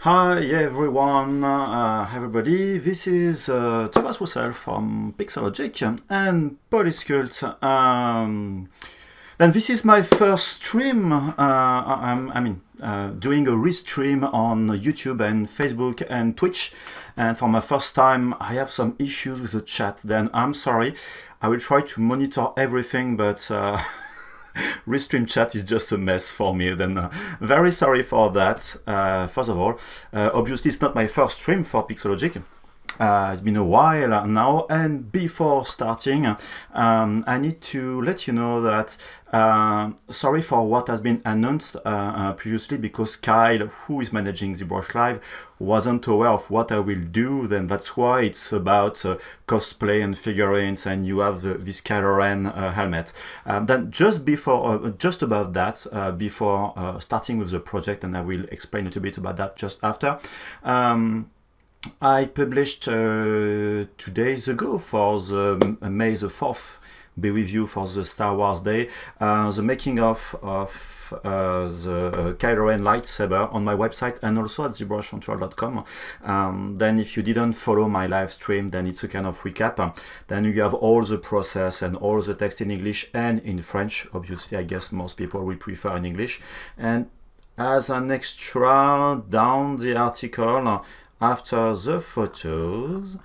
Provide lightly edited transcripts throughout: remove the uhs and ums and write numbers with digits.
Hi everyone, everybody. This is Thomas Roussel from Pixologic and Polysculpt. And this is my first stream. Doing a restream on YouTube and Facebook and Twitch. And for my first time, I have some issues with the chat. Then I'm sorry. I will try to monitor everything, but Restream chat is just a mess for me, then very sorry for that. First of all, obviously it's not my first stream for Pixologic. It's been a while now, and before starting, I need to let you know that sorry for what has been announced previously, because Kyle, who is managing ZBrush Live, wasn't aware of what I will do. Then that's why it's about cosplay and figurines, and you have this Kylo Ren helmet. Then just about that, before starting with the project, and I will explain a little bit about that just after. I published 2 days ago, for the May the 4th, be with you for the Star Wars Day, the making of the Kylo Ren lightsaber on my website and also at ZBrushControl.com. Then if you didn't follow my live stream, then it's a kind of recap. Then you have all the process and all the text in English and in French. Obviously, I guess most people will prefer in English. And as an extra, down the article, after the photos,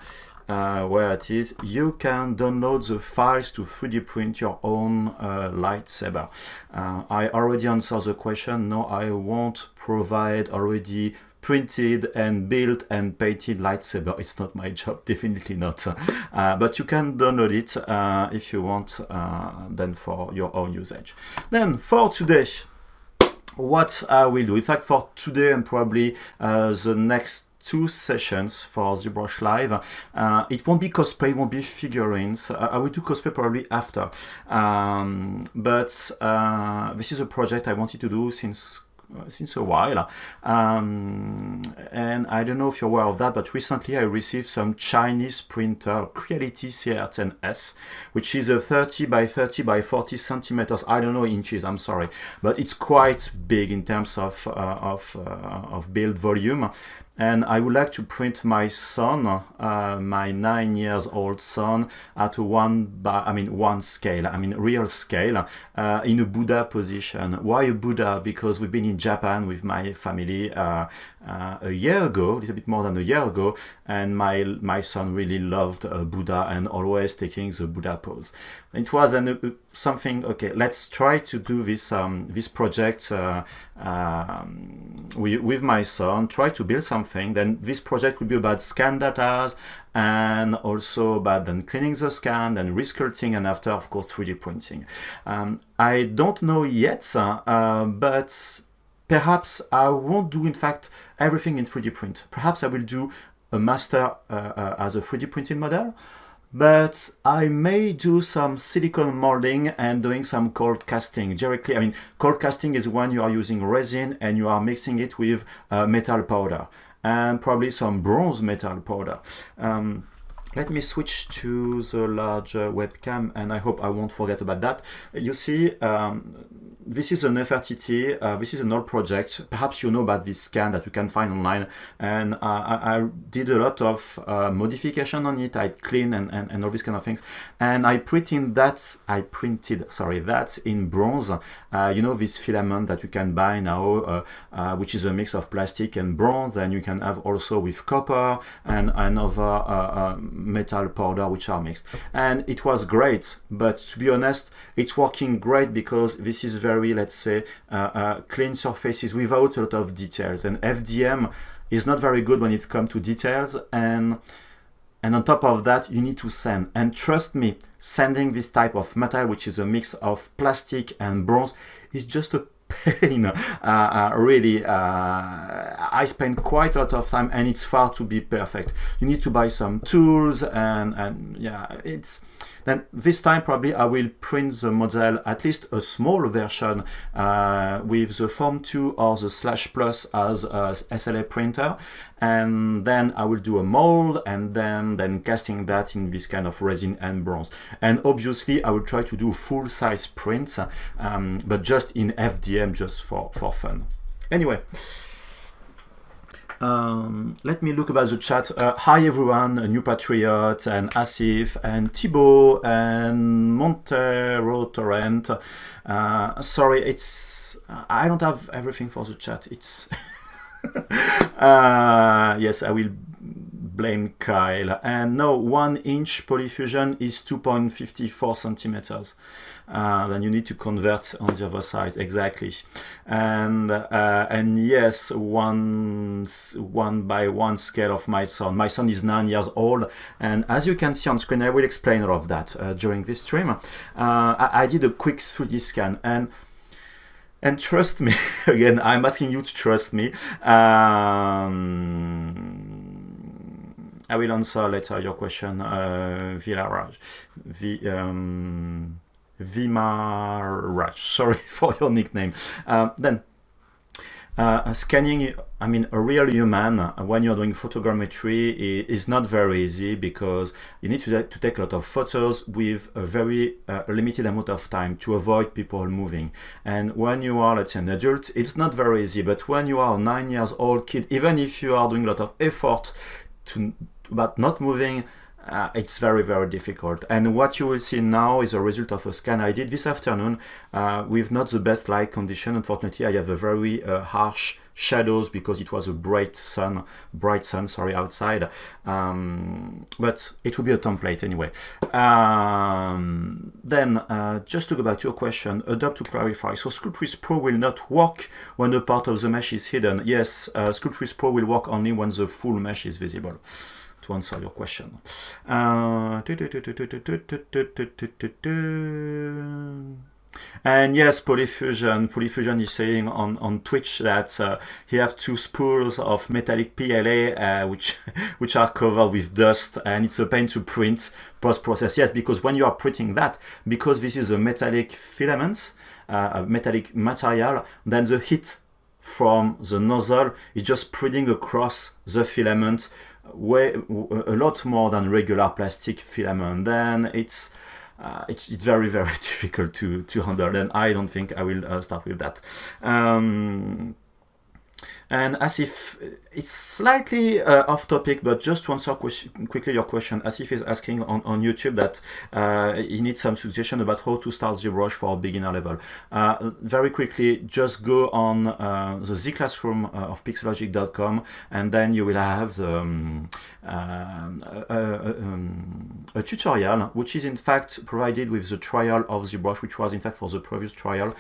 where it is, you can download the files to 3D print your own lightsaber. I already answered the question. No, I won't provide already printed and built and painted lightsaber. It's not my job, definitely not. But you can download it if you want, then for your own usage. Then for today, what I will do, in fact, for today and probably the next 2 sessions for ZBrush Live, it won't be cosplay, it won't be figurines. I will do cosplay probably after. But this is a project I wanted to do since a while, and I don't know if you're aware of that, but recently I received some Chinese printer, Creality CR10S, which is a 30 by 30 by 40 centimeters. I don't know inches, I'm sorry, but it's quite big in terms of build volume. And I would like to print my son, my 9-year-old son, at one scale, real scale, in a Buddha position. Why a Buddha? Because we've been in Japan with my family a year ago, a little bit more than a year ago, and my son really loved Buddha and always taking the Buddha pose. It was something. Okay, let's try to do this project with my son. Try to build something. Then this project will be about scan datas and also about then cleaning the scan, then resculpting, and after, of course, 3D printing. I don't know yet, but perhaps I won't do, in fact, everything in 3D print. Perhaps I will do a master as a 3D printing model. But I may do some silicone molding and doing some cold casting directly. Cold casting is when you are using resin and you are mixing it with metal powder and probably some bronze metal powder. Let me switch to the larger webcam, and I hope I won't forget about that. You see, this is an FRTT, this is an old project. Perhaps you know about this scan that you can find online, and I did a lot of modification on it. I cleaned and all these kind of things, and I printed that in bronze. You know, this filament that you can buy now, which is a mix of plastic and bronze, and you can have also with copper and other metal powder which are mixed. And it was great, but to be honest, it's working great because this is very, let's say, clean surfaces without a lot of details, and FDM is not very good when it comes to details, and on top of that you need to sand. And trust me, sanding this type of metal, which is a mix of plastic and bronze, is just a pain. Really, I spend quite a lot of time, and it's far to be perfect. You need to buy some tools, and yeah, it's Then this time probably I will print the model, at least a small version, with the Form 2 or the /plus as a SLA printer, and then I will do a mold and then casting that in this kind of resin and bronze. And obviously I will try to do full-size prints, but just in FDM, just for fun. Anyway, Let me look about the chat. Hi everyone, New Patriot and Asif and Thibaut and Montero Torrent. Sorry, it's I don't have everything for the chat. It's yes, I will blame Kyle. And no, 1 inch polyfusion is 2.54 centimeters. Then you need to convert on the other side, exactly. And yes, one by one scale of my son. My son is 9 years old, and as you can see on screen, I will explain all of that during this stream. I did a quick 3D scan, and trust me, again, I'm asking you to trust me. I will answer later your question, Vilaraj. Vimaraj, sorry for your nickname. Then scanning, I mean, a real human when you're doing photogrammetry is not very easy, because you need to take a lot of photos with a very limited amount of time to avoid people moving. And when you are, let's say, an adult, it's not very easy. But when you are a 9 years old kid, even if you are doing a lot of effort but not moving, it's very, very difficult. And what you will see now is a result of a scan I did this afternoon with not the best light condition. Unfortunately, I have a very harsh shadows because it was a bright sun, outside. But it will be a template anyway. Then, just to go back to your question, adopt to clarify. So Sculptris Pro will not work when a part of the mesh is hidden. Yes, Sculptris Pro will work only when the full mesh is visible. To answer your question. And yes, Polyfusion is saying on Twitch that he have 2 spools of metallic PLA which are covered with dust, and it's a pain to print post-process. Yes, because when you are printing that, because this is a metallic filament, a metallic material, then the heat from the nozzle is just spreading across the filament a lot more than regular plastic filament. Then it's very, very difficult to handle, and I don't think I will start with that. And as if it's slightly off topic, but just to answer quickly your question, Asif is asking on YouTube that he needs some suggestion about how to start ZBrush for beginner level. Very quickly, just go on the Z Classroom of pixologic.com, and then you will have a tutorial, which is in fact provided with the trial of ZBrush, which was in fact for the previous trial,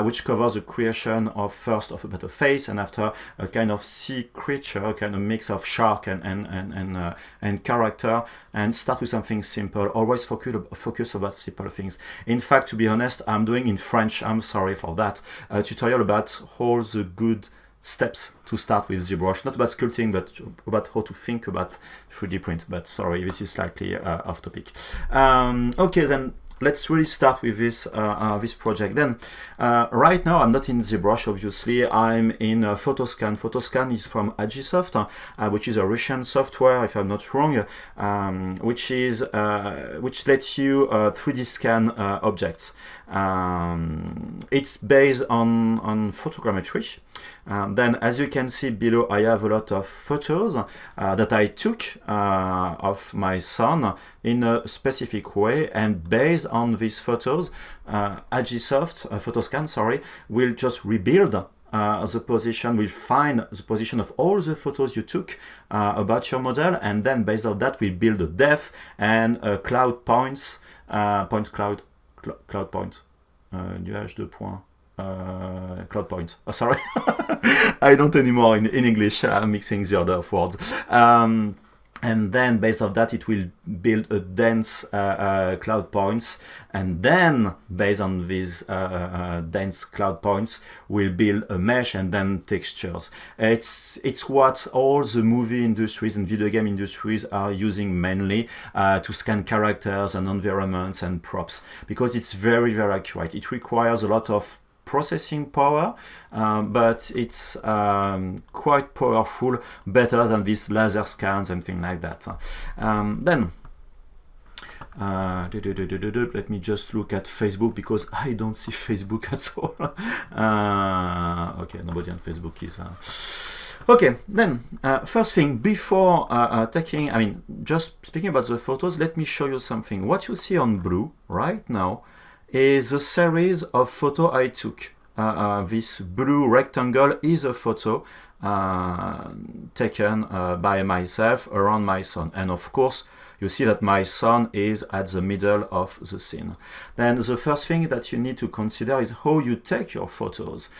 which covers the creation of first of a better face, and after a kind of sea creature, a kind of mix of shark and character, and start with something simple. Always focus about simple things. In fact, to be honest, I'm doing in French, I'm sorry for that, a tutorial about all the good steps to start with ZBrush, not about sculpting, but about how to think about 3D print. But sorry, this is slightly off topic. Okay, then let's really start with this this project. Then right now I'm not in ZBrush, obviously. I'm in Photoscan. Photoscan is from Agisoft, which is a Russian software, if I'm not wrong, which lets you 3D scan objects. It's based on photogrammetry. Then, as you can see below, I have a lot of photos that I took of my son in a specific way, and based on these photos, Agisoft, Photoscan, sorry, will just rebuild the position, will find the position of all the photos you took about your model, and then based on that, we build a depth and cloud points, cloud point, nuage de points. Cloud point. Oh, sorry, I don't anymore in English. I'm mixing the order of words. And then based on that, it will build a dense cloud points, and then based on these dense cloud points, we'll build a mesh and then textures. It's what all the movie industries and video game industries are using mainly to scan characters and environments and props, because it's very, very accurate. It requires a lot of processing power, but it's quite powerful, better than these laser scans and things like that. Then let me just look at Facebook, because I don't see Facebook at all. Okay, nobody on Facebook is Okay, then first thing, before just speaking about the photos, let me show you something. What you see on blue right now is a series of photos I took. This blue rectangle is a photo taken by myself around my son, and of course you see that my son is at the middle of the scene. Then the first thing that you need to consider is how you take your photos.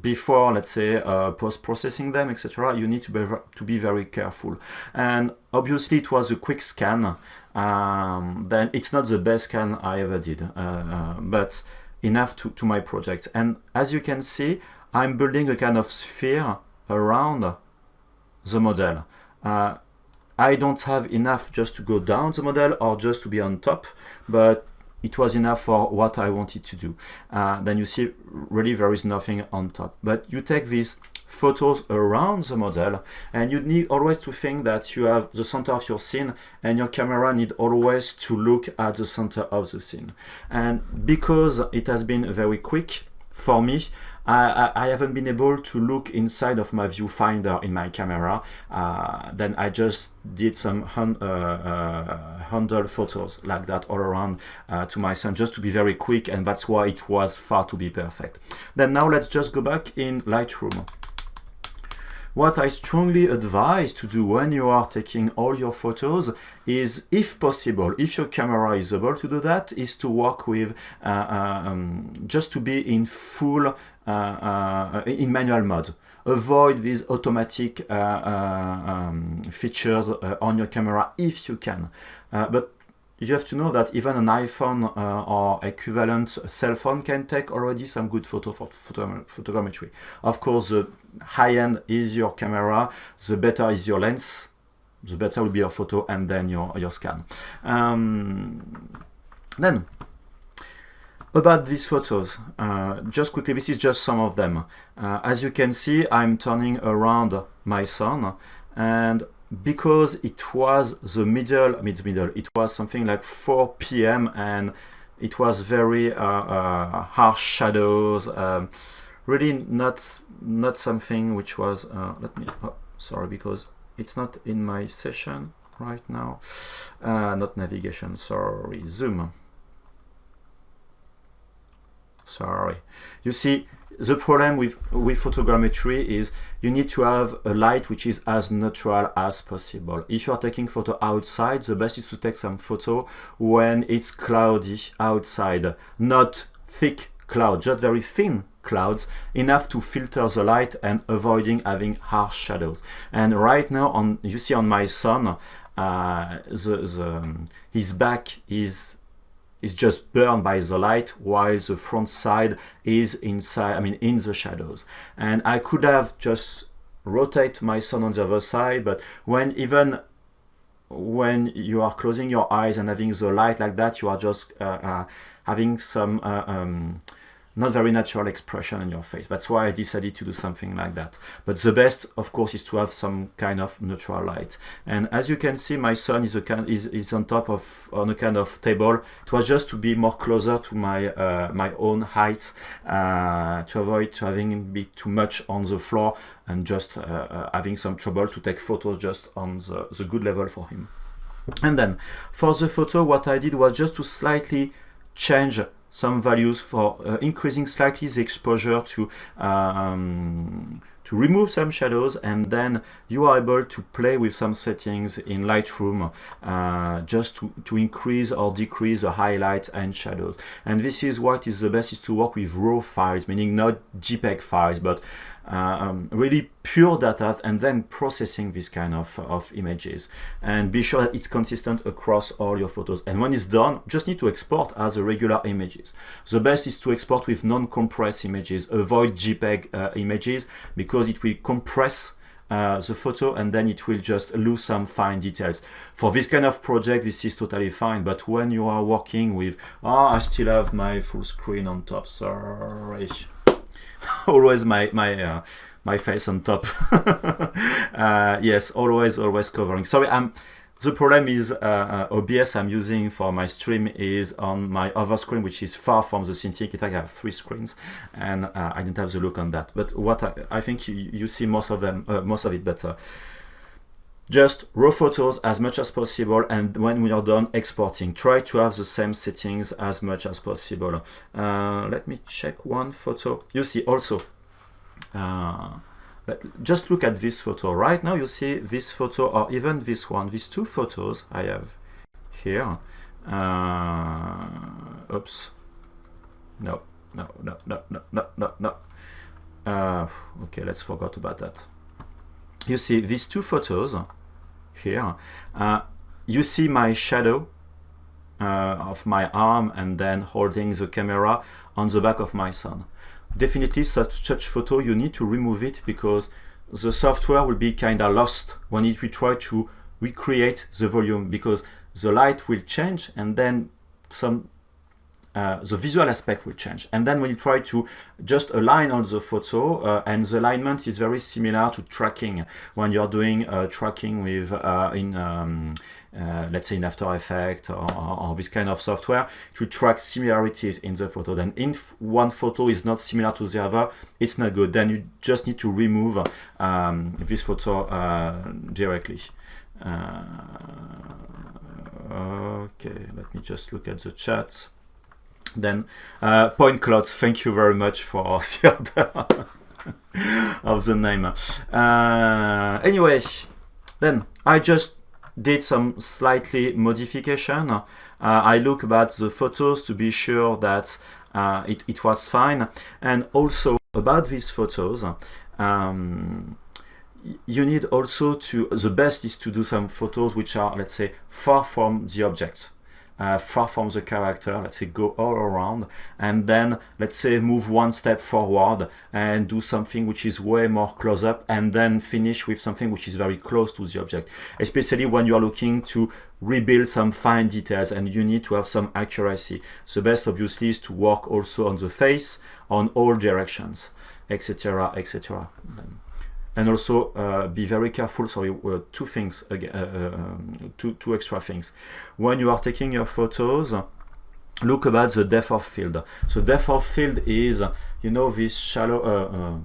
Before, let's say, post-processing them, etc., you need to be very careful. And obviously it was a quick scan. Then it's not the best scan I ever did, but enough to my project. And as you can see, I'm building a kind of sphere around the model. I don't have enough just to go down the model or just to be on top, but it was enough for what I wanted to do. Then you see really there is nothing on top. But you take these photos around the model, and you need always to think that you have the center of your scene, and your camera need always to look at the center of the scene. And because it has been very quick for me, I haven't been able to look inside of my viewfinder in my camera. Then I just did some handle photos like that all around to my son, just to be very quick, and that's why it was far to be perfect. Then now let's just go back in Lightroom. What I strongly advise to do when you are taking all your photos is, if possible, if your camera is able to do that, is to work with just to be in full in manual mode. Avoid these automatic features on your camera if you can. But you have to know that even an iPhone or equivalent cell phone can take already some good photo for photogrammetry. Of course, the high-end is your camera, the better is your lens, the better will be your photo, and then your scan. Then, about these photos, just quickly, this is just some of them. As you can see, I'm turning around my son, and because it was the middle, it was something like 4 p.m. and it was very harsh shadows, really not something which was, sorry, because it's not in my session right now, not navigation, sorry, zoom. Sorry. You see, the problem with photogrammetry is you need to have a light which is as natural as possible. If you are taking photo outside, the best is to take some photo when it's cloudy outside, not thick clouds, just very thin clouds, enough to filter the light and avoiding having harsh shadows. And right now, you see on my son, his back is just burned by the light, while the front side is inside, in the shadows. And I could have just rotate my son on the other side, but even when you are closing your eyes and having the light like that, you are just having some not very natural expression in your face. That's why I decided to do something like that. But the best, of course, is to have some kind of natural light. And as you can see, my son is on top of a kind of table. It was just to be more closer to my my own height, to avoid having him be too much on the floor and just having some trouble to take photos just on the good level for him. And then for the photo, what I did was just to slightly change some values for increasing slightly the exposure to remove some shadows, and then you are able to play with some settings in Lightroom just to increase or decrease the highlights and shadows. And this is what is the best, is to work with raw files, meaning not JPEG files, but really pure data, and then processing this kind of images, and be sure that it's consistent across all your photos. And when it's done, just need to export as a regular images. The best is to export with non-compressed images. Avoid JPEG images, because it will compress the photo, and then it will just lose some fine details. For this kind of project, this is totally fine, but when you are working with, I still have my full screen on top, sorry. Always my face on top. Yes, always covering. Sorry, The problem is OBS I'm using for my stream is on my other screen, which is far from the Cintiq. In fact, I have 3 screens, and I don't have the look on that. But what I think you see most of them, most of it better. Just raw photos as much as possible, and when we are done exporting, try to have the same settings as much as possible. Let me check one photo. You see also. Just look at this photo. Right now you see this photo, or even this one, these 2 photos I have here. Oops. No. Okay, let's forget about that. You see these 2 photos here. You see my shadow of my arm and then holding the camera on the back of my son. Definitely such photo you need to remove it, because the software will be kind of lost when it will try to recreate the volume, because the light will change and then the visual aspect will change. And then when you try to just align on the photo, and the alignment is very similar to tracking when you're doing tracking with let's say in After Effects or this kind of software, to track similarities in the photo. Then if one photo is not similar to the other, it's not good. Then you just need to remove this photo directly. Okay, let me just look at the chats. Then Point Clouds, thank you very much for the order of the name. Anyway, then I just did some slightly modification. I look at the photos to be sure that it was fine. And also about these photos, you need also to, the best is to do some photos which are, let's say, far from the object. Far from the character, let's say go all around, and then let's say move one step forward and do something which is way more close up, and then finish with something which is very close to the object, especially when you are looking to rebuild some fine details and you need to have some accuracy. The best obviously is to work also on the face, on all directions, etc, etc. And also be very careful, sorry, 2 things, again, two extra things. When you are taking your photos, look about the depth of field. So depth of field is, you know, this shallow,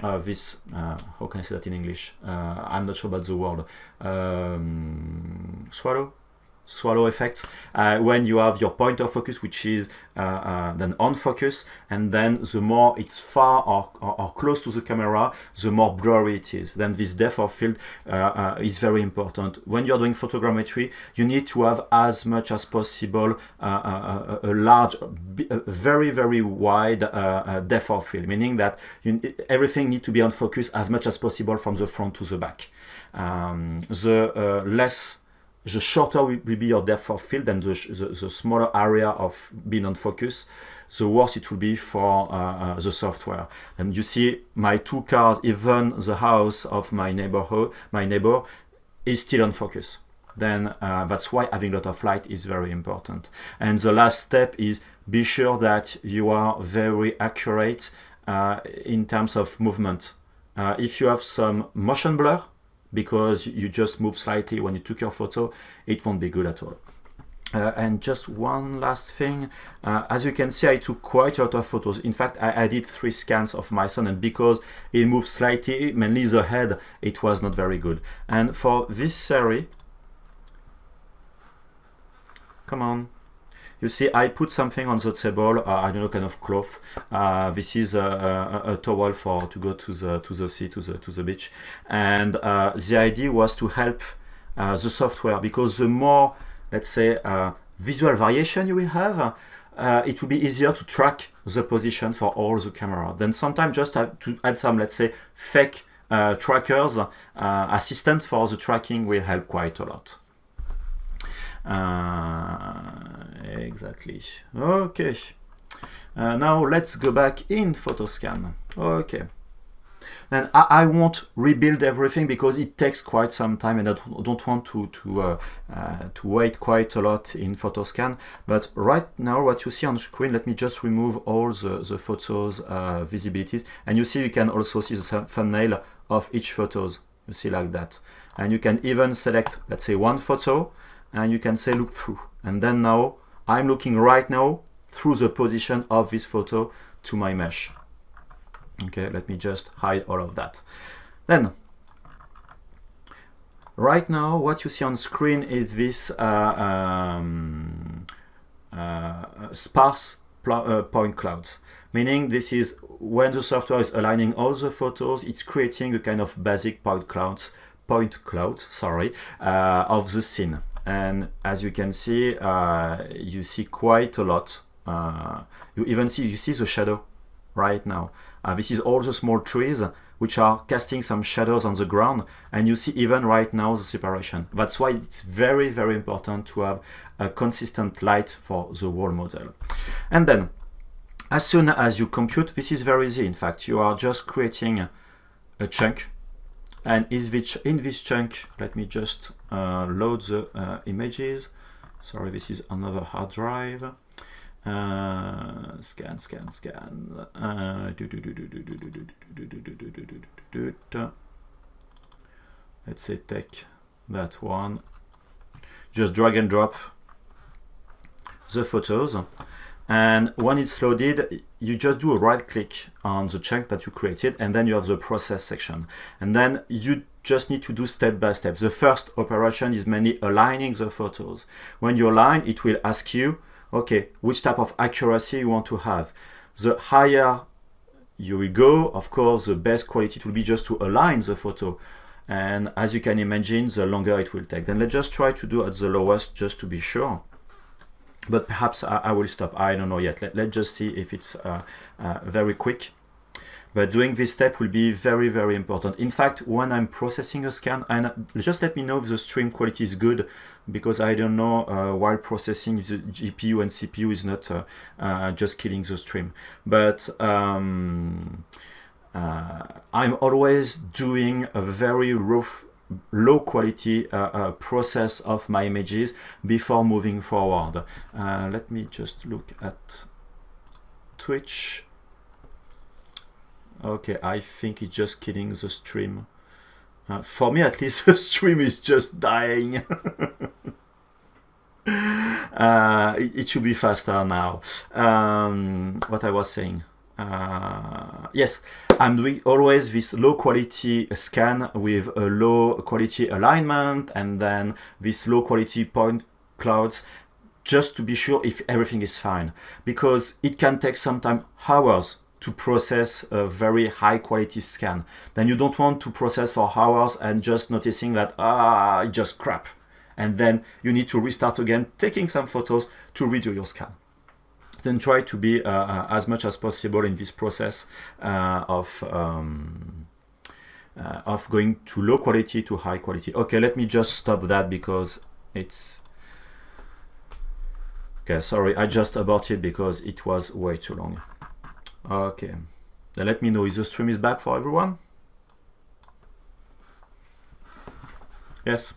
how can I say that in English? I'm not sure about the word. Swallow effect, when you have your point of focus, which is then on focus, and then the more it's far or close to the camera, the more blurry it is. Then this depth of field is very important. When you're doing photogrammetry, you need to have as much as possible a large, very, very wide depth of field, meaning that everything needs to be on focus as much as possible from the front to the back. The shorter will be your depth of field and the smaller area of being on focus, the worse it will be for the software. And you see my 2 cars, even the house of my neighbor is still on focus. Then that's why having a lot of light is very important. And the last step is be sure that you are very accurate in terms of movement. If you have some motion blur, because you just move slightly when you took your photo, it won't be good at all. And just one last thing, as you can see, I took quite a lot of photos. In fact, I did 3 scans of my son, and because it moved slightly, mainly the head, it was not very good. And for this series, come on, you see, I put something on the table, I don't know, kind of cloth. This is a towel to go to the sea, to the beach. And the idea was to help the software, because the more, let's say, visual variation you will have, it will be easier to track the position for all the camera. Then sometimes just have to add some, let's say, fake trackers, assistants for the tracking will help quite a lot. Exactly. Okay. Now let's go back in Photoscan. Okay. And I won't rebuild everything because it takes quite some time, and I don't want to wait quite a lot in Photoscan. But right now, what you see on the screen, let me just remove all the photos visibilities, and you see you can also see the thumbnail of each photos. You see, like that. And you can even select, let's say, one photo, and you can say look through. And then now I'm looking right now through the position of this photo to my mesh. Okay, let me just hide all of that. Then, right now, what you see on screen is this sparse point clouds. Meaning this is when the software is aligning all the photos, it's creating a kind of basic point clouds, of the scene. And as you can see, you see quite a lot. You see the shadow right now. This is all the small trees which are casting some shadows on the ground, and you see even right now the separation. That's why it's very, very important to have a consistent light for the whole model. And then, as soon as you compute, this is very easy. In fact, you are just creating a chunk, and in this chunk, let me just load the images. Sorry, this is another hard drive. Scan. Let's say take that one. Just drag and drop the photos. And when it's loaded, you just do a right click on the chunk that you created, and then you have the process section. And then you just need to do step by step. The first operation is mainly aligning the photos. When you align, it will ask you, okay, which type of accuracy you want to have. The higher you will go, of course, the best quality it will be just to align the photo. And as you can imagine, the longer it will take. Then let's just try to do at the lowest just to be sure. But perhaps I will stop. I don't know yet. Let's just see if it's very quick. But doing this step will be very, very important. In fact, when I'm processing a scan, and just let me know if the stream quality is good, because I don't know while processing if the GPU and CPU is not just killing the stream. But I'm always doing a very rough, low quality process of my images before moving forward. Let me just look at Twitch. Okay, I think it's just killing the stream. For me, at least, the stream is just dying. It should be faster now. What I was saying. Yes, I'm doing always this low quality scan with a low quality alignment, and then this low quality point clouds, just to be sure if everything is fine, because it can take sometimes hours to process a very high quality scan. Then you don't want to process for hours and just noticing that it's just crap, and then you need to restart again, taking some photos to redo your scan. Then try to be as much as possible in this process of going to low quality to high quality. Okay, let me just stop that because it's okay. Sorry, I just aborted because it was way too long. Okay, then let me know if the stream is back for everyone. Yes.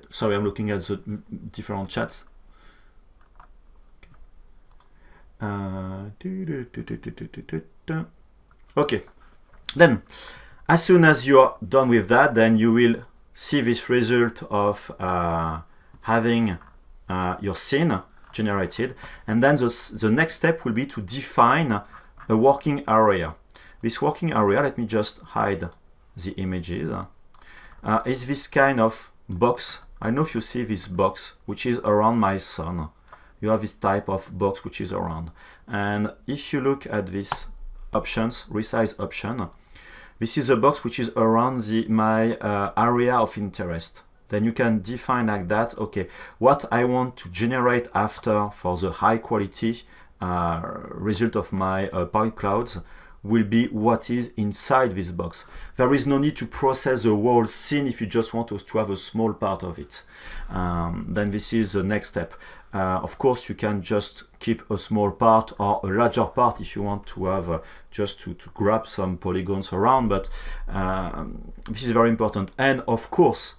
Sorry, I'm looking at the different chats. Okay, then as soon as you are done with that, then you will see this result of having your scene generated, and then the next step will be to define a working area. This working area, let me just hide the images, is this kind of box. I don't know if you see this box which is around my sun. You have this type of box which is around, and if you look at this options, resize option, this is a box which is around my area of interest. Then you can define like that, okay, what I want to generate after for the high quality result of my point clouds will be what is inside this box. There is no need to process the whole scene if you just want to have a small part of it. Then this is the next step. Of course, you can just keep a small part or a larger part if you want to have just to grab some polygons around, but this is very important. And of course,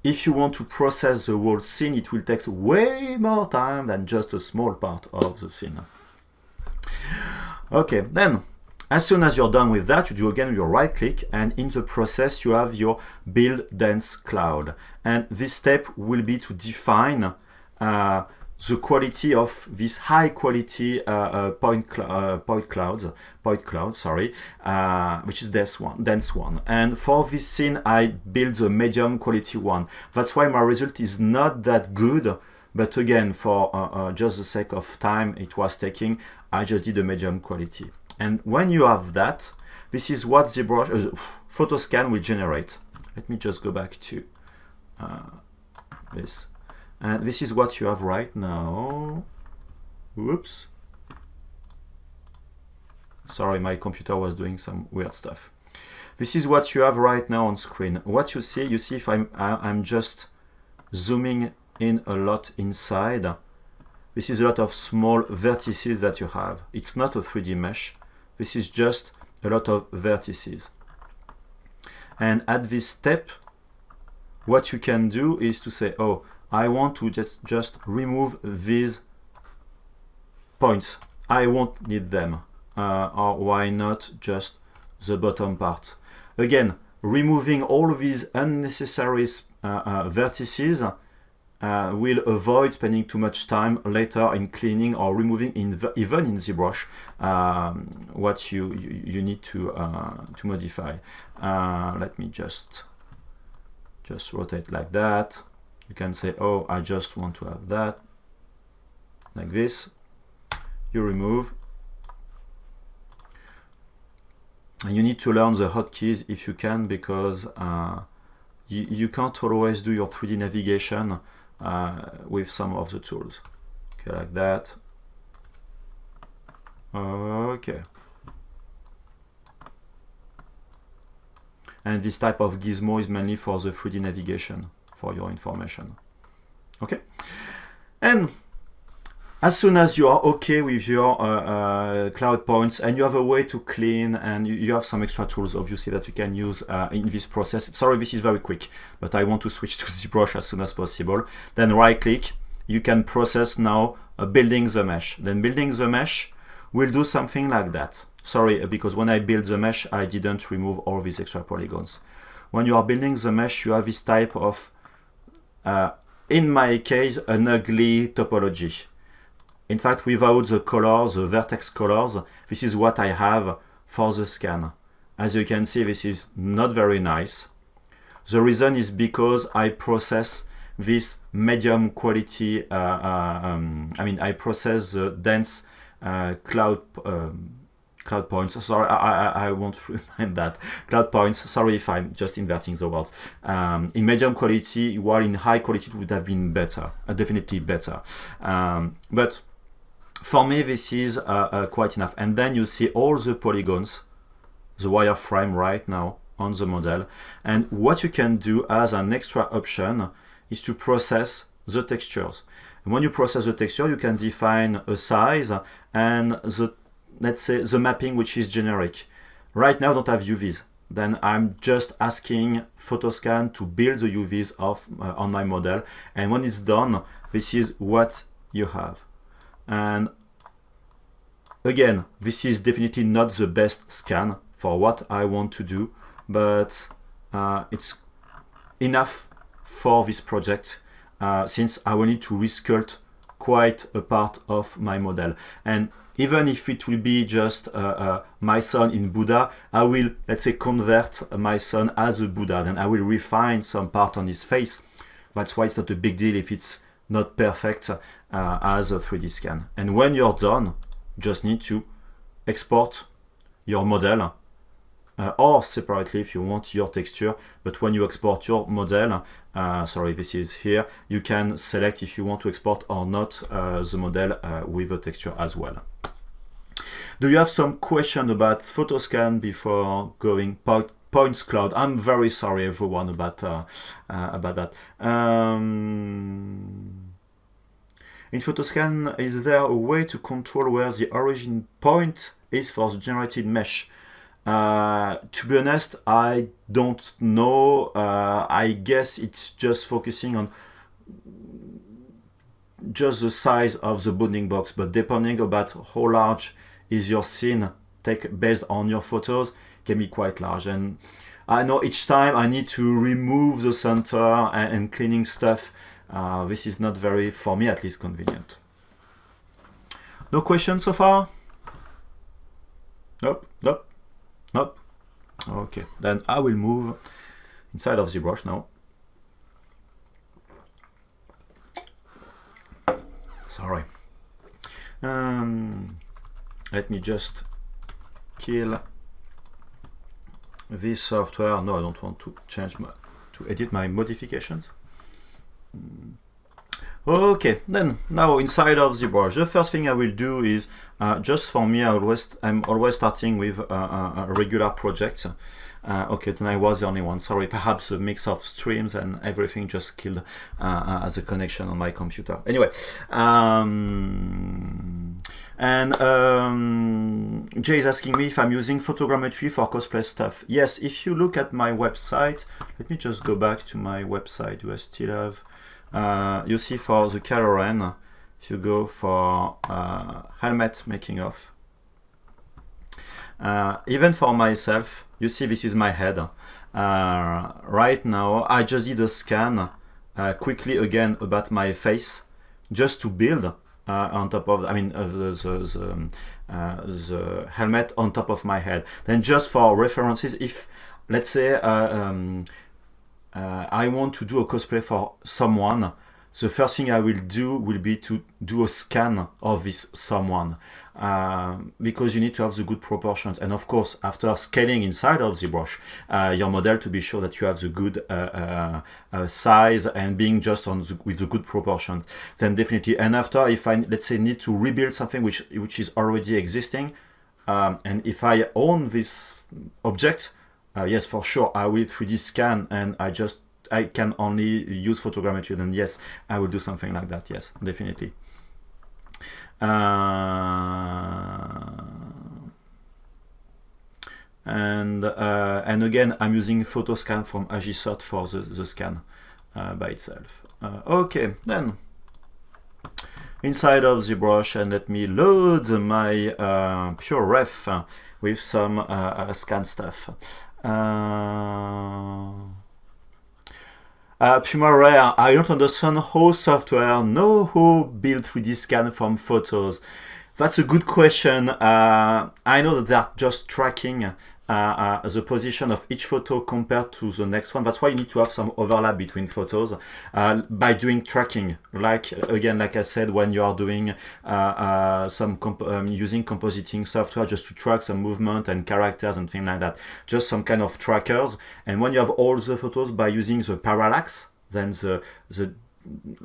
if you want to process the whole scene, it will take way more time than just a small part of the scene. Okay, then As soon as you're done with that, you do again your right click, and in the process you have your build dense cloud. And this step will be to define the quality of this high quality point cloud, which is dense one. And for this scene, I build the medium quality one. That's why my result is not that good. But again, for just the sake of time it was taking, I just did a medium quality. And when you have that, this is what ZBrush, Photoscan will generate. Let me just go back to this. And this is what you have right now. Whoops. Sorry, my computer was doing some weird stuff. This is what you have right now on screen. What you see if I'm just zooming in a lot inside, this is a lot of small vertices that you have. It's not a 3D mesh. This is just a lot of vertices. And at this step, what you can do is to say, oh, I want to just remove these points. I won't need them. Or why not just the bottom part? Again, removing all these unnecessary vertices will avoid spending too much time later in cleaning or removing even in ZBrush what you need to modify. Let me just rotate like that. You can say, oh, I just want to have that like this. You remove, and you need to learn the hotkeys if you can, because you can't always do your 3D navigation with some of the tools. Okay, like that. Okay. And this type of gizmo is mainly for the 3D navigation, for your information. Okay. And as soon as you are okay with your cloud points and you have a way to clean, and you have some extra tools obviously that you can use in this process. Sorry, this is very quick, but I want to switch to ZBrush as soon as possible. Then right click, you can process now building the mesh. Then building the mesh will do something like that. Sorry, because when I build the mesh, I didn't remove all these extra polygons. When you are building the mesh, you have this type of, in my case, an ugly topology. In fact, without the colors, the vertex colors, this is what I have for the scan. As you can see, this is not very nice. The reason is because I process this medium quality, I process the dense cloud points. Sorry, I won't remind that. Cloud points, sorry if I'm just inverting the words. In medium quality, while in high quality it would have been better, definitely better. But for me, this is quite enough. And then you see all the polygons, the wireframe right now on the model. And what you can do as an extra option is to process the textures. And when you process the texture, you can define a size and the, let's say, the mapping, which is generic. Right now, I don't have UVs. Then I'm just asking Photoscan to build the UVs on my model. And when it's done, this is what you have. And again, this is definitely not the best scan for what I want to do, but it's enough for this project since I will need to resculpt quite a part of my model. And even if it will be just my son in Buddha, I will, let's say, convert my son as a Buddha. Then I will refine some part on his face. That's why it's not a big deal if it's not perfect as a 3D scan. And when you're done, just need to export your model or separately if you want your texture. But when you export your model, sorry, this is here, you can select if you want to export or not the model with a texture as well. Do you have some question about Photoscan before going points cloud? I'm very sorry everyone about that. In Photoscan, is there a way to control where the origin point is for the generated mesh? To be honest, I don't know. I guess it's just focusing on just the size of the bounding box, but depending about how large is your scene take based on your photos can be quite large. And I know each time I need to remove the center and cleaning stuff. This is not very, for me at least, convenient. No questions so far? Nope, nope, nope. Okay, then I will move inside of ZBrush now. Sorry. Let me just kill this software. No, I don't want to change to edit my modifications. Okay, then now inside of ZBrush, the first thing I will do is just for me, I'm always starting with a regular project. Okay, then I was the only one. Sorry, perhaps a mix of streams and everything just killed as a connection on my computer. Anyway, Jay is asking me if I'm using photogrammetry for cosplay stuff. Yes, if you look at my website, let me just go back to my website. Do I still have? You see for the Karen, if you go for helmet making off, even for myself, you see this is my head. Right now, I just did a scan quickly again about my face, just to build on top of, the helmet on top of my head. Then just for references, if let's say I want to do a cosplay for someone, the first thing I will do will be to do a scan of this someone, because you need to have the good proportions. And of course, after scaling inside of ZBrush, your model to be sure that you have the good size and being just with the good proportions, then definitely. And after, if I, let's say, need to rebuild something which is already existing, and if I own this object, yes, for sure, I will 3D scan, and I can only use photogrammetry, then yes, I will do something like that, yes, definitely. And again, I'm using Photoscan from Agisort for the scan by itself. Okay, then, inside of ZBrush, and let me load my pure ref with some scan stuff. Puma Rare, I don't understand how software know how build 3D scan from photos. That's a good question. I know that they're just tracking the position of each photo compared to the next one. That's why you need to have some overlap between photos by doing tracking. Like again, like I said, when you are doing using compositing software just to track some movement and characters and things like that, just some kind of trackers. And when you have all the photos by using the parallax, then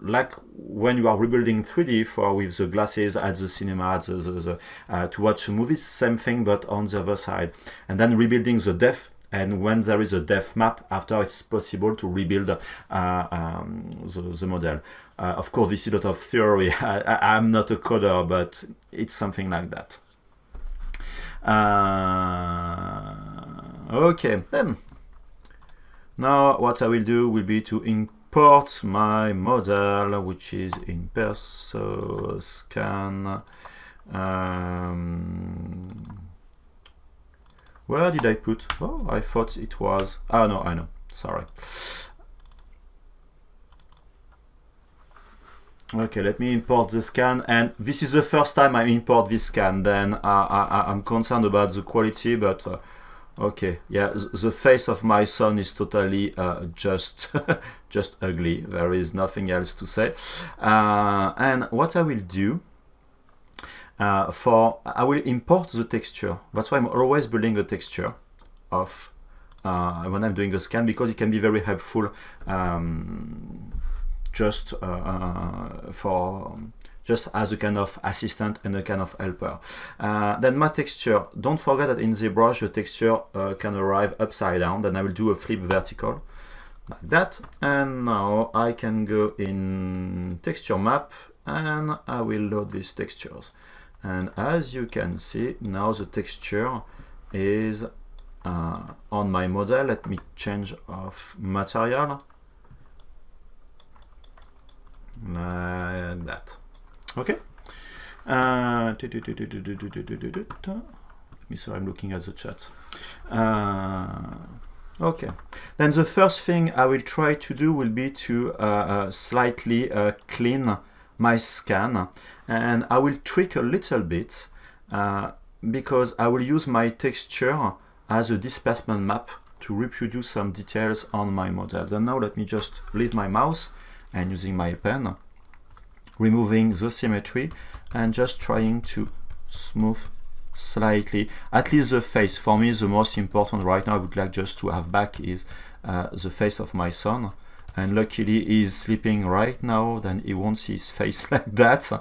like when you are rebuilding 3D with the glasses at the cinema, to watch a movie, same thing, but on the other side. And then rebuilding the depth, and when there is a depth map, after it's possible to rebuild the model. Of course, this is a lot of theory. I'm not a coder, but it's something like that. Okay, then. Now what I will do will be to import my model, which is in Photoscan. Where did I put? Oh, I thought it was. Oh no, I know. Sorry. Okay, let me import the scan, and this is the first time I import this scan. Then I'm concerned about the quality, but. Okay, yeah, the face of my son is totally just ugly. There is nothing else to say. And what I will do, I will import the texture. That's why I'm always building a texture of when I'm doing a scan, because it can be very helpful just as a kind of assistant and a kind of helper. Then my texture, don't forget that in ZBrush the texture can arrive upside down. Then I will do a flip vertical like that, and now I can go in texture map and I will load these textures. And as you can see, now the texture is on my model. Let me change of material like that. Okay. Let me, so I'm looking at the chat. Okay, then the first thing I will try to do will be to slightly clean my scan, and I will tweak a little bit because I will use my texture as a displacement map to reproduce some details on my model. And now let me just leave my mouse and using my pen, removing the symmetry and just trying to smooth slightly, at least the face. For me, the most important right now I would like just to have back is the face of my son, and luckily he's sleeping right now, then he won't see his face like that.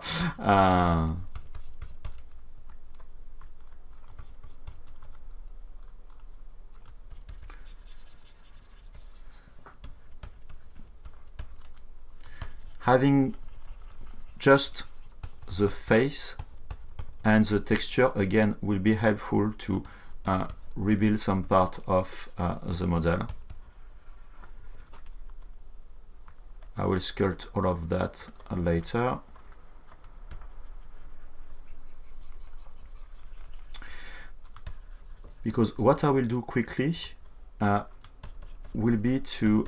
Having just the face and the texture again will be helpful to rebuild some part of the model. I will sculpt all of that later. Because what I will do quickly will be to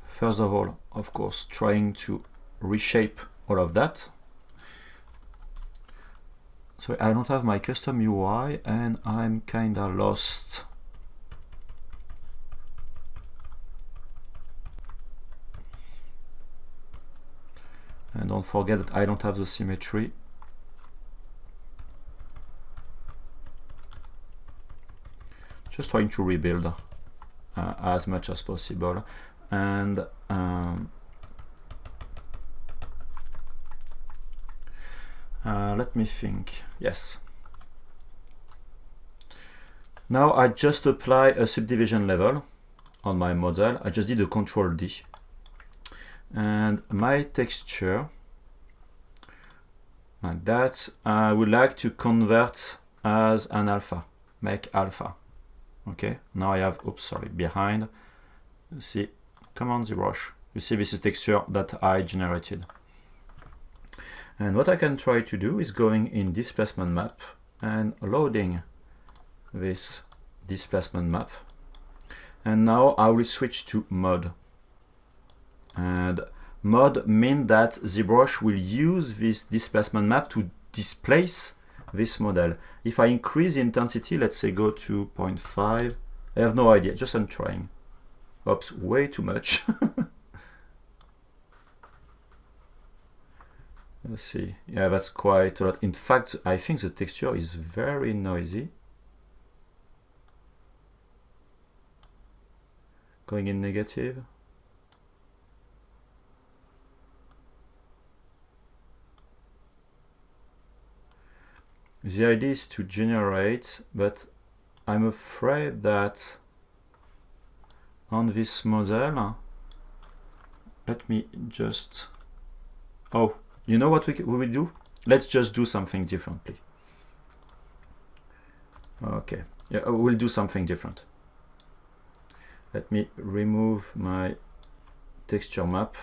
first of all, of course, trying to reshape all of that. So I don't have my custom UI and I'm kinda lost. And don't forget that I don't have the symmetry. Just trying to rebuild as much as possible. And let me think. Yes. Now I just apply a subdivision level on my model. I just did a Control D. And my texture, like that, I would like to convert as an alpha, make alpha. Okay, now I have, oops, sorry, behind. You see, come on, ZBrush. You see, this is texture that I generated. And what I can try to do is going in displacement map and loading this displacement map. And now I will switch to mode. And mode means that ZBrush will use this displacement map to displace this model. If I increase the intensity, let's say go to 0.5, I have no idea, just I'm trying. Oops, way too much. Let's see, yeah, that's quite a lot. In fact, I think the texture is very noisy. Going in negative. The idea is to generate, but I'm afraid that on this model, let me just, oh, you know what we will do? Let's just do something differently. Okay, yeah, we'll do something different. Let me remove my texture map.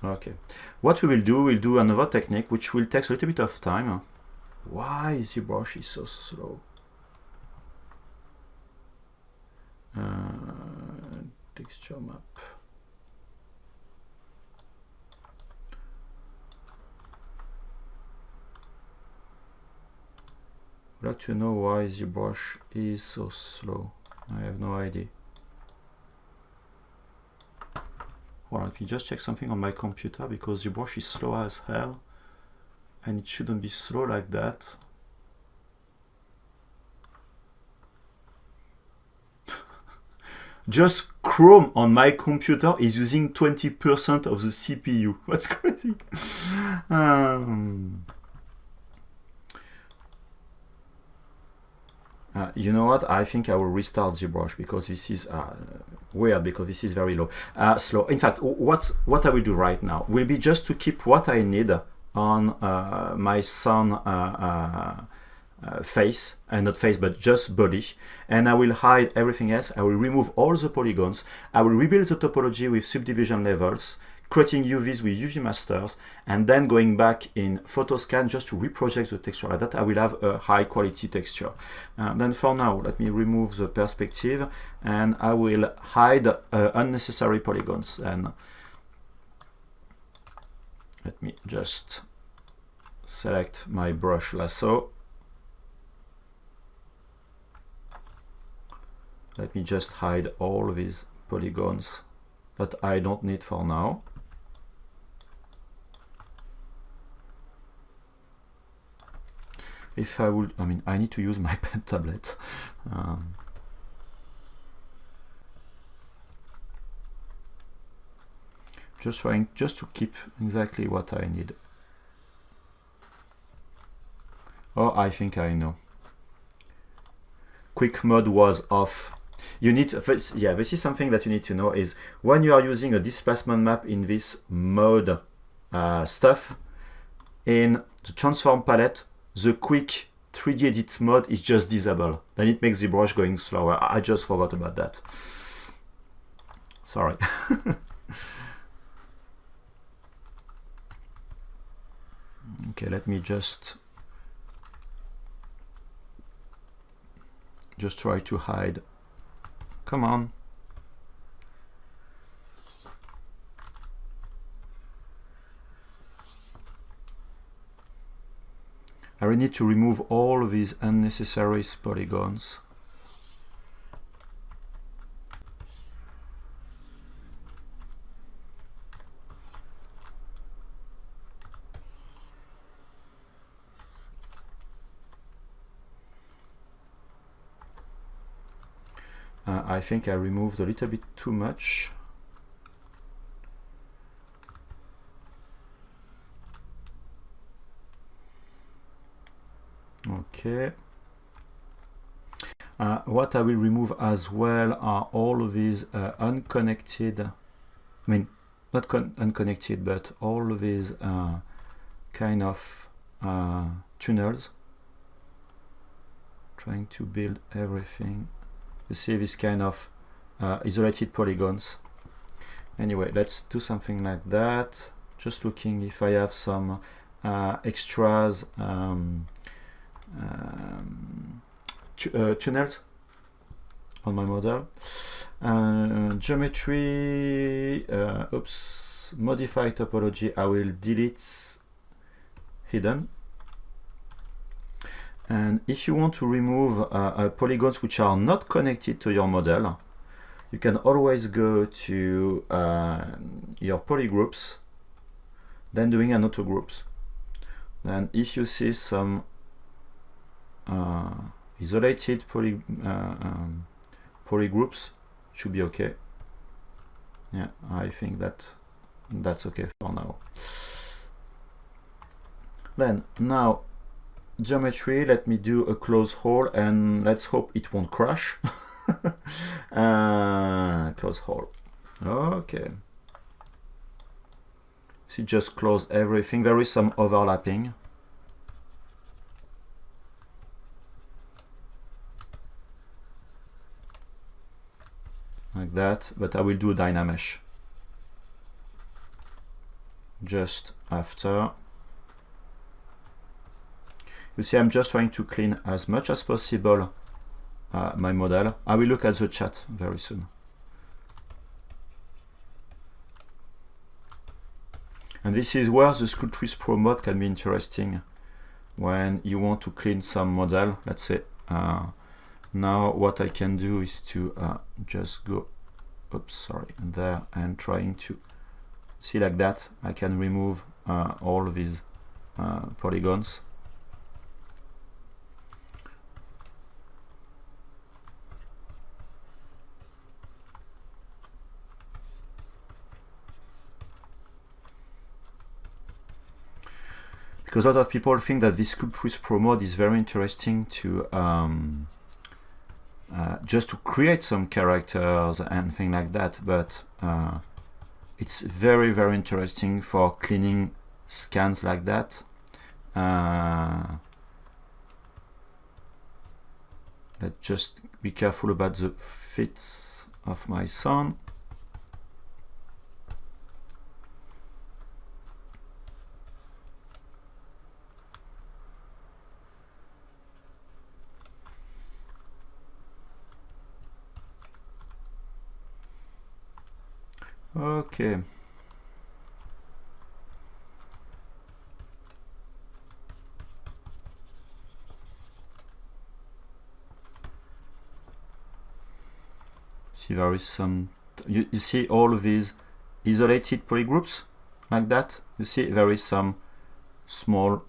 Okay, what we will do, we'll do another technique which will take a little bit of time. Why ZBrush is so slow? Texture map. I'd like to know why ZBrush is so slow. I have no idea. Well, let me just check something on my computer because ZBrush is slow as hell and it shouldn't be slow like that. Just Chrome on my computer is using 20% of the CPU. That's crazy. You know what? I think I will restart ZBrush because this is weird, because this is very low, slow. In fact, what I will do right now will be just to keep what I need on my son face, and not face, but just body, and I will hide everything else. I will remove all the polygons. I will rebuild the topology with subdivision levels, creating UVs with UV masters, and then going back in Photoscan just to reproject the texture. Like that, I will have a high quality texture. Then for now, let me remove the perspective, and I will hide unnecessary polygons. And let me just select my brush lasso. Let me just hide all these polygons that I don't need for now. If I would, I mean, I need to use my pen tablet. Just trying just to keep exactly what I need. Oh, I think I know. Quick mode was off. You need to, yeah, this is something that you need to know is when you are using a displacement map in this mode stuff, in the transform palette, the quick 3D edit mode is just disabled. Then it makes the brush going slower. I just forgot about that. Sorry. Okay, let me just try to hide. Come on. I really need to remove all of these unnecessary polygons. I think I removed a little bit too much. Okay. What I will remove as well are all of these unconnected, I mean, not unconnected, but all of these kind of tunnels. Trying to build everything. You see this kind of isolated polygons. Anyway, let's do something like that. Just looking if I have some extras tunnels on my model. Geometry, oops, modify topology, I will delete hidden. And if you want to remove polygons which are not connected to your model, you can always go to your polygroups, then doing an auto groups. Then if you see some isolated polygroups, should be okay. Yeah, I think that's okay for now. Then now geometry, let me do a close hole and let's hope it won't crash. Close hole. Okay. See, just close everything. There is some overlapping. Like that, but I will do a Dynamesh just after. You see, I'm just trying to clean as much as possible my model. I will look at the chat very soon. And this is where the Sculptris Pro mode can be interesting when you want to clean some model. Let's say now what I can do is to just go, oops, sorry, there, and trying to see like that. I can remove all these polygons. Because a lot of people think that this Sculptris Pro mode is very interesting to just to create some characters and things like that, but it's very, very interesting for cleaning scans like that. Let's just be careful about the fits of my son. Okay. See, there is some, you see all of these isolated polygroups like that. You see there is some small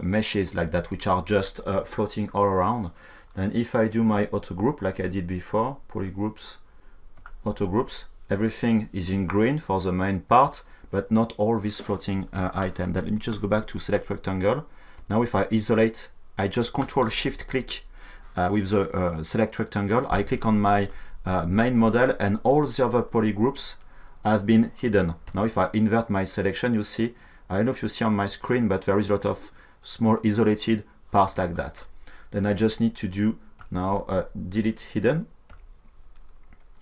meshes like that which are just floating all around. And if I do my auto group like I did before, polygroups, auto groups, everything is in green for the main part, but not all these floating items. Then let me just go back to select rectangle. Now if I isolate, I just control shift click with the select rectangle. I click on my main model and all the other polygroups have been hidden. Now if I invert my selection, you see, I don't know if you see on my screen, but there is a lot of small isolated parts like that. Then I just need to do now delete hidden.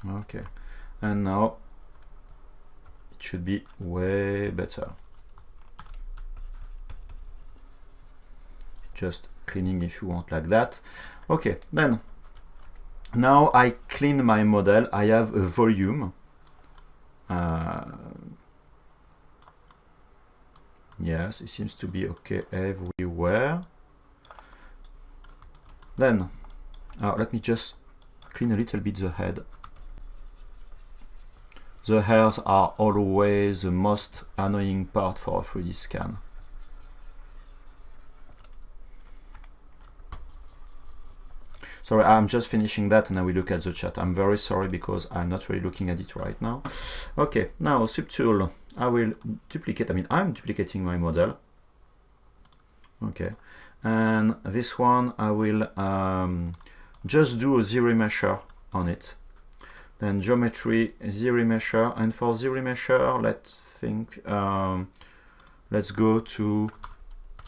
Okay, and now it should be way better. Just cleaning if you want like that. Okay, then now I clean my model. I have a volume. Yes, it seems to be okay everywhere. Then let me just clean a little bit the head. The hairs are always the most annoying part for a 3D scan. Sorry, I'm just finishing that and I will look at the chat. I'm very sorry because I'm not really looking at it right now. Okay, now subtool. I will duplicate, I'm duplicating my model. Okay, and this one I will just do a ZRemesher on it. Then geometry, ZRemesher, and for ZRemesher, let's go to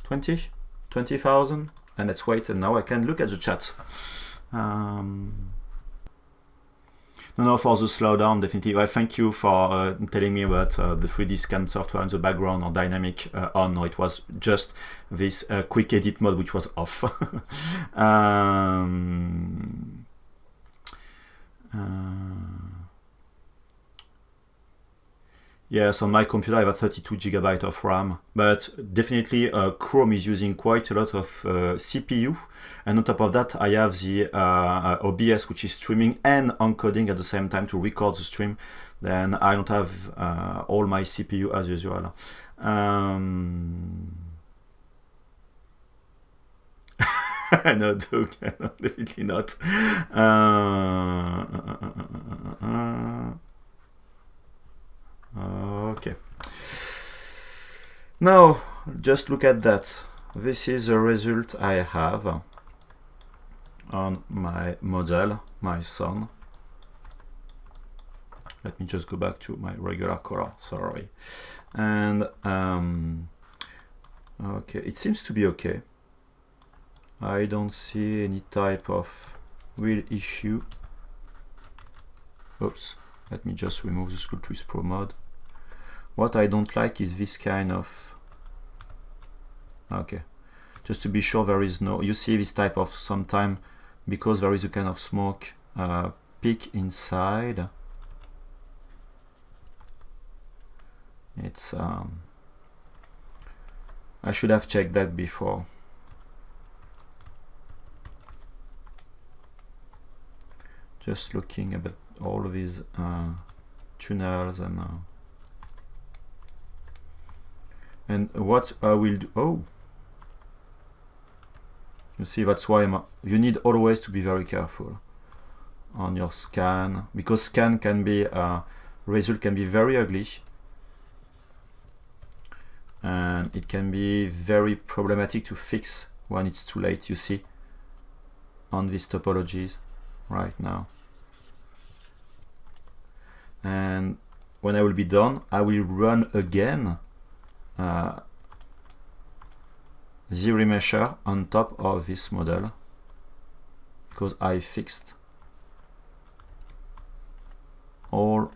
20,000, and let's wait, and now I can look at the chat. No, for the slowdown, definitely. Well, thank you for telling me about the 3D scan software in the background or dynamic on. No, it was just this quick edit mode which was off. Yes, on my computer I have a 32 GB of RAM, but definitely Chrome is using quite a lot of CPU, and on top of that I have the OBS which is streaming and encoding at the same time to record the stream. Then I don't have all my CPU as usual. No, Doug, no, definitely not. Okay. Now, just look at that. This is the result I have on my model, my son. Let me just go back to my regular color, sorry. And okay, it seems to be okay. I don't see any type of real issue. Oops, let me just remove the Sculptris Pro mode. What I don't like is this kind of, okay, just to be sure there is no, you see this type of sometime, because there is a kind of smoke peak inside. It's, I should have checked that before. Just looking at all of these tunnels and what I will do. Oh, you see, that's why you need always to be very careful on your scan, because scan can be result can be very ugly, and it can be very problematic to fix when it's too late. You see on these topologies right now. And when I will be done, I will run again ZRemesher on top of this model, because I fixed all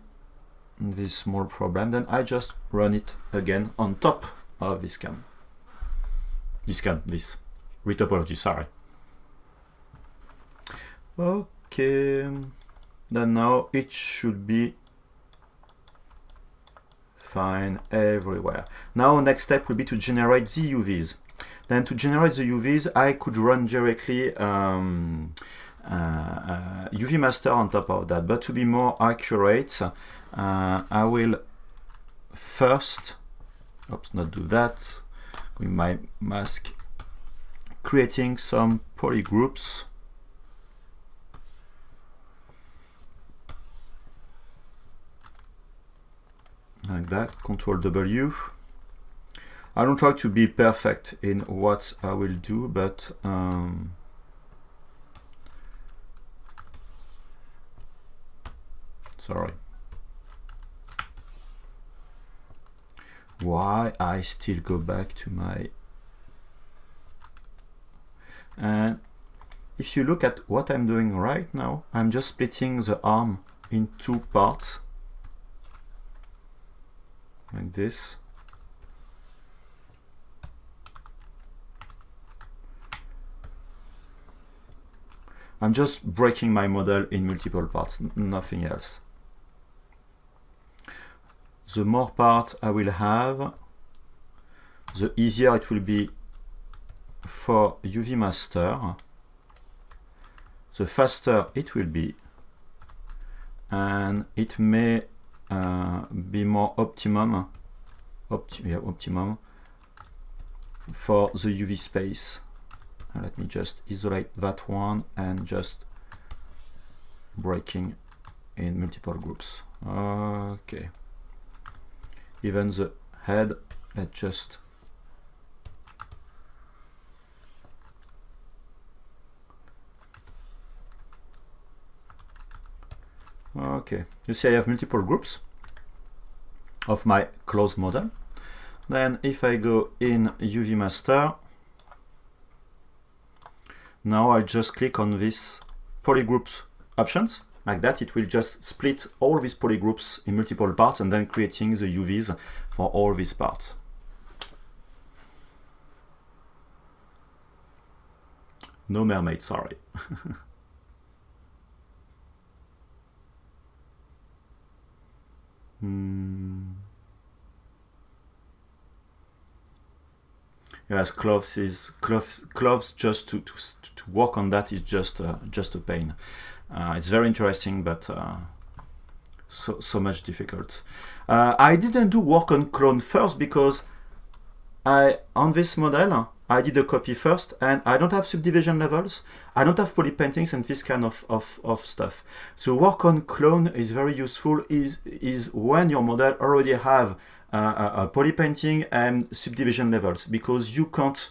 this small problem. Then I just run it again on top of this this retopology, sorry. Okay, then now it should be fine everywhere. Now next step will be to generate the UVs. Then to generate the UVs, I could run directly UV master on top of that. But to be more accurate, I will first, oops, not do that, with my mask, creating some polygroups. Like that, Control W. I don't try to be perfect in what I will do, but sorry. Why I still go back to my... And if you look at what I'm doing right now, I'm just splitting the arm in two parts, like this. I'm just breaking my model in multiple parts, nothing else. The more part I will have, the easier it will be for UV master, the faster it will be, and it may be more optimum for the UV space. Let me just isolate that one and just breaking in multiple groups. Okay. Even the head, let's just okay. You see I have multiple groups of my closed model. Then if I go in UV master, now I just click on this polygroups options. Like that, it will just split all these polygroups in multiple parts and then creating the UVs for all these parts. No mermaid, sorry. Yes, cloves just to work on that is just a pain. It's very interesting, but so much difficult. I didn't do work on clone first because on this model I did a copy first, and I don't have subdivision levels, I don't have poly paintings and this kind of stuff. So work on clone is very useful is when your model already have a poly painting and subdivision levels, because you can't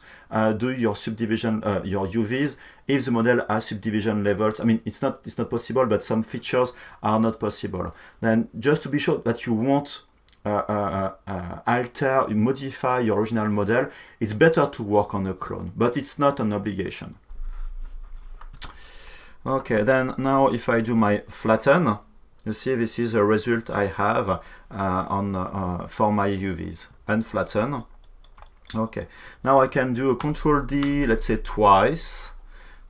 do your subdivision, your UVs, if the model has subdivision levels. I mean, it's not possible, but some features are not possible. Then just to be sure that you won't alter, modify your original model, it's better to work on a clone, but it's not an obligation. Okay, then now if I do my flatten, you see this is a result I have for my UVs. Unflatten. Okay, now I can do a Control D, let's say twice,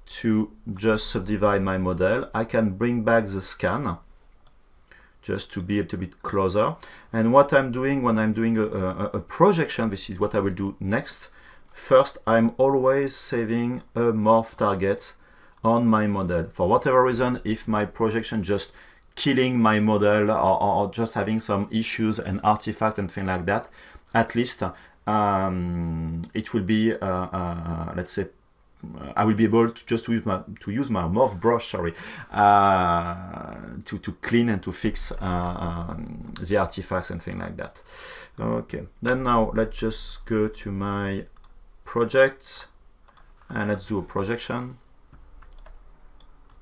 to just subdivide my model. I can bring back the scan just to be a little bit closer. And what I'm doing when I'm doing a projection, this is what I will do next. First, I'm always saving a morph target on my model. For whatever reason, if my projection just killing my model or just having some issues and artifacts and things like that, at least it will be, let's say, I will be able to just use my morph brush, sorry, to clean and to fix the artifacts and things like that. Okay, then now let's just go to my project and let's do a projection.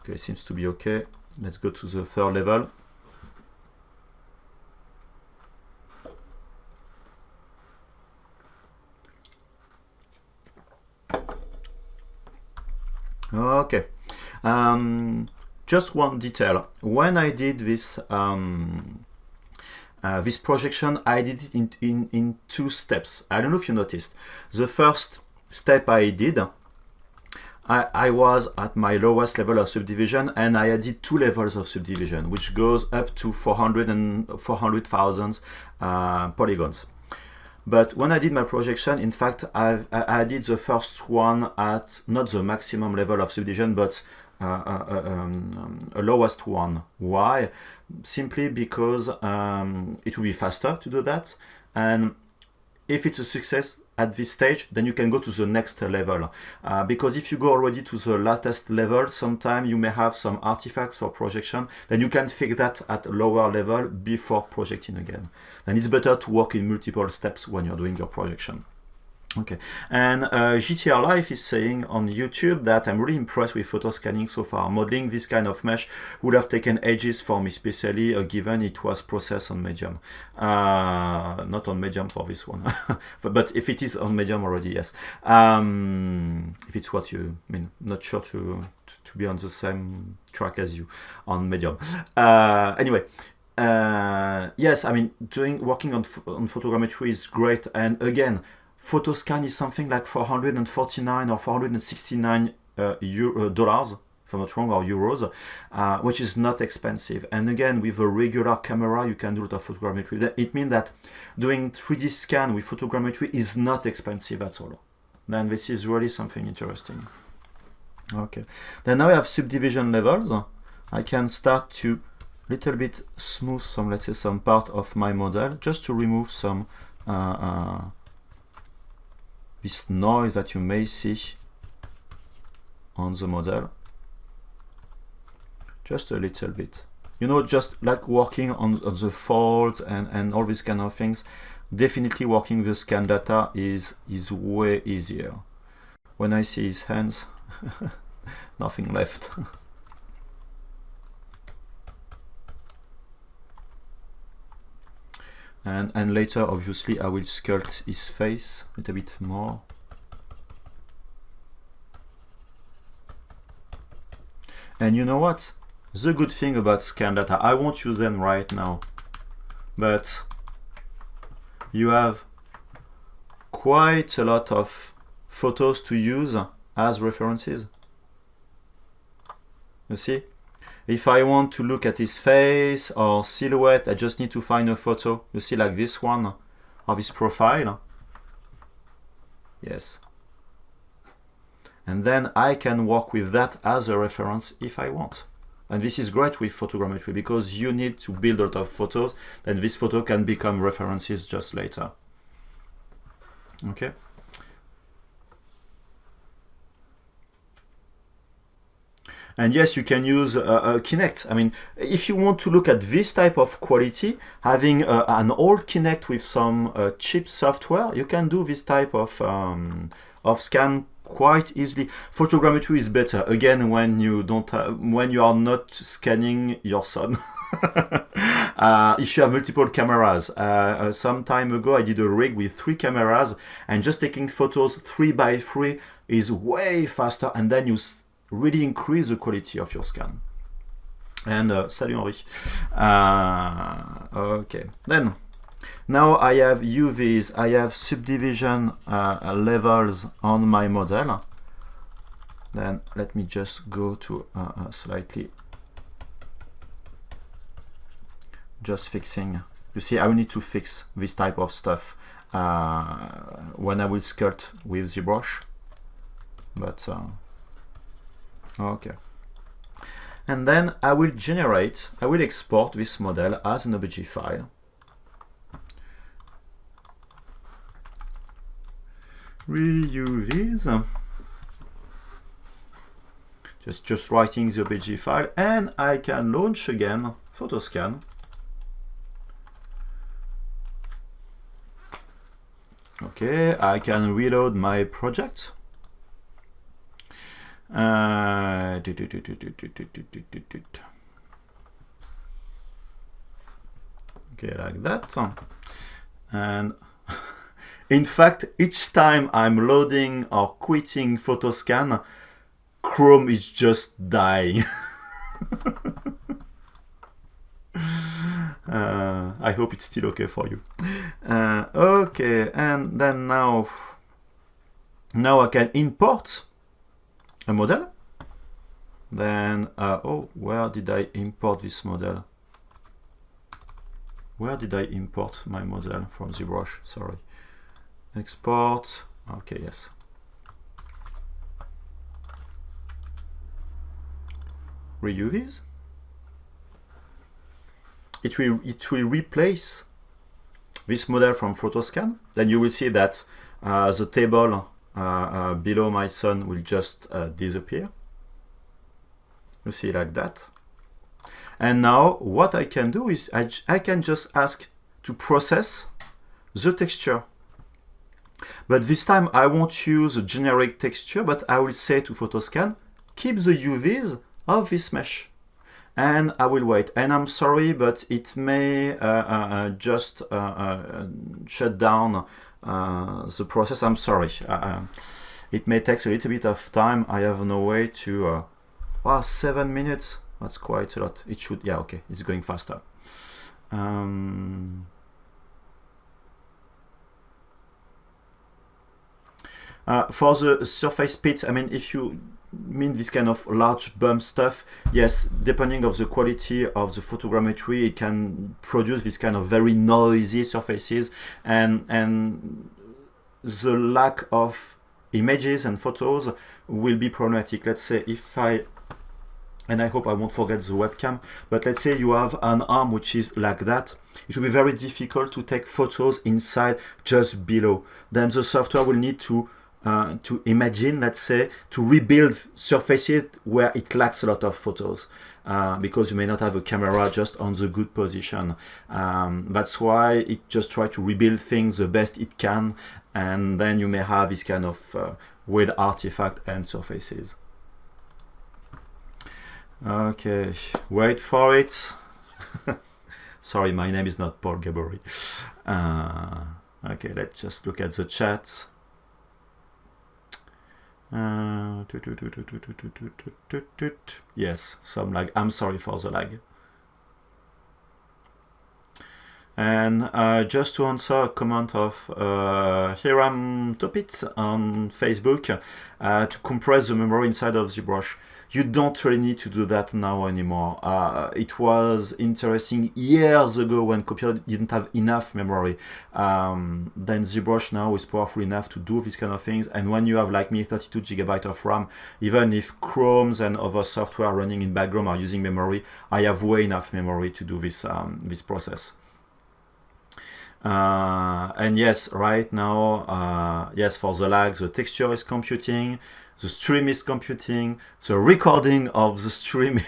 Okay, seems to be okay. Let's go to the third level. Okay, just one detail. When I did this this projection, I did it in two steps. I don't know if you noticed. The first step I did, I was at my lowest level of subdivision, and I added 2 levels of subdivision, which goes up to 400,000 polygons. But when I did my projection, in fact, I did the first one at not the maximum level of subdivision, but a lowest one. Why? Simply because it will be faster to do that, and if it's a success at this stage, then you can go to the next level. Because if you go already to the latest level, sometimes you may have some artifacts for projection, then you can fix that at a lower level before projecting again. And it's better to work in multiple steps when you're doing your projection. Okay, and GTR Life is saying on YouTube that I'm really impressed with photo scanning so far. Modeling this kind of mesh would have taken ages for me, especially given it was processed on medium. Not on medium for this one, but if it is on medium already, yes. If it's what you mean, not sure to be on the same track as you on medium. Anyway. Yes, I mean, working on photogrammetry is great, and again, Photoscan is something like $449 or $469 dollars, if I'm not wrong, or euros, which is not expensive. And again, with a regular camera, you can do a lot of photogrammetry. It means that doing 3D scan with photogrammetry is not expensive at all. Then this is really something interesting. Okay. Then now I have subdivision levels. I can start to little bit smooth some, let's say, some part of my model, just to remove some this noise that you may see on the model. Just a little bit. You know, just like working on the folds and all these kind of things, definitely working with scan data is way easier. When I see his hands, nothing left. And later, obviously, I will sculpt his face a little bit more. And you know what? The good thing about scan data, I won't use them right now, but you have quite a lot of photos to use as references. You see? If I want to look at his face or silhouette, I just need to find a photo. You see, like this one of his profile. Yes. And then I can work with that as a reference if I want. And this is great with photogrammetry because you need to build a lot of photos, and this photo can become references just later. Okay. And yes, you can use Kinect. I mean, if you want to look at this type of quality, having an old Kinect with some cheap software, you can do this type of scan quite easily. Photogrammetry is better again when you don't when you are not scanning your son. If you have multiple cameras, some time ago I did a rig with 3 cameras, and just taking photos 3 by 3 is way faster, and then you really increase the quality of your scan. And salut Henri. Okay, then now I have UVs, I have subdivision levels on my model. Then let me just go to slightly, just fixing. You see, I will need to fix this type of stuff when I will sculpt with ZBrush, but okay. And then I will export this model as an OBJ file. ReUVs. Just writing the OBJ file, and I can launch again Photoscan. Okay, I can reload my project. Okay, like that. And in fact, each time I'm loading or quitting Photoscan, Chrome is just dying. I hope it's still okay for you. Okay, and then now I can import a model. Then, oh, where did I import this model? Where did I import my model from ZBrush? Sorry. Export. Okay, yes. ReUVs. It will replace this model from Photoscan. Then you will see that the table below my sun will just disappear. You see like that. And now what I can do is I can just ask to process the texture. But this time I won't use a generic texture, but I will say to Photoscan, keep the UVs of this mesh. And I will wait. And I'm sorry, but it may just shut down the process. I'm sorry. It may take a little bit of time. I have no way to... 7 minutes. That's quite a lot. It should... Yeah, okay. It's going faster. For the surface pits, I mean, if you mean this kind of large bump stuff, yes, depending of the quality of the photogrammetry, it can produce this kind of very noisy surfaces, and the lack of images and photos will be problematic. Let's say if and I hope I won't forget the webcam, but let's say you have an arm which is like that, it will be very difficult to take photos inside just below. Then the software will need to imagine, let's say, to rebuild surfaces where it lacks a lot of photos, because you may not have a camera just on the good position. That's why it just try to rebuild things the best it can, and then you may have this kind of weird artifact and surfaces. Okay, wait for it. Sorry, my name is not Paul Gabori. Okay, let's just look at the chat. Yes, some lag. I'm sorry for the lag. And just to answer a comment of Hiram Topit on Facebook, to compress the memory inside of ZBrush, you don't really need to do that now anymore. It was interesting years ago when computer didn't have enough memory. Then ZBrush now is powerful enough to do these kind of things. And when you have, like me, 32 GB of RAM, even if Chromes and other software running in background are using memory, I have way enough memory to do this this process. And yes, right now, yes, for the lag, the texture is computing, the stream is computing, the recording of the stream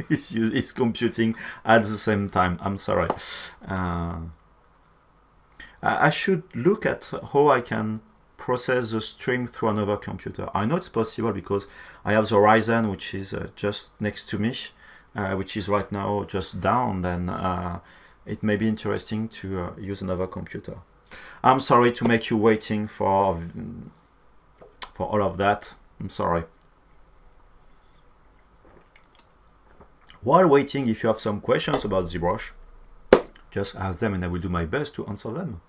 is computing at the same time. I'm sorry. I should look at how I can process the stream through another computer. I know it's possible because I have the Ryzen, which is just next to me, which is right now just down. Then it may be interesting to use another computer. I'm sorry to make you waiting for all of that. I'm sorry. While waiting, if you have some questions about ZBrush, just ask them and I will do my best to answer them.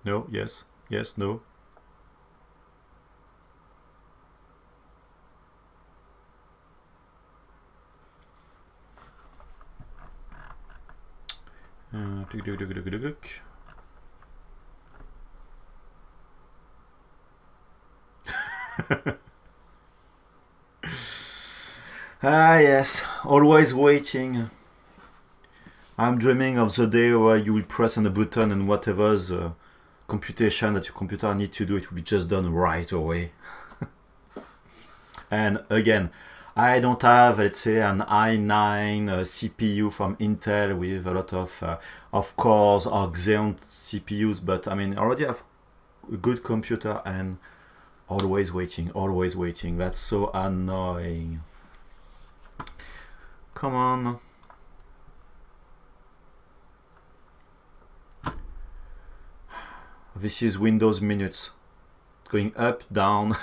No, yes, yes, no. Yes, always waiting. I'm dreaming of the day where you will press on a button and whatever the computation that your computer needs to do, it will be just done right away. And again, I don't have, let's say, an i9 CPU from Intel with a lot of cores or Xeon CPUs, but I mean, I already have a good computer and always waiting, always waiting. That's so annoying. Come on. This is Windows minutes. Going up, down.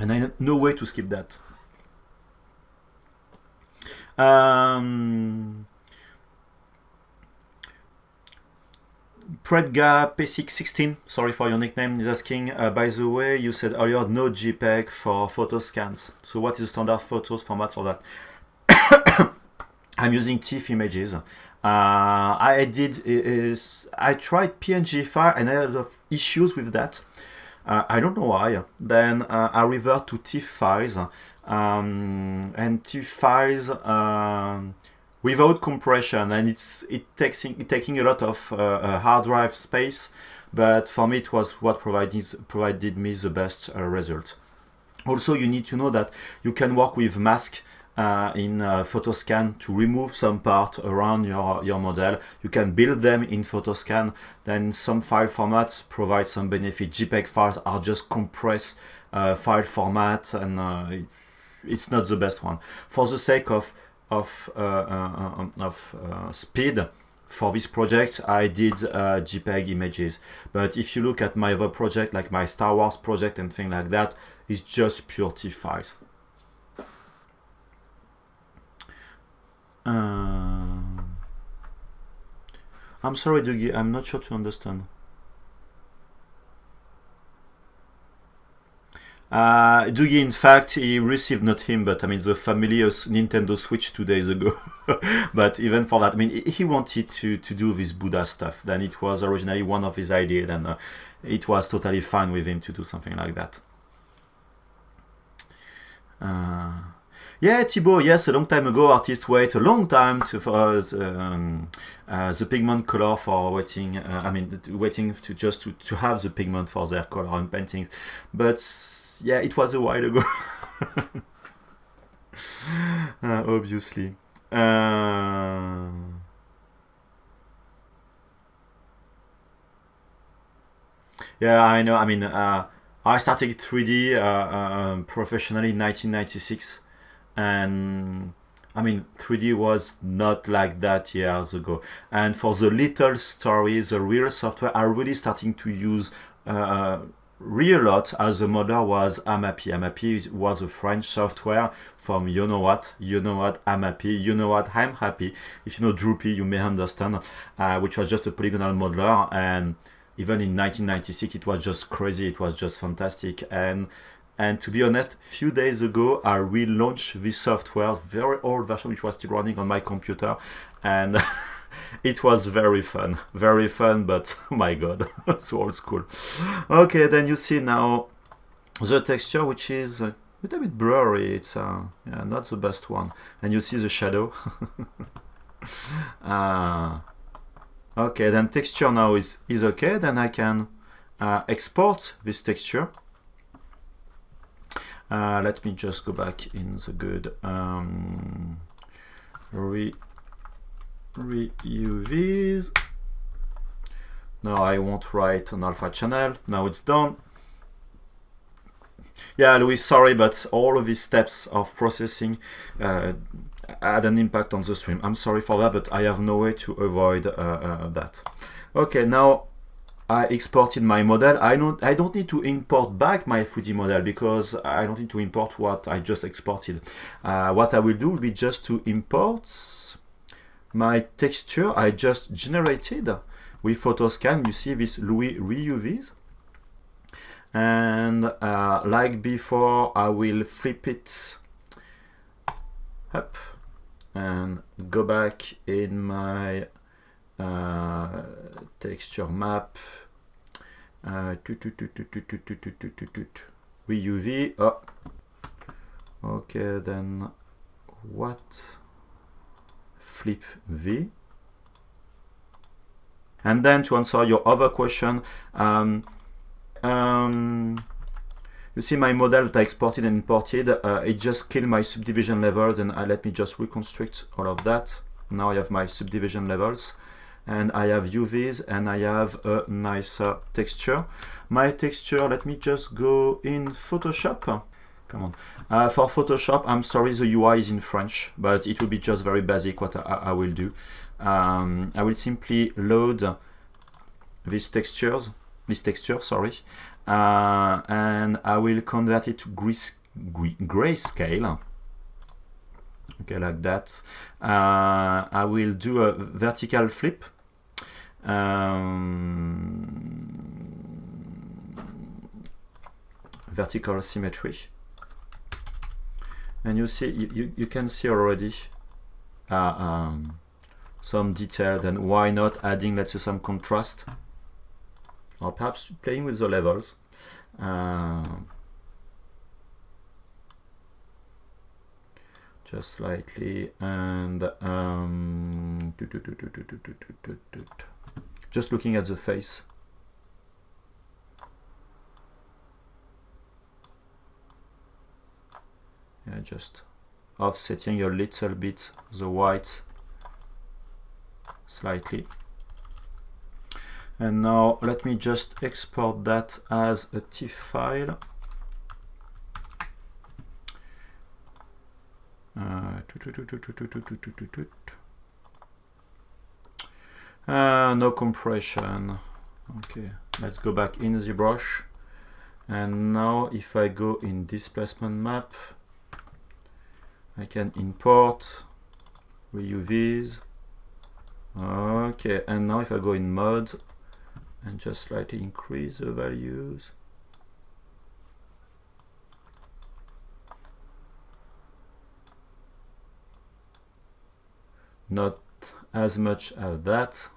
And I have no way to skip that. Predga P616, sorry for your nickname, is asking, by the way, you said earlier no JPEG for Photoscans. So what is the standard photos format for that? I'm using TIFF images. I tried PNG file and I had a lot of issues with that. I don't know why. Then I revert to TIFF files, and TIFF files without compression, and it's taking a lot of hard drive space. But for me, it was what provided me the best result. Also, you need to know that you can work with mask in Photoscan to remove some part around your model. You can build them in Photoscan. Then some file formats provide some benefit. JPEG files are just compressed file format, and it's not the best one. For the sake of speed, for this project, I did JPEG images. But if you look at my other project, like my Star Wars project and things like that, it's just pure TIFF files. I'm sorry, Dougie, I'm not sure to understand. Dougie, in fact, he received, not him, but I mean the family of Nintendo Switch 2 days ago. But even for that, I mean, he wanted to do this Buddha stuff. Then it was originally one of his ideas, and it was totally fine with him to do something like that. Yeah, Thibaut, yes, a long time ago, artists wait a long time for the pigment color for waiting, waiting to have the pigment for their color in paintings. But yeah, it was a while ago. Obviously. Yeah, I know, I mean, I started 3D professionally in 1996. And I mean, 3D was not like that years ago. And for the little stories, the real software are really starting to use real lot, as the model was Amapi. Amapi was a French software from you know what, Amapi, you know what, I'm happy. If you know Droopy, you may understand, which was just a polygonal modeler. And even in 1996, it was just crazy. It was just fantastic. And to be honest, few days ago, I relaunched this software, very old version, which was still running on my computer, and it was very fun, but oh my god, so old school. Okay, then you see now the texture, which is a little bit blurry. It's yeah, not the best one, and you see the shadow. Okay, then texture now is okay. Then I can export this texture. Let me just go back in the good ReUVs. Now I won't write an alpha channel. Now it's done. Yeah, Louis, sorry, but all of these steps of processing had an impact on the stream. I'm sorry for that, but I have no way to avoid that. Okay, now I exported my model. I don't need to import back my 3D model because I don't need to import what I just exported. What I will do will be just to import my texture I just generated with Photoscan. You see this Louis ReUVs. And like before, I will flip it up and go back in my texture map, ReUV. Oh, okay, then what? Flip V. And then to answer your other question, you see my model that I exported and imported, it just killed my subdivision levels, and let me just reconstruct all of that. Now I have my subdivision levels, and I have UVs, and I have a nicer texture. My texture, let me just go in Photoshop. Come on. For Photoshop, I'm sorry, the UI is in French, but it will be just very basic what I will do. I will simply load this texture, sorry, and I will convert it to grayscale. Okay, like that. I will do a vertical flip, vertical symmetry, and you see you can see already some detail. Then why not adding, let's say, some contrast, or perhaps playing with the levels. Just slightly, and just looking at the face. Yeah, just offsetting a little bit the white slightly. And now let me just export that as a TIFF file. No compression. Okay, let's go back in ZBrush. And now if I go in displacement map, I can import ReUVs. Okay, and now if I go in mode and just slightly increase the values. Not as much as that.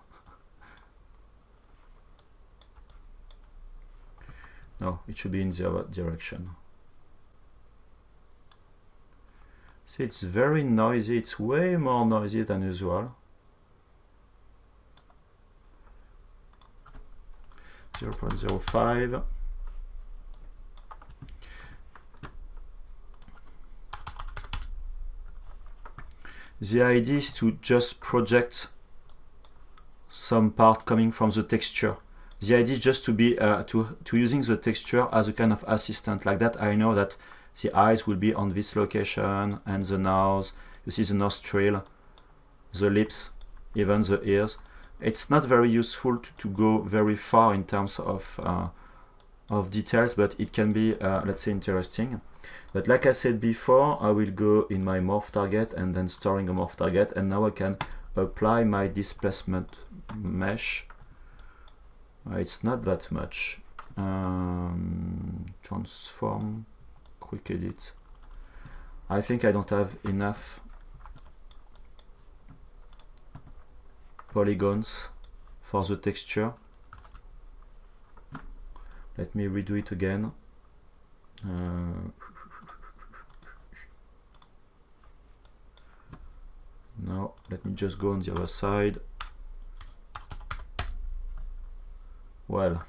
No, it should be in the other direction. See, it's very noisy. It's way more noisy than usual. 0.05. The idea is to just project some part coming from the texture. The idea is just to be to using the texture as a kind of assistant. Like that, I know that the eyes will be on this location, and the nose. You see the nostril, the lips, even the ears. It's not very useful to go very far in terms of details, but it can be, let's say, interesting. But like I said before, I will go in my morph target and then storing a morph target, and now I can apply my displacement mesh. It's not that much. Transform, quick edit. I think I don't have enough polygons for the texture. Let me redo it again. Now let me just go on the other side. Well,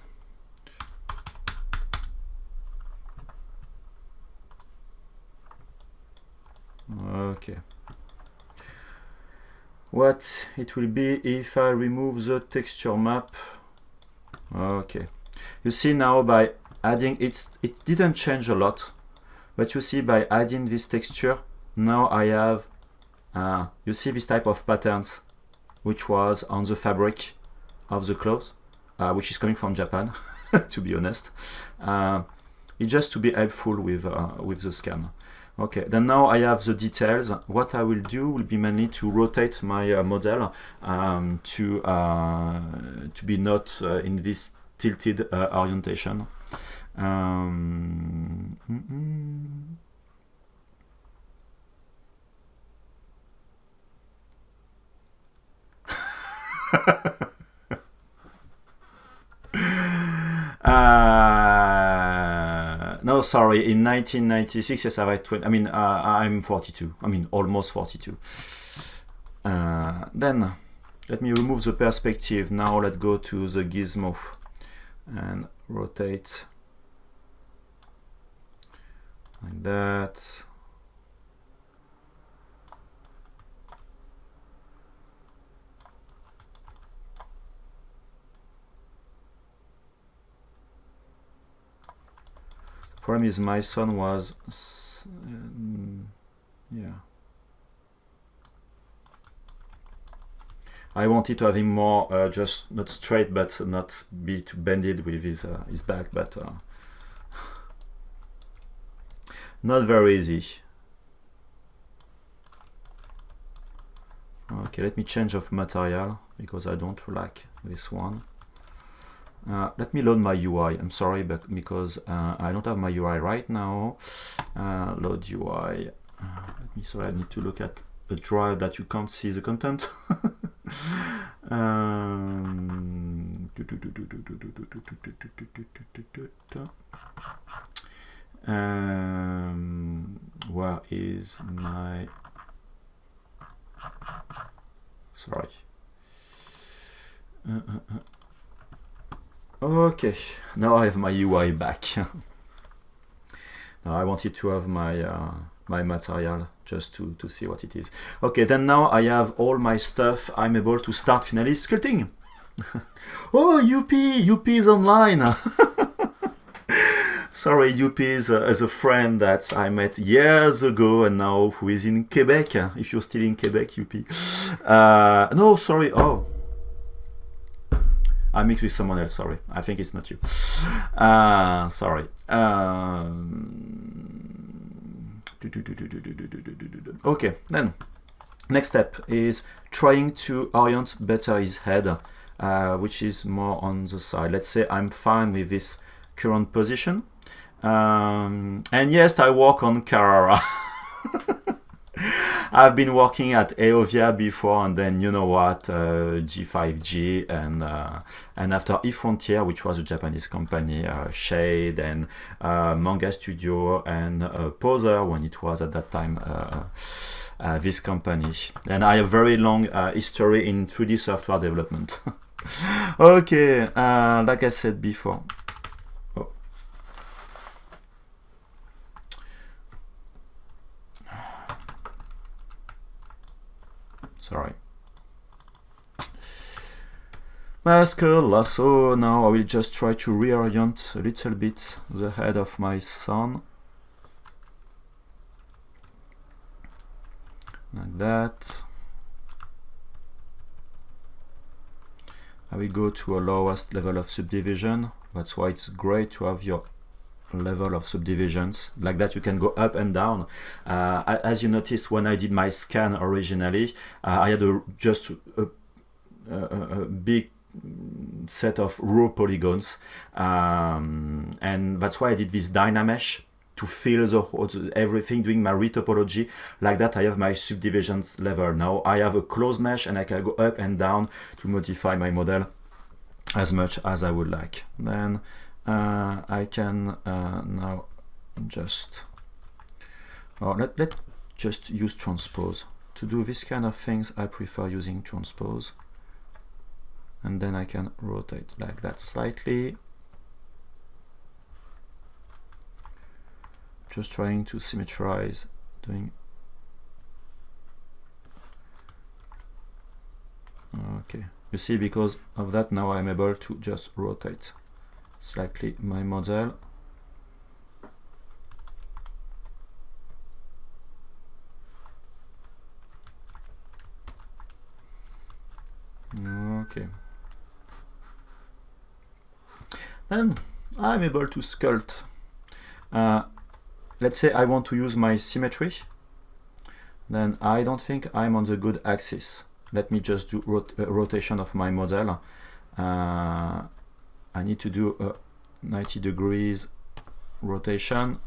okay. What it will be if I remove the texture map. Okay, you see now by adding it didn't change a lot, but you see by adding this texture, now I have you see this type of patterns which was on the fabric of the clothes, which is coming from Japan, to be honest. It's just to be helpful with the scan. Okay, then now I have the details. What I will do will be mainly to rotate my model to be not in this tilted orientation. No, sorry, in 1996, yes, I was 20, I mean, I'm 42, I mean, almost 42. Then, let me remove the perspective. Now, let's go to the gizmo and rotate like that. Problem is my son was yeah, I wanted to have him more just not straight, but not be too bended with his back, but not very easy. Okay, let me change of material because I don't like this one. Let me load my UI. I'm sorry, but because I don't have my UI right now. Load UI. Sorry, I need to look at a drive that you can't see the content. Where is my... Sorry. Okay, now I have my UI back. Now I wanted to have my my material just to see what it is. Okay, then now I have all my stuff. I'm able to start finally sculpting. Oh, UP is online. Sorry, UP is a friend that I met years ago and now who is in Quebec. If you're still in Quebec, UP. No, sorry. Oh, I mixed with someone else. Sorry, I think it's not you. Sorry. Okay, then next step is trying to orient better his head, which is more on the side. Let's say I'm fine with this current position. And yes, I work on Carrara. I've been working at Eovia before, and then you know what, G5G, and after eFrontier, which was a Japanese company, Shade and Manga Studio and Poser when it was at that time this company. And I have very long history in 3D software development. Okay, like I said before. Sorry. Masker, so now I will just try to reorient a little bit the head of my son. Like that. I will go to a lowest level of subdivision. That's why it's great to have your level of subdivisions like that. You can go up and down. As you noticed when I did my scan originally, I had just a big set of raw polygons, and that's why I did this Dynamesh to fill everything, doing my retopology like that. I have my subdivisions level. Now I have a closed mesh and I can go up and down to modify my model as much as I would like. Then I can now just let's just use transpose. To do this kind of things, I prefer using transpose. And then I can rotate like that slightly. Just trying to symmetrize, doing... Okay, you see, because of that now I'm able to just rotate slightly my model. Okay. Then I'm able to sculpt. Let's say I want to use my symmetry. Then I don't think I'm on the good axis. Let me just do rotation of my model. I need to do a 90 degrees rotation.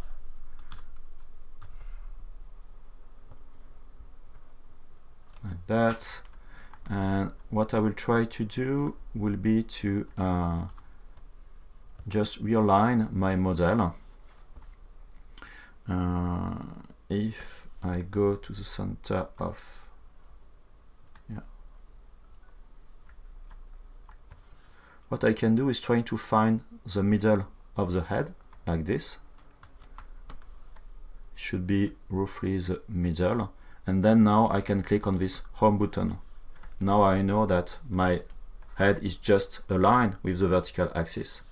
Like that. And what I will try to do will be to just realign my model. If I go to the center of... Yeah. What I can do is trying to find the middle of the head, like this. It should be roughly the middle. And then now I can click on this home button. Now I know that my head is just aligned with the vertical axis.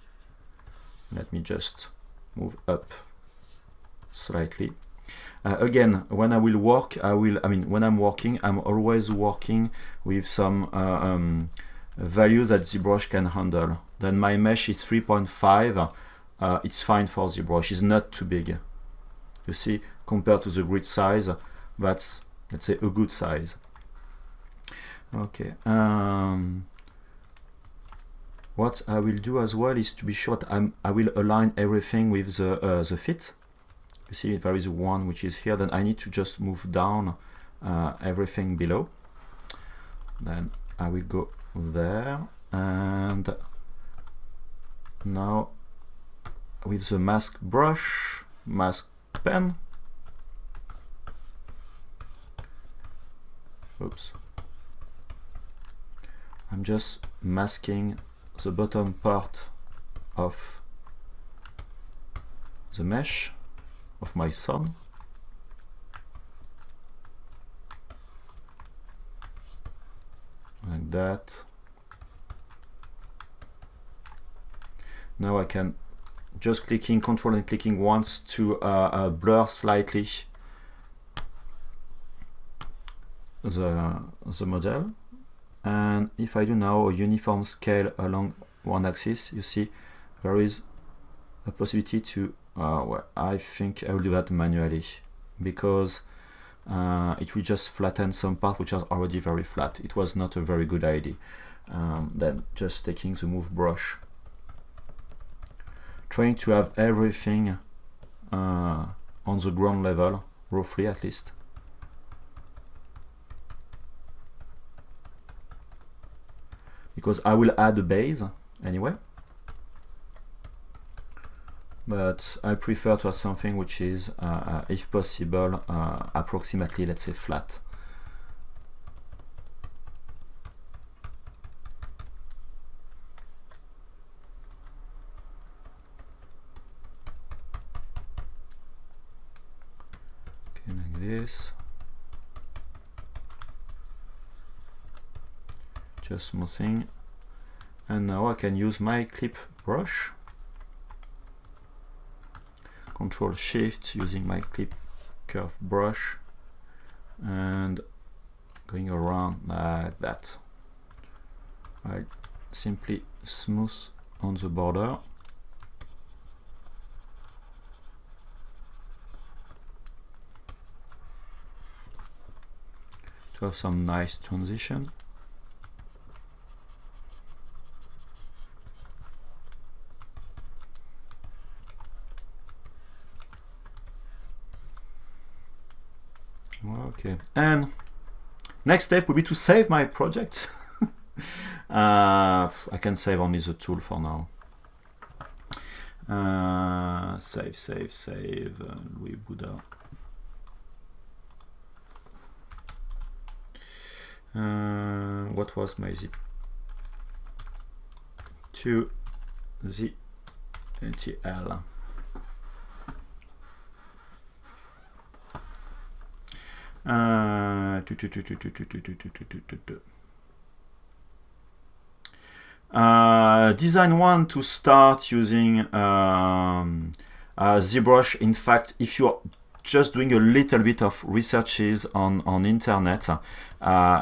Let me just move up slightly. Again, when I will work, when I'm working, I'm always working with some values that ZBrush can handle. Then my mesh is 3.5. It's fine for ZBrush. It's not too big. You see, compared to the grid size, that's, let's say, a good size. Okay. What I will do as well is to be sure that I will align everything with the fit. You see there is one which is here, then I need to just move down everything below. Then I will go there, and now with the mask brush, mask pen, oops, I'm just masking the bottom part of the mesh of my sun. Like that. Now I can just control and clicking once to blur slightly the model. And if I do now a uniform scale along one axis, you see there is a possibility to, well, I think I will do that manually, because it will just flatten some part which are already very flat. It was not a very good idea. Then just taking the move brush, trying to have everything on the ground level, roughly at least. Because I will add a base anyway. But I prefer to have something which is, if possible, approximately, let's say, flat. Okay, like this. Just smoothing. And now I can use my clip brush. Control Shift using my clip curve brush and going around like that. I simply smooth on the border. To have some nice transition. Okay, and next step will be to save my project. I can save only the tool for now. Save, Louis Buddha. What was my zip? To ZTL. Design one to start using ZBrush. In fact, if you're just doing a little bit of researches on internet,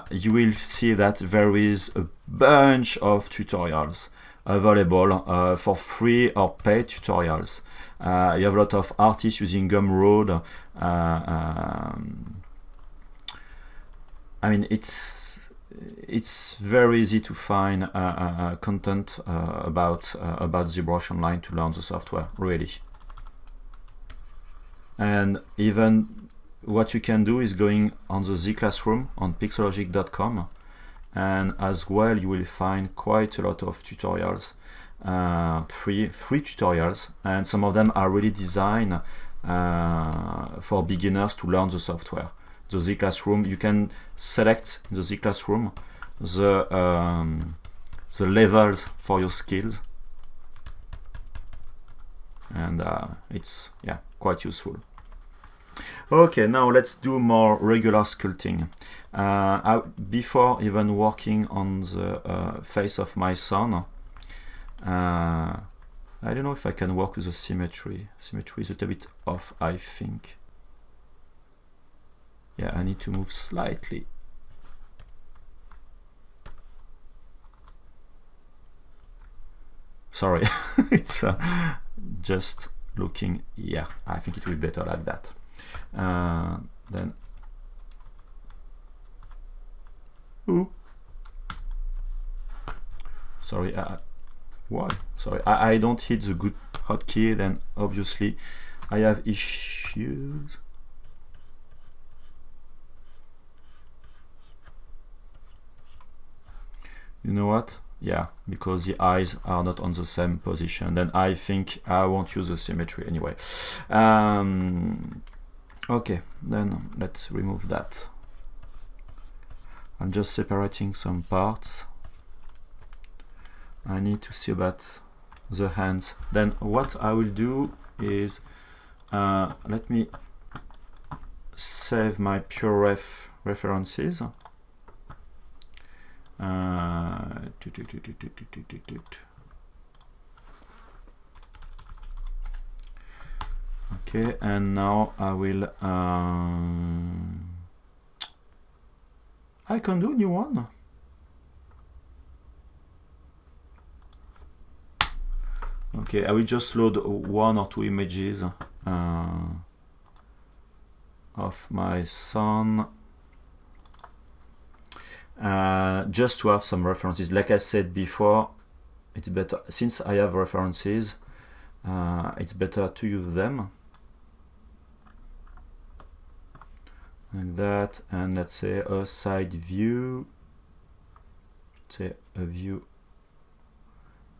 you will see that there is a bunch of tutorials available for free or paid tutorials. You have a lot of artists using Gumroad. I mean, it's very easy to find content about ZBrush online to learn the software, really. And even what you can do is going on the Z Classroom on pixologic.com, and as well you will find quite a lot of tutorials, free tutorials, and some of them are really designed for beginners to learn the software. The Z Classroom, you can select in the Z Classroom the levels for your skills, and it's quite useful. Okay, now let's do more regular sculpting. Before even working on the face of my son, I don't know if I can work with the symmetry. Symmetry is a little bit off, I think. Yeah, I need to move slightly. Sorry, it's just looking. Yeah, I think it will be better like that. Then, ooh, sorry, why? Sorry, I don't hit the good hotkey, then obviously I have issues. You know what? Yeah, because the eyes are not on the same position, then I think I won't use the symmetry anyway. Okay, then let's remove that. I'm just separating some parts. I need to see about the hands. Then what I will do is, let me save my pure references. Okay, and now I will I can do new one. Okay, I will just load 1 or 2 images of my son, just to have some references. Like I said before, it's better, since I have references, it's better to use them. Like that, and let's say a side view, say a view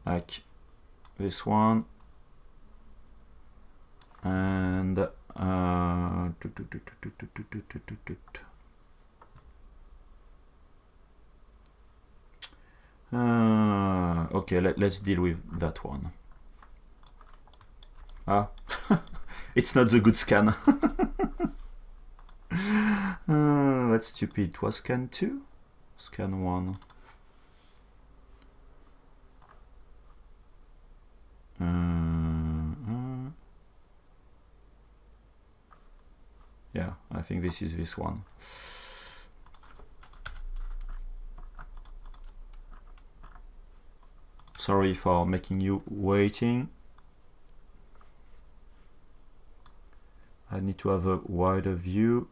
like this one, and okay, let's deal with that one. Ah, it's not the good scan. That's stupid. It was scan 2, scan 1. Yeah, I think this is this one. Sorry for making you waiting. I need to have a wider view.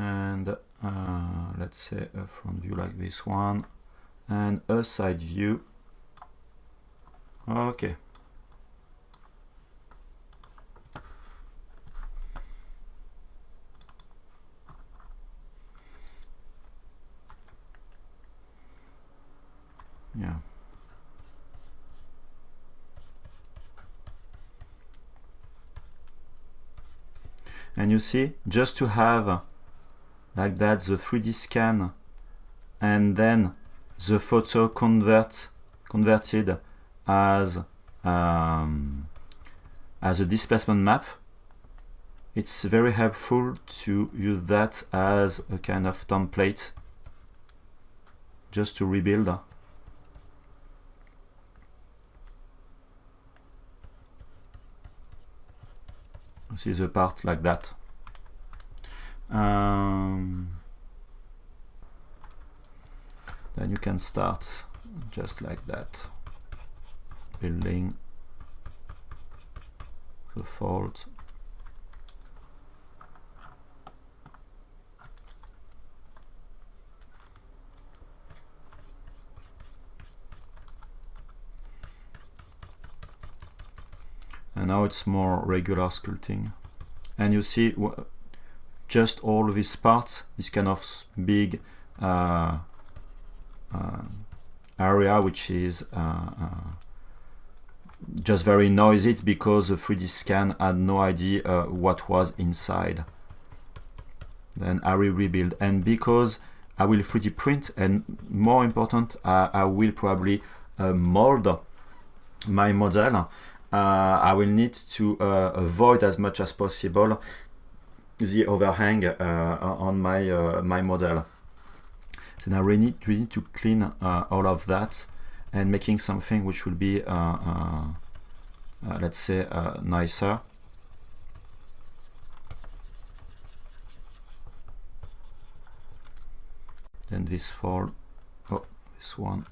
And let's say a front view like this one, and a side view. Okay. Yeah. And you see, just to have like that the 3D scan and then the photo converted as a displacement map, it's very helpful to use that as a kind of template just to rebuild. See the part like that. Then you can start just like that, building the fold. And now it's more regular sculpting. And you see just all these parts, this kind of big area which is just very noisy. It's because the 3D scan had no idea what was inside. Then I will rebuild, and because I will 3D print, and more important, I will probably mold my model. I will need to avoid as much as possible the overhang on my model. So now we need to clean all of that and making something which will be let's say nicer. Then this fold, oh, this one.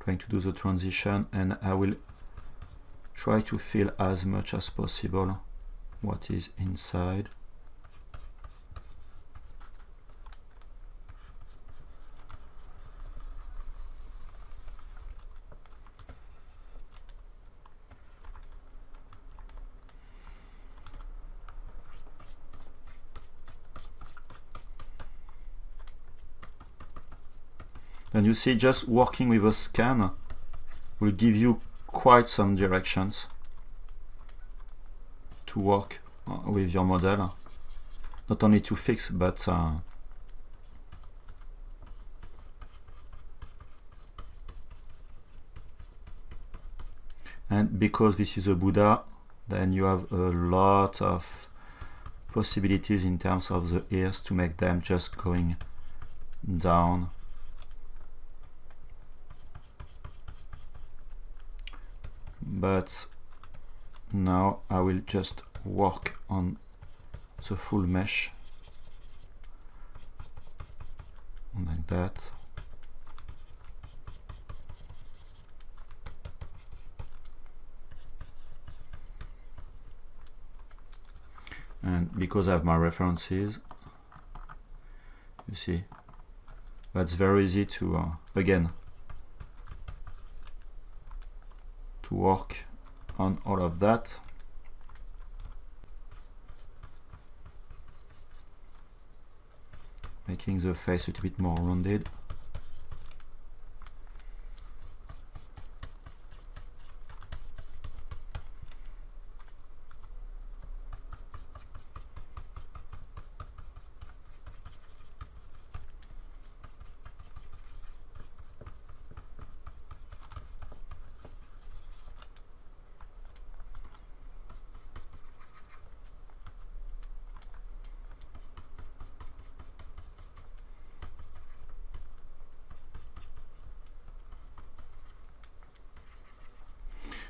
going to do the transition, and I will try to fill as much as possible what is inside. And you see, just working with a scan will give you quite some directions to work with your model. Not only to fix, but and because this is a Buddha, then you have a lot of possibilities in terms of the ears to make them just going down. But now I will just work on the full mesh like that. And because I have my references, you see, that's very easy to again to work on all of that. Making the face a little bit more rounded.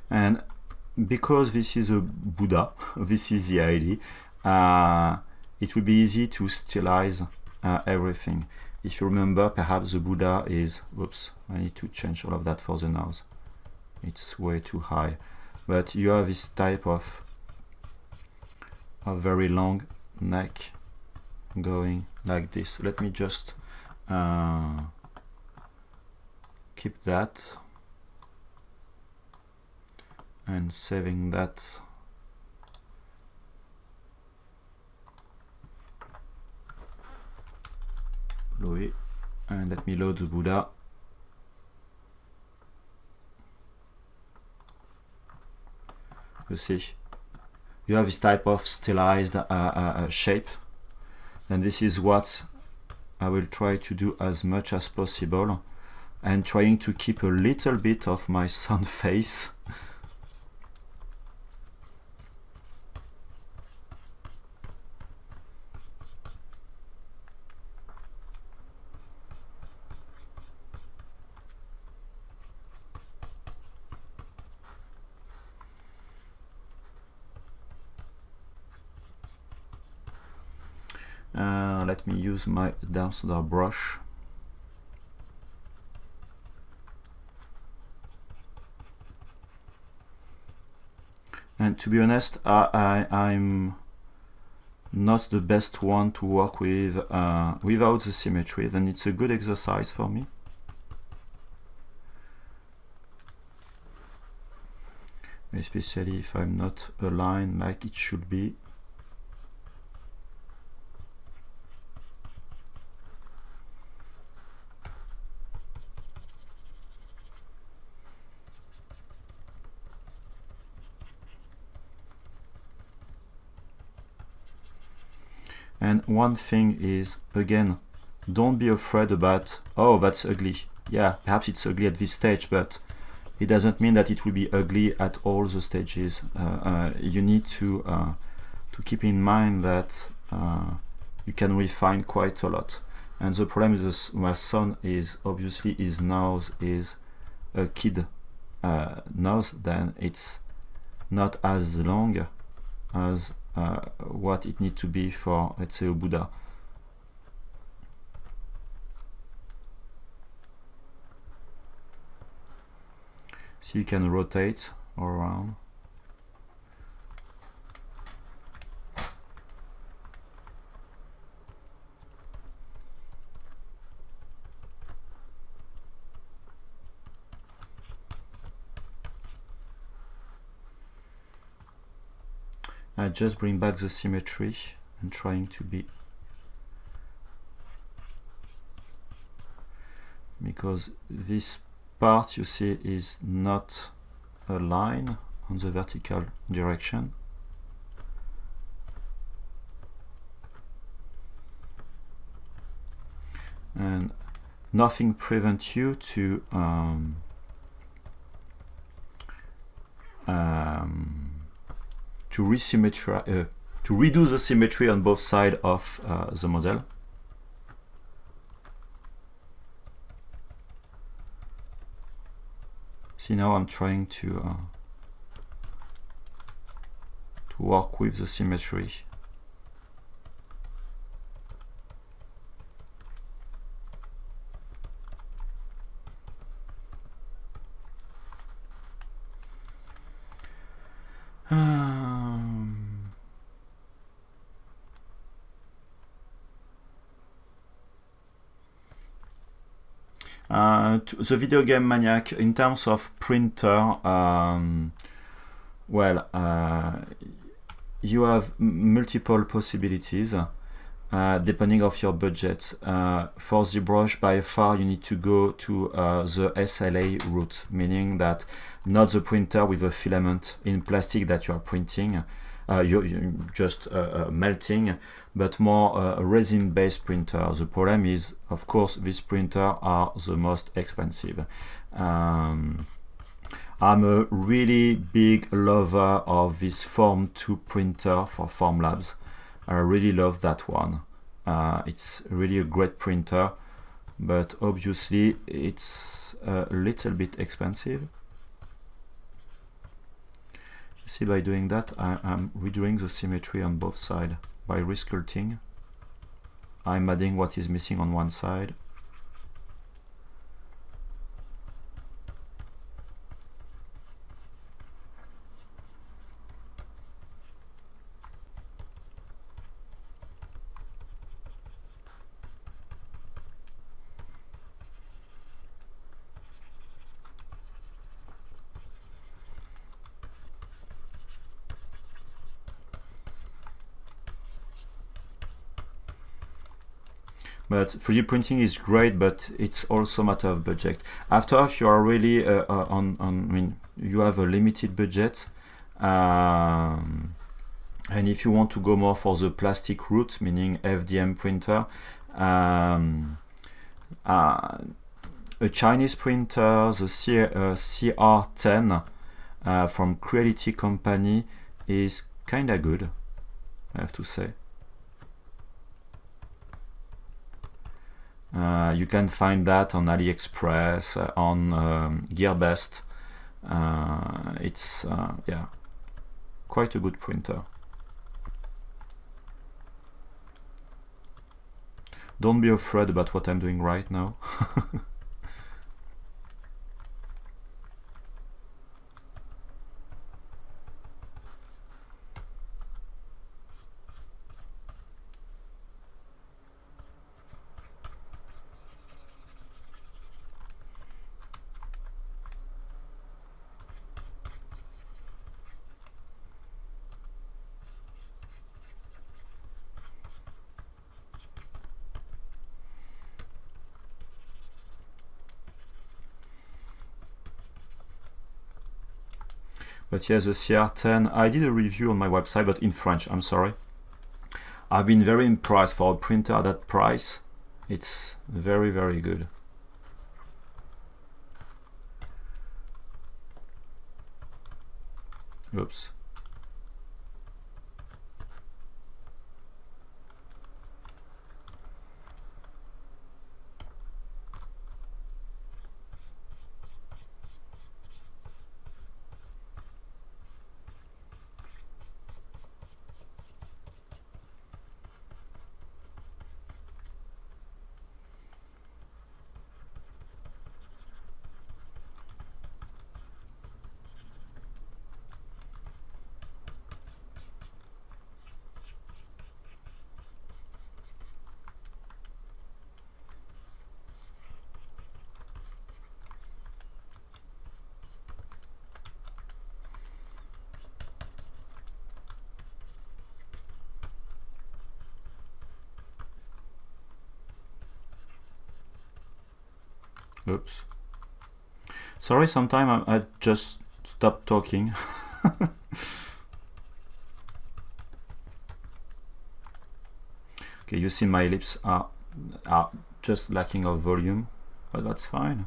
And because this is a Buddha, this is the idea, it will be easy to stylize everything. If you remember, perhaps the Buddha is, whoops, I need to change all of that for the nose. It's way too high. But you have this type of a very long neck going like this. Let me just keep that. And saving that. Louis, and let me load the Buddha. You see, you have this type of stylized shape, and this is what I will try to do as much as possible, and trying to keep a little bit of my sun face. Let me use my ZBrush. And to be honest, I'm not the best one to work with without the symmetry, then it's a good exercise for me. Especially if I'm not aligned like it should be. And one thing is, again, don't be afraid about, oh, that's ugly. Yeah, perhaps it's ugly at this stage, but it doesn't mean that it will be ugly at all the stages. You need to keep in mind that you can refine quite a lot. And the problem with my son is obviously his nose is a kid nose, then it's not as long as what it needs to be for, let's say, a Buddha. So you can rotate around. I just bring back the symmetry and trying to be, because this part you see is not a line on the vertical direction. And nothing prevents you to redo the symmetry on both sides of the model. See, now I'm trying to work with the symmetry. To the video game maniac, in terms of printer, well, you have multiple possibilities depending of your budget. For ZBrush, by far you need to go to the SLA route, meaning that not the printer with a filament in plastic that you are printing, you're just melting, but more a resin-based printer. The problem is, of course, these printers are the most expensive. I'm a really big lover of this Form 2 printer for Formlabs. I really love that one. It's really a great printer, but obviously it's a little bit expensive. See, by doing that, I'm redoing the symmetry on both sides. By resculpting, I'm adding what is missing on one side. But 3D printing is great, but it's also a matter of budget. After, if you are really I mean, you have a limited budget, and if you want to go more for the plastic route, meaning FDM printer, a Chinese printer, the CR10 from Creality company, is kinda good, I have to say. You can find that on AliExpress, on GearBest. It's yeah, quite a good printer. Don't be afraid about what I'm doing right now. But yes, the CR10, I did a review on my website, but in French, I'm sorry. I've been very impressed for a printer at that price. It's very, very good. Oops. Oops. Sorry, sometime I just stop talking. Okay, you see my lips are just lacking of volume, but that's fine.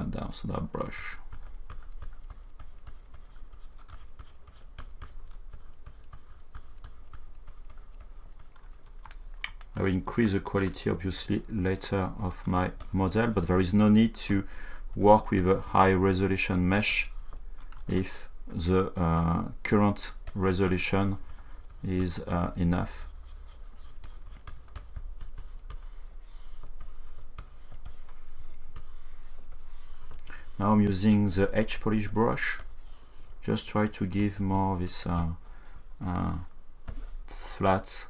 Down to that brush. I will increase the quality obviously later of my model, but there is no need to work with a high resolution mesh if the current resolution is enough. Now I'm using the edge polish brush, just try to give more this flat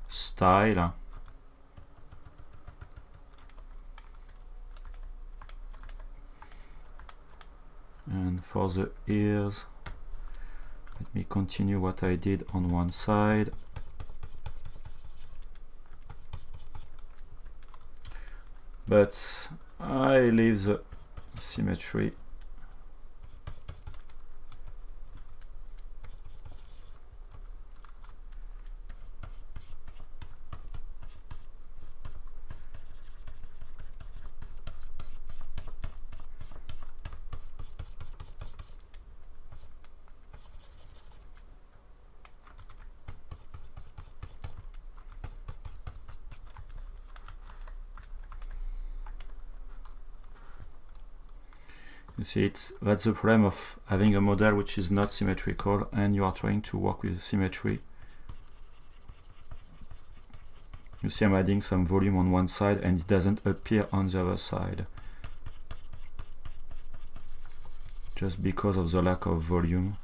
style. And for the ears, let me continue what I did on one side. But I leave the symmetry. You see, that's the problem of having a model which is not symmetrical and you are trying to work with symmetry. You see I'm adding some volume on one side and it doesn't appear on the other side, just because of the lack of volume.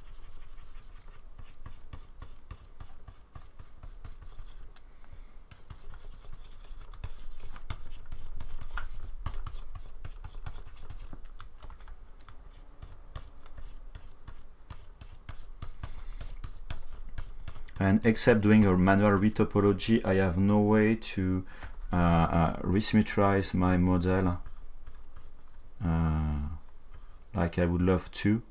And except doing a manual retopology, I have no way to resymmetrize my model like I would love to.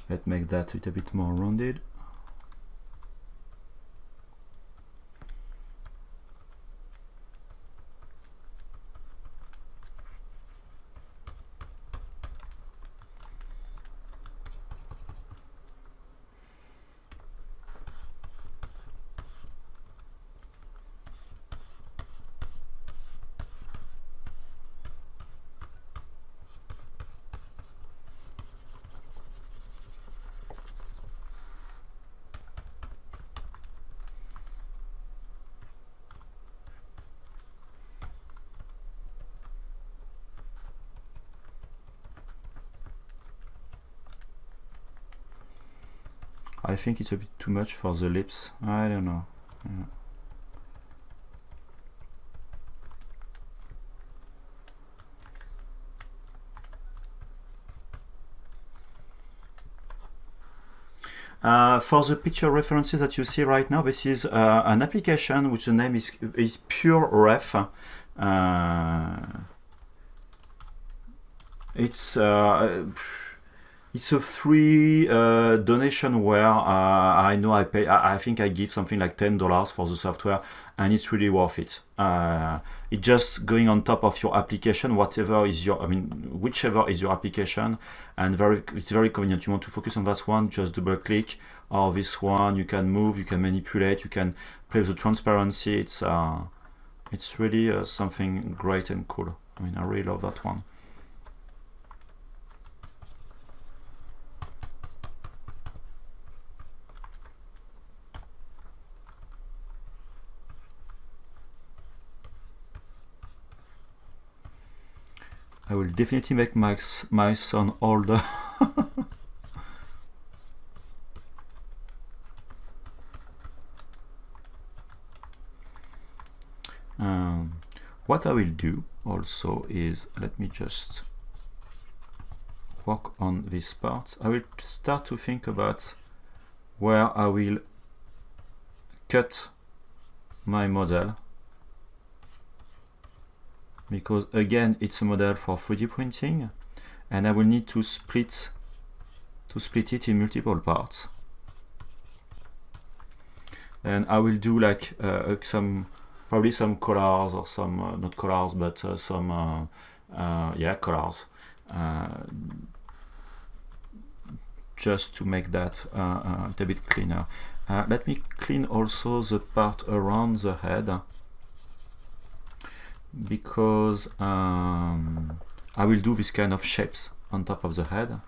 Let's make that a little bit more rounded. I think it's a bit too much for the lips. I don't know. Yeah. For the picture references that you see right now, this is an application which the name is Pure Ref. It's It's a free donation where I know I pay. I think I give something like $10 for the software, and it's really worth it. It's just going on top of your application, whatever is your, whichever is your application, and it's very convenient. You want to focus on that one, just double click, or this one. You can move, you can manipulate, you can play with the transparency. It's really something great and cool. I really love that one. I will definitely make my son older. What I will do also is, let me just work on this part. I will start to think about where I will cut my model, because again it's a model for 3D printing, and I will need to split it in multiple parts. And I will do like probably some colors, or some not colors, but some colors, just to make that a little bit cleaner. Let me clean also the part around the head, because I will do this kind of shapes on top of the head,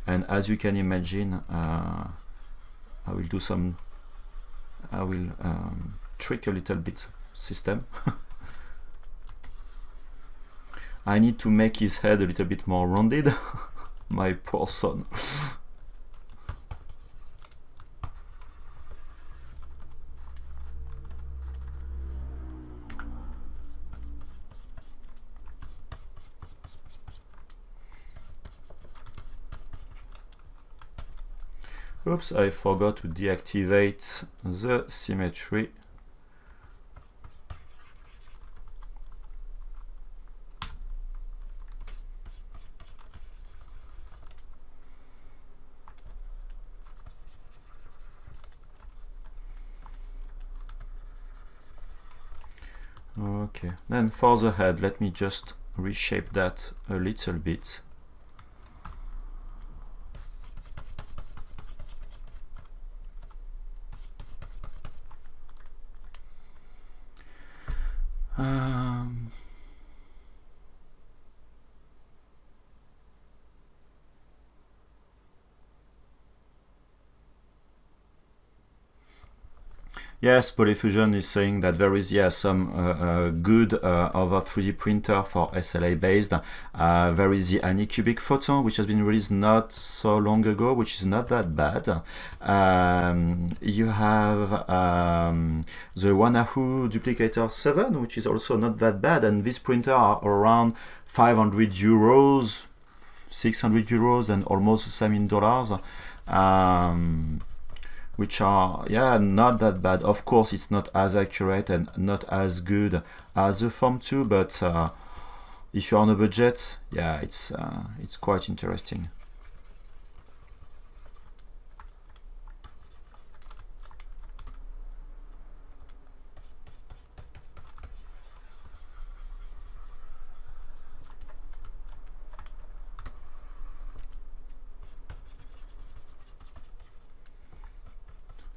and as you can imagine, I will trick a little bit system. I need to make his head a little bit more rounded. My poor son. Oops, I forgot to deactivate the symmetry. Okay, then for the head, let me just reshape that a little bit. Yes, Polyfusion is saying that there is some good other 3D printer for SLA based. There is the Anycubic Photon, which has been released not so long ago, which is not that bad. You have the Wanahu Duplicator 7, which is also not that bad, and this printer are around 500 euros, 600 euros, and almost the same in dollars. Which are not that bad. Of course, it's not as accurate and not as good as the Form 2, but if you're on a budget, it's quite interesting.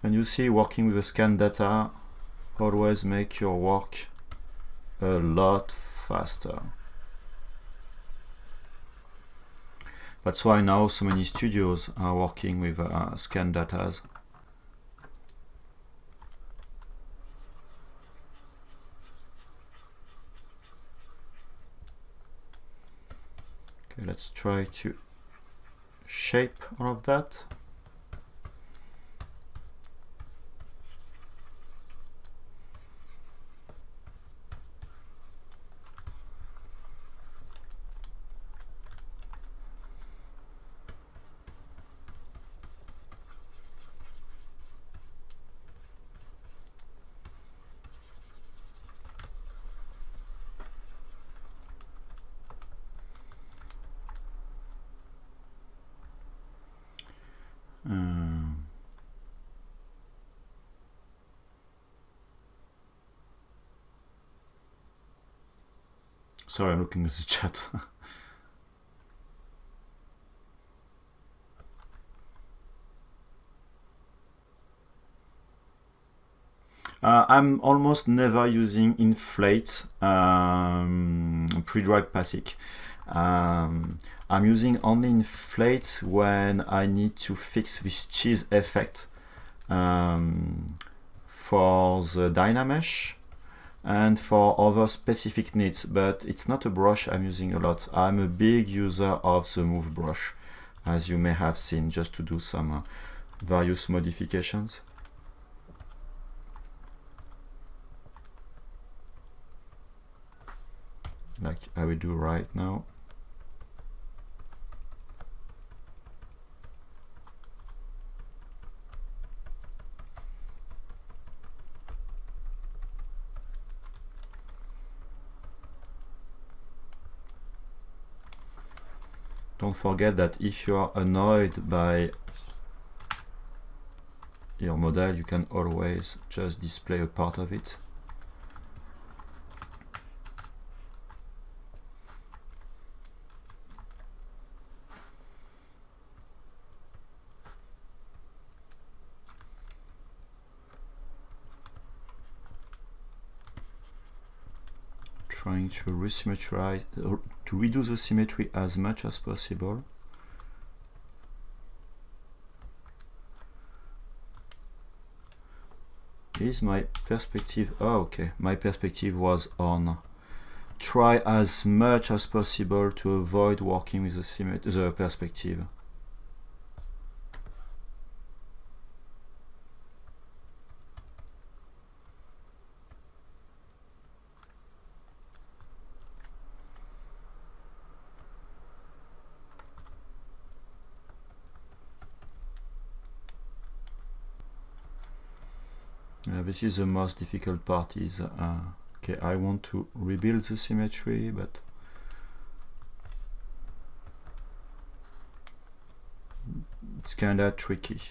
And you see, working with the scan data always make your work a lot faster. That's why now so many studios are working with scan datas. Okay, let's try to shape all of that. Sorry, I'm looking at the chat. I'm almost never using inflate pre-drag basic. I'm using only inflate when I need to fix this cheese effect for the Dynamesh and for other specific needs, but it's not a brush I'm using a lot. I'm a big user of the Move brush, as you may have seen, just to do some various modifications. Like I will do right now. Don't forget that if you are annoyed by your model, you can always just display a part of it. Trying to resymmetrize, or to redo the symmetry as much as possible. Is my perspective, oh okay, my perspective was on try as much as possible to avoid working with the perspective. This is the most difficult part. Is okay, I want to rebuild the symmetry, but it's kinda tricky.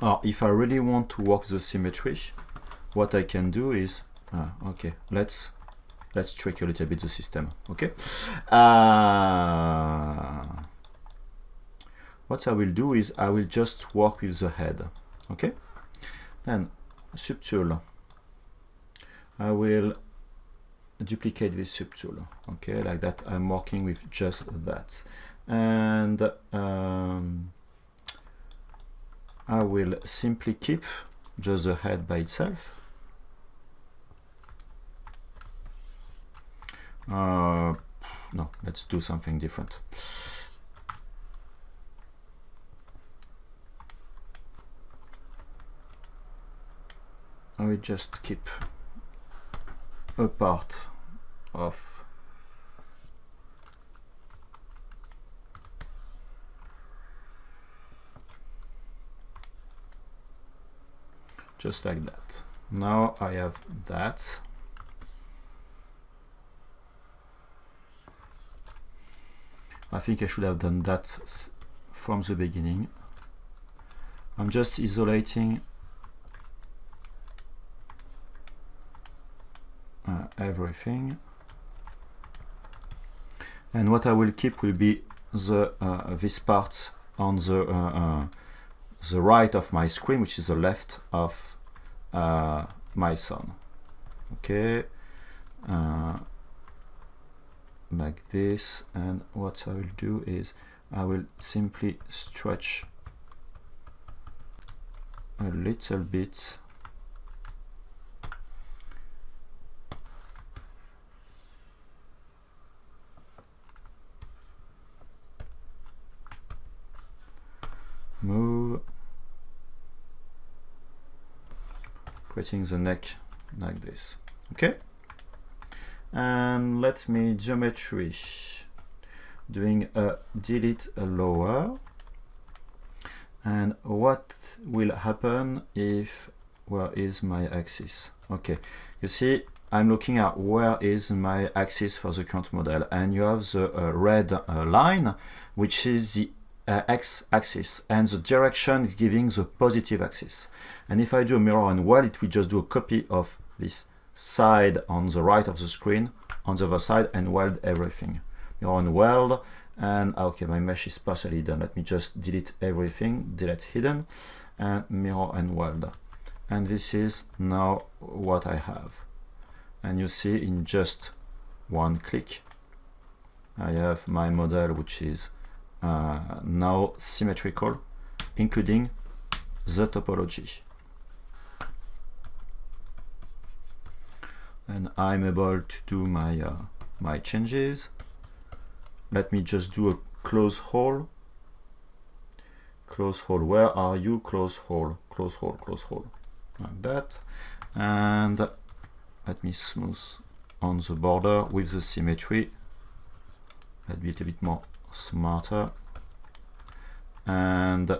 Or if I really want to work the symmetry, what I can do is okay, let's trick a little bit the system. Okay, what I will do is I will just work with the head. Okay. Then subtool, I will duplicate this subtool, okay, like that. I'm working with just that, and I will simply keep just the head by itself. No, let's do something different. I will just keep a part of just like that. Now I have that. I think I should have done that from the beginning. I'm just isolating everything, and what I will keep will be the this part on the right of my screen, which is the left of my son. Okay, like this, and what I will do is I will simply stretch a little bit move, creating the neck like this. Okay, and let me geometry, doing a delete a lower, and what will happen if, where is my axis? Okay, you see I'm looking at where is my axis for the current model, and you have the red line, which is the x-axis, and the direction is giving the positive axis. And if I do a mirror and while it will just do a copy of this side on the right of the screen, on the other side and weld everything. Mirror and weld, and okay, my mesh is partially hidden. Let me just delete everything, delete hidden, and mirror and weld. And this is now what I have. And you see in just one click, I have my model, which is now symmetrical, including the topology. And I'm able to do my my changes. Let me just do a close hole. Close hole. Where are you? Close hole. Close hole. Close hole. Like that. And let me smooth on the border with the symmetry. Let's be a little bit more smarter. And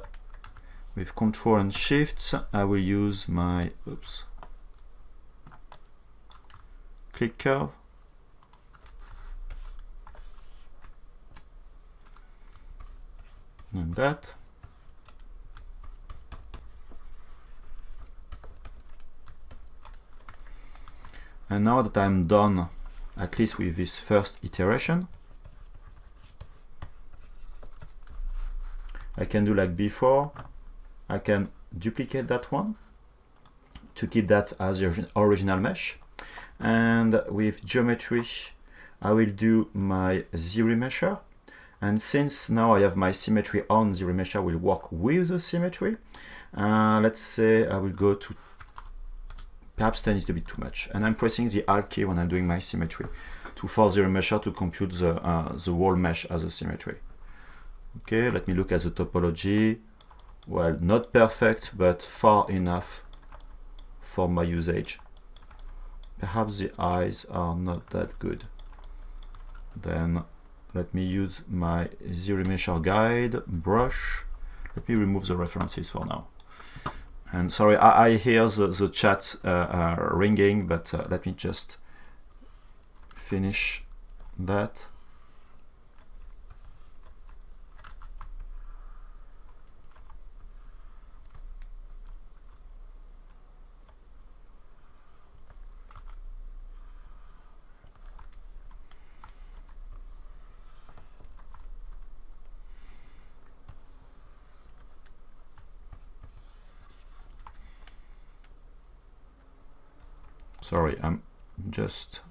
with Control and Shift, I will use my click curve. And that. And now that I'm done, at least with this first iteration, I can do like before. I can duplicate that one to keep that as the original mesh. And with geometry, I will do my ZRemesher. And since now I have my symmetry on, ZRemesher will work with the symmetry. Let's say I will go to perhaps 10 is a bit too much. And I'm pressing the Alt key when I'm doing my symmetry to force ZRemesher to compute the whole mesh as a symmetry. Okay, let me look at the topology. Well, not perfect, but far enough for my usage. Perhaps the eyes are not that good. Then let me use my ZRemesher guide brush. Let me remove the references for now. And sorry, I hear the chat ringing, but let me just finish that. Sorry, I'm just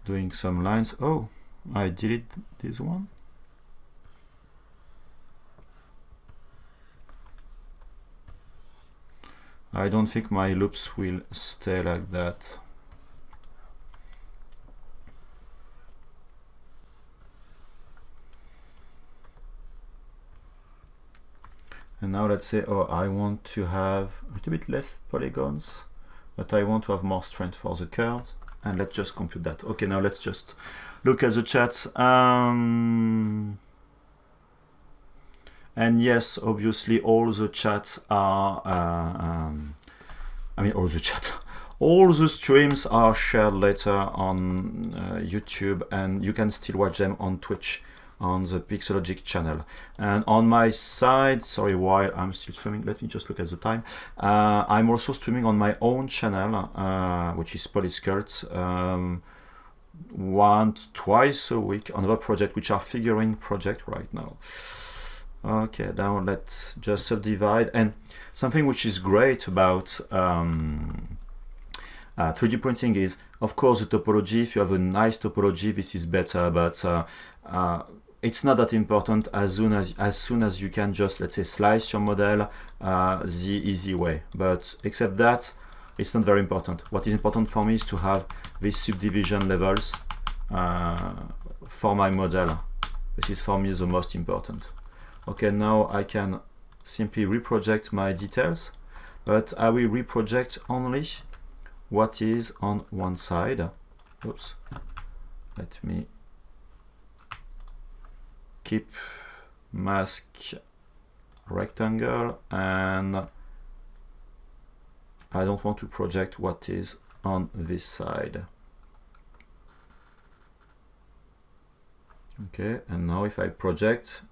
doing some lines. Oh, I deleted this one. I don't think my loops will stay like that. And now let's say, oh, I want to have a little bit less polygons, but I want to have more strength for the curves. And let's just compute that. Okay, now let's just look at the chat. And yes, obviously all the chats are, all the streams are shared later on YouTube, and you can still watch them on Twitch, on the Pixologic channel. And on my side, sorry, while I'm still streaming, let me just look at the time. I'm also streaming on my own channel, which is Polysculpt, twice a week on other project, which are figurine project right now. Okay, now let's just subdivide. And something which is great about 3D printing is, of course, the topology. If you have a nice topology, this is better, but it's not that important as soon as you can just, let's say, slice your model the easy way. But except that, it's not very important. What is important for me is to have these subdivision levels for my model. This is for me the most important. Okay, now I can simply reproject my details, but I will reproject only what is on one side. Oops. Let me keep mask rectangle, and I don't want to project what is on this side. Okay, and now if I project,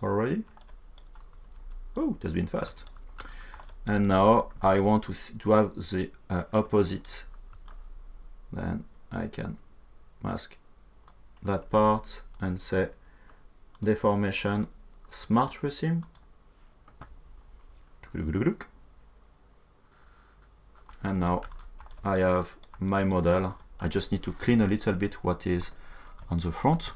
already. Oh, it has been fast. And now I want to have the opposite. Then I can mask that part and say deformation smart resin. And now I have my model. I just need to clean a little bit what is on the front.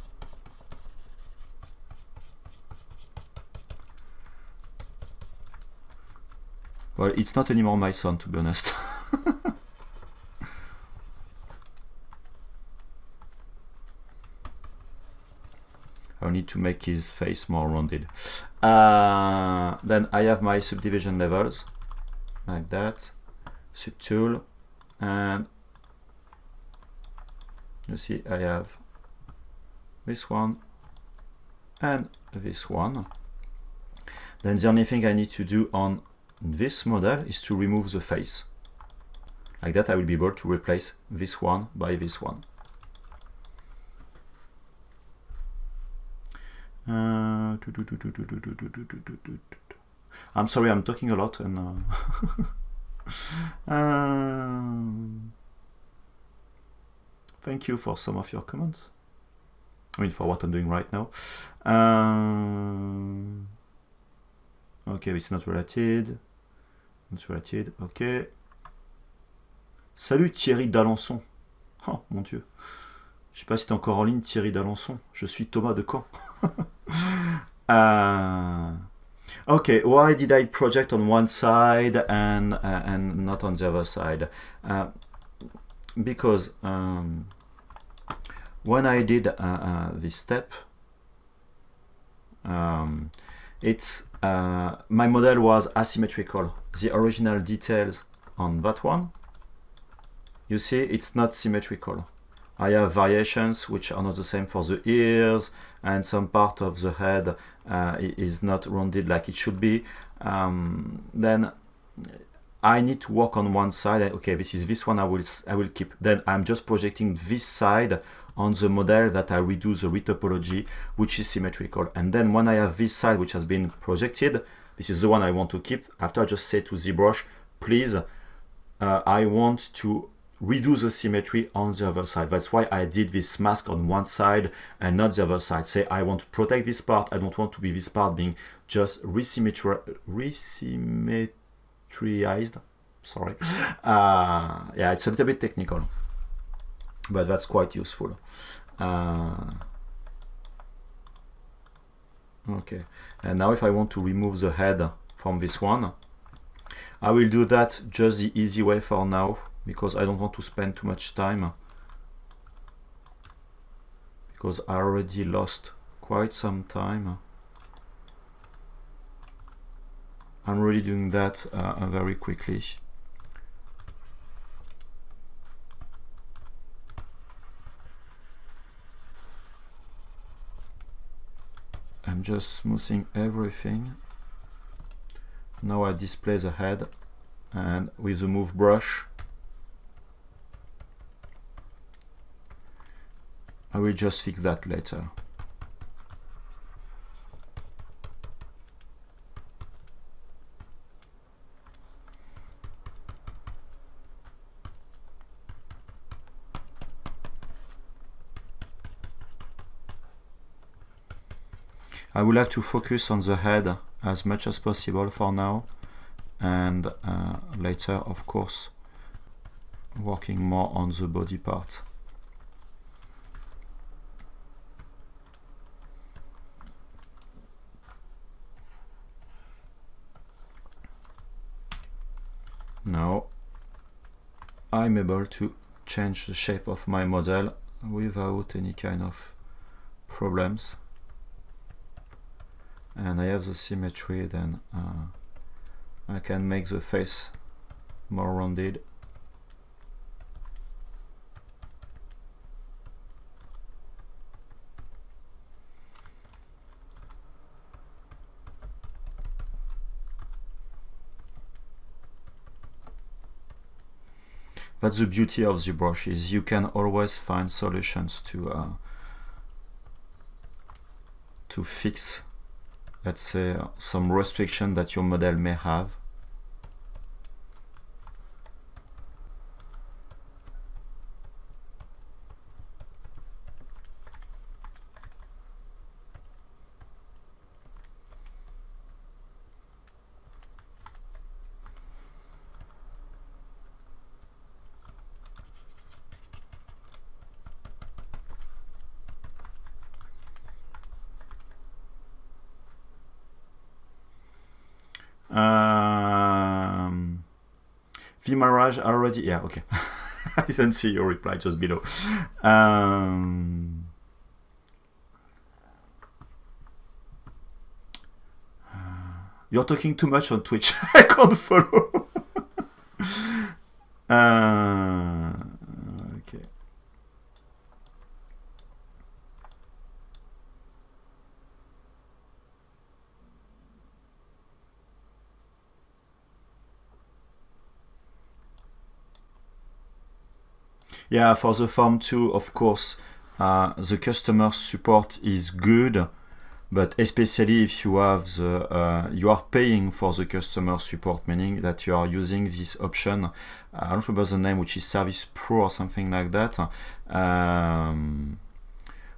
Well, it's not anymore my son, to be honest. I need to make his face more rounded. Then I have my subdivision levels, like that. Subtool, and you see I have this one and this one. Then the only thing I need to do on this model is to remove the face. Like that I will be able to replace this one by this one. I'm sorry, I'm talking a lot and thank you for some of your comments. I mean, for what I'm doing right now. Okay, it's not related. Not related, ok. Salut Thierry d'Alençon. Oh mon Dieu. Je sais pas si t'es encore en ligne, Thierry d'Alençon. Je suis Thomas de Caen. Okay, why did I project on one side and not on the other side? Because when I did this step, it's my model was asymmetrical. The original details on that one, you see, it's not symmetrical. I have variations which are not the same for the ears, and some part of the head is not rounded like it should be. Then I need to work on one side. Okay, this one I will keep. Then I'm just projecting this side on the model that I redo the retopology, which is symmetrical. And then when I have this side which has been projected, this is the one I want to keep. After I just say to ZBrush, please, I want to redo the symmetry on the other side. That's why I did this mask on one side and not the other side. Say I want to protect this part. I don't want to be this part being just resymmetriized. Sorry. Yeah, it's a little bit technical, but that's quite useful. Okay, and now if I want to remove the head from this one, I will do that just the easy way for now, because I don't want to spend too much time, because I already lost quite some time. I'm really doing that very quickly. I'm just smoothing everything. Now I display the head, and with the move brush, I will just fix that later. I would like to focus on the head as much as possible for now, and later, of course, working more on the body part. Now I'm able to change the shape of my model without any kind of problems. And I have the symmetry, then I can make the face more rounded. That's the beauty of ZBrush, is you can always find solutions to fix let's say, some restriction that your model may have. Vimaraj already, yeah, okay. I didn't see your reply just below. You're talking too much on Twitch. I can't follow. Okay. Yeah, for the Form 2, of course, the customer support is good, but especially if you have the, you are paying for the customer support, meaning that you are using this option, I don't remember the name, which is Service Pro or something like that,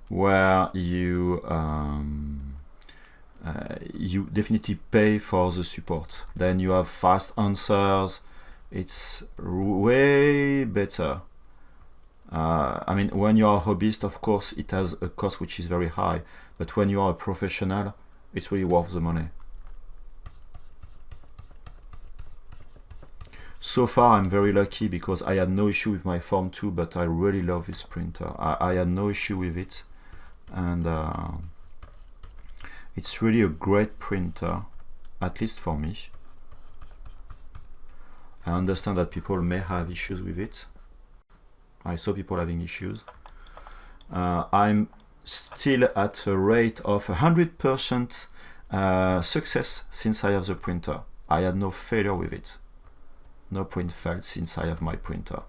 where you you definitely pay for the support. Then you have fast answers. It's way better. I mean, when you are a hobbyist, of course, it has a cost which is very high. But when you are a professional, it's really worth the money. So far, I'm very lucky because I had no issue with my Form 2, but I really love this printer. I had no issue with it. And it's really a great printer, at least for me. I understand that people may have issues with it. I saw people having issues. I'm still at a rate of 100% success since I have the printer. I had no failure with it. No print failed since I have my printer,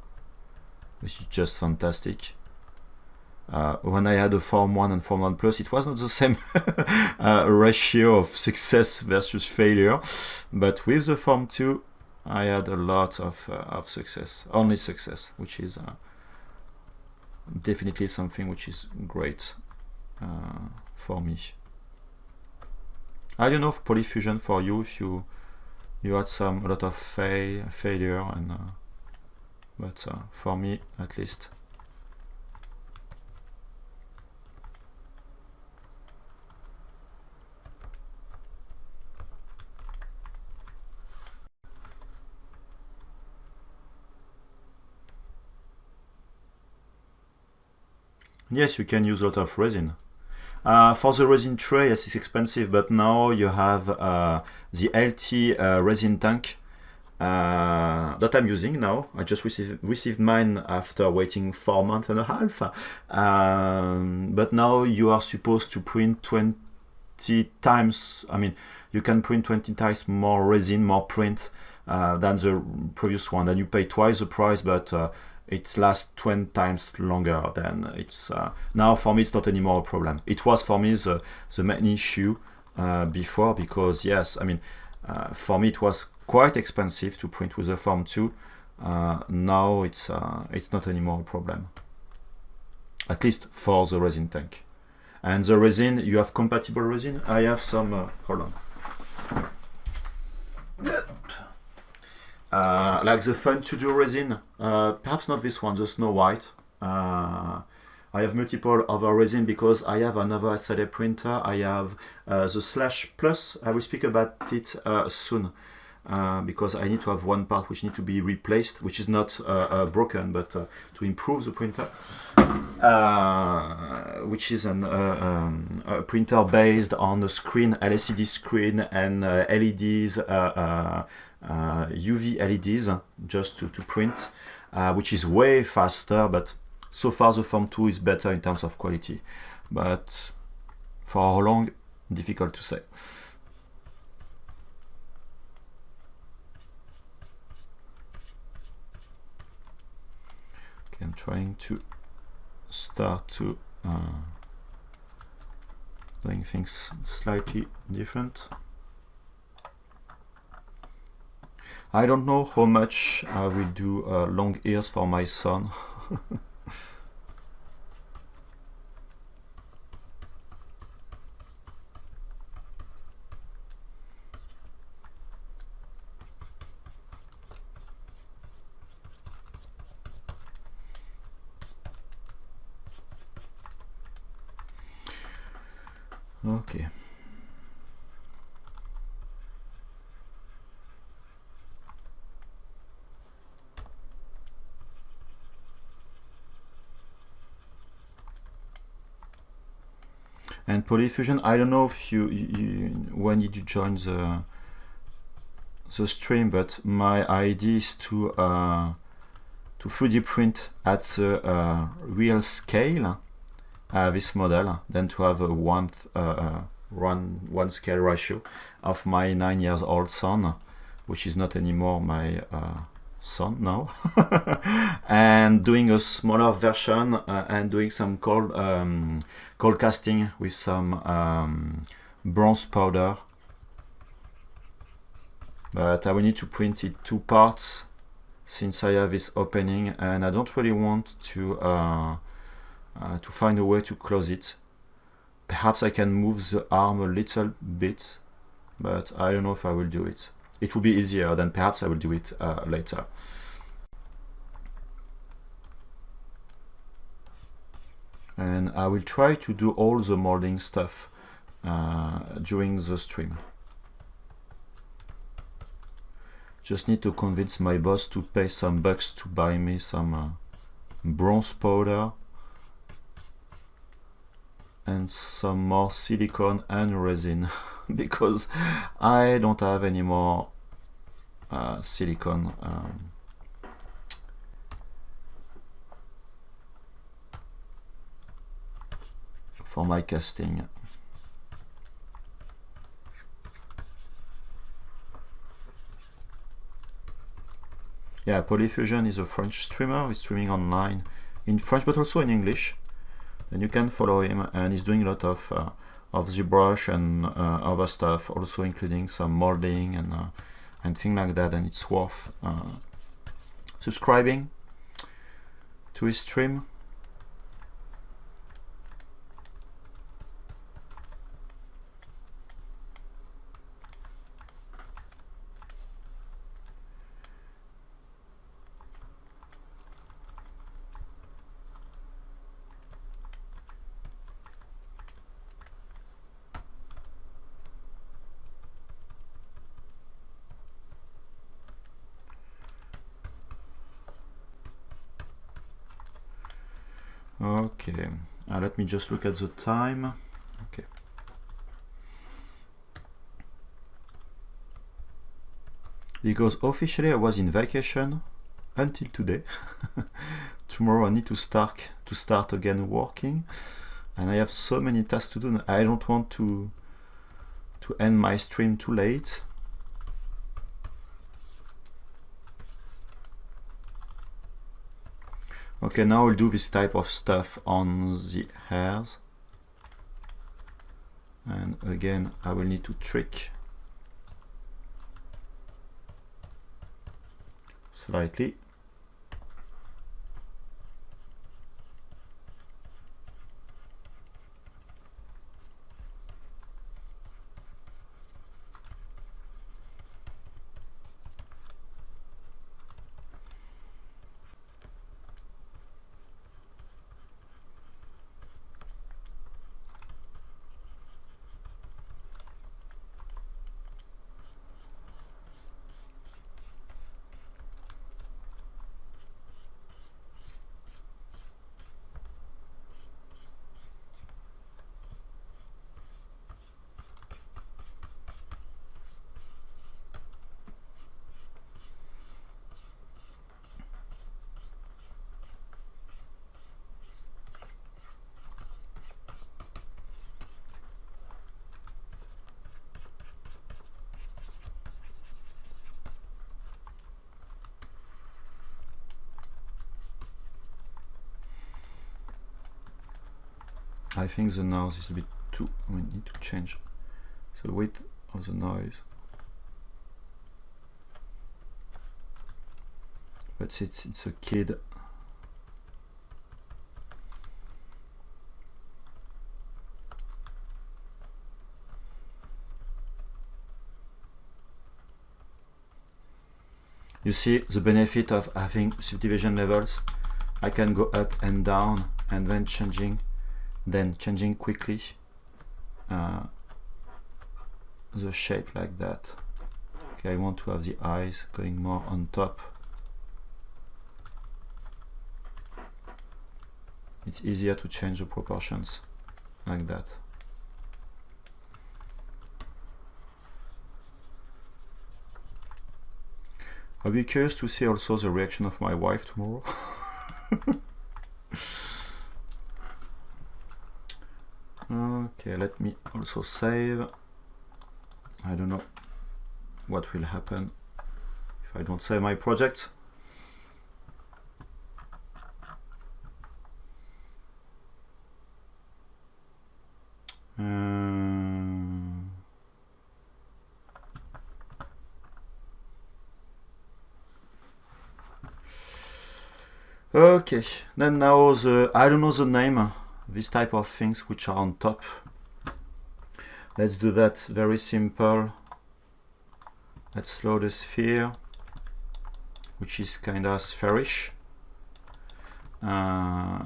which is just fantastic. When I had a Form 1 and Form 1 Plus, it was not the same ratio of success versus failure, but with the Form 2, I had a lot of success, only success, which is definitely something which is great for me. I don't know if polyfusion for you, if you had a lot of failure, and but for me at least. Yes, you can use a lot of resin. For the resin tray, yes, it's expensive, but now you have the LT resin tank that I'm using now. I just received mine after waiting 4 months and a half. But now you are supposed to print 20 times, I mean, you can print 20 times more resin, more print than the previous one. Then you pay twice the price, but it lasts 20 times longer. Than it's now for me it's not anymore a problem. It was for me the main issue before, because yes, I mean for me it was quite expensive to print with the Form 2. Now it's not anymore a problem, at least for the resin tank. And the resin, you have compatible resin. I have some hold on. Like the Fun to Do resin, perhaps not this one, the Snow White. I have multiple other resin because I have another SLA printer. I have the Slash Plus. I will speak about it soon because I need to have one part which needs to be replaced, which is not broken, but to improve the printer, which is a printer based on the screen, LCD screen, and LEDs. UV LEDs just to print, which is way faster, but so far the Form 2 is better in terms of quality, but for how long, difficult to say. Okay, I'm trying to start to doing doing things slightly different. I don't know how much I will do long ears for my son. Okay. And polyfusion, I don't know if when did you join the stream, but my idea is to 3D print at the real scale this model, then to have a one scale ratio of my 9-year-old son, which is not anymore my son now, and doing a smaller version and doing some cold casting with some bronze powder. But I will need to print it 2 parts since I have this opening, and I don't really want to find a way to close it. Perhaps I can move the arm a little bit, but I don't know if I will do it. It will be easier, then perhaps I will do it later. And I will try to do all the molding stuff during the stream. Just need to convince my boss to pay some bucks to buy me some bronze powder and some more silicone and resin because I don't have any more silicone for my casting. Yeah, Polyfusion is a French streamer. He's streaming online in French but also in English. And you can follow him, and he's doing a lot of ZBrush and other stuff, also including some molding and things like that. And it's worth subscribing to his stream. Okay, let me just look at the time. Okay. Because officially I was in vacation until today. Tomorrow I need to start again working, and I have so many tasks to do, and I don't want to end my stream too late. Okay, now I'll do this type of stuff on the hairs. And again, I will need to trick slightly. I think the nose is a bit we need to change the width of the noise. But it's a kid. You see the benefit of having subdivision levels. I can go up and down and then changing quickly the shape like that. Okay, I want to have the eyes going more on top. It's easier to change the proportions like that. I'll be curious to see also the reaction of my wife tomorrow. Okay, let me also save. I don't know what will happen if I don't save my project. Okay, then now I don't know the name, this type of things which are on top. Let's do that very simple. Let's load a sphere, which is kind of spherish. I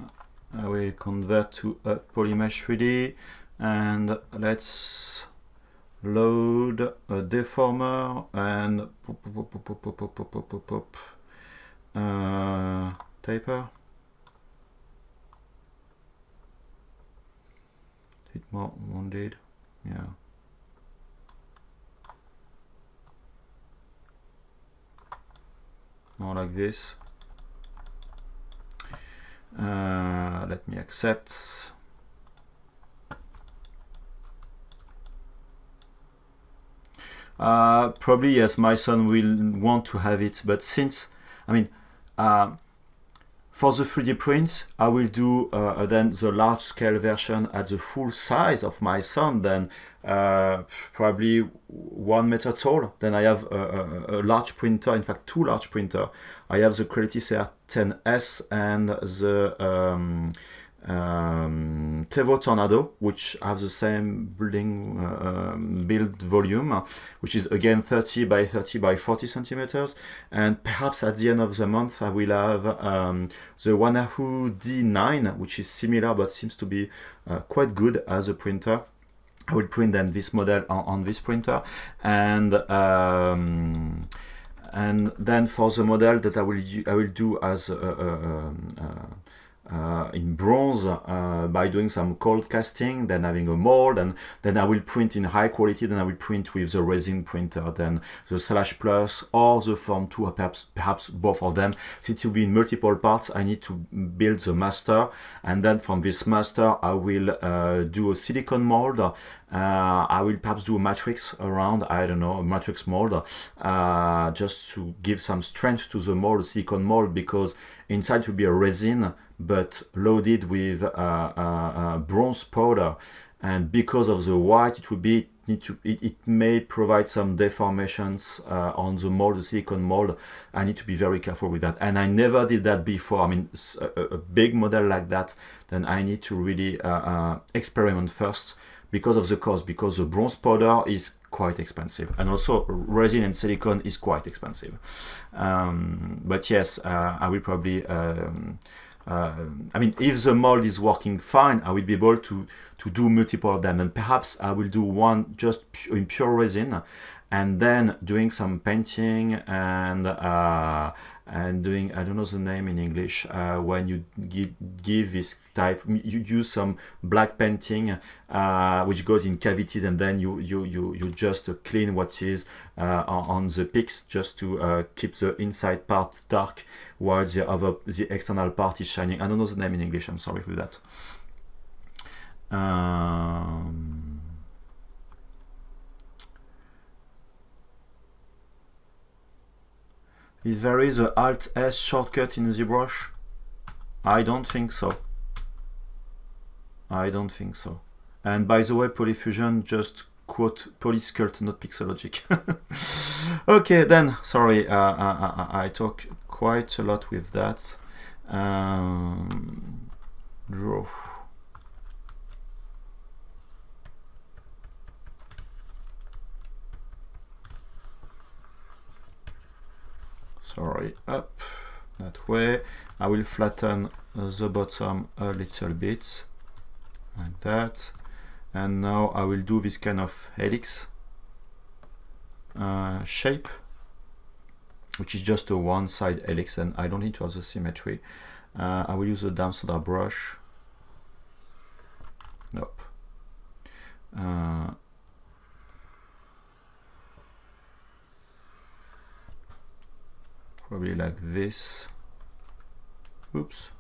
will convert to a polymesh 3D, and let's load a deformer and taper. A bit more rounded, yeah. More like this. Let me accept. Probably yes, my son will want to have it, but since, I mean, for the 3D prints, I will do then the large scale version at the full size of my son, then probably 1 meter tall. Then I have a large printer, in fact 2 large printer. I have the Creality CR10S and the Tevo Tornado, which have the same build volume, which is again 30 by 30 by 40 centimeters. And perhaps at the end of the month I will have the Wanahu D9, which is similar but seems to be quite good as a printer. I will print then this model on this printer, and then for the model that I will do as in bronze by doing some cold casting, then having a mold, and then I will print in high quality. Then I will print with the resin printer, then the /+ or the Form 2, or perhaps both of them. Since it will be in multiple parts, I need to build the master, and then from this master I will do a silicone mold. I will perhaps do a matrix around, I don't know, a matrix mold, just to give some strength to the mold, silicone mold, because inside will be a resin but loaded with bronze powder, and because of the white it will be it may provide some deformations on the mold, the silicone mold. I need to be very careful with that, and I never did that before. I mean, a big model like that, then I need to really experiment first, because of the cost, because the bronze powder is quite expensive, and also resin and silicone is quite expensive. But yes, I will probably I mean, if the mold is working fine, I will be able to do multiple of them, and perhaps I will do one just in pure resin, and then doing some painting and doing, I don't know the name in English, when you give this type, you use some black painting which goes in cavities, and then you just clean what is on the peaks, just to keep the inside part dark while the external part is shining. I don't know the name in English, I'm sorry for that. Is there is a Alt-S shortcut in ZBrush? I don't think so. I don't think so. And by the way, Polyfusion, just quote Polysculpt, not Pixologic. Okay, then, sorry, I talk quite a lot with that. Draw. Sorry, up that way. I will flatten the bottom a little bit, like that. And now I will do this kind of helix shape, which is just a one-side helix, and I don't need to have the symmetry. I will use the damp soda brush. Nope. Probably like this. Oops.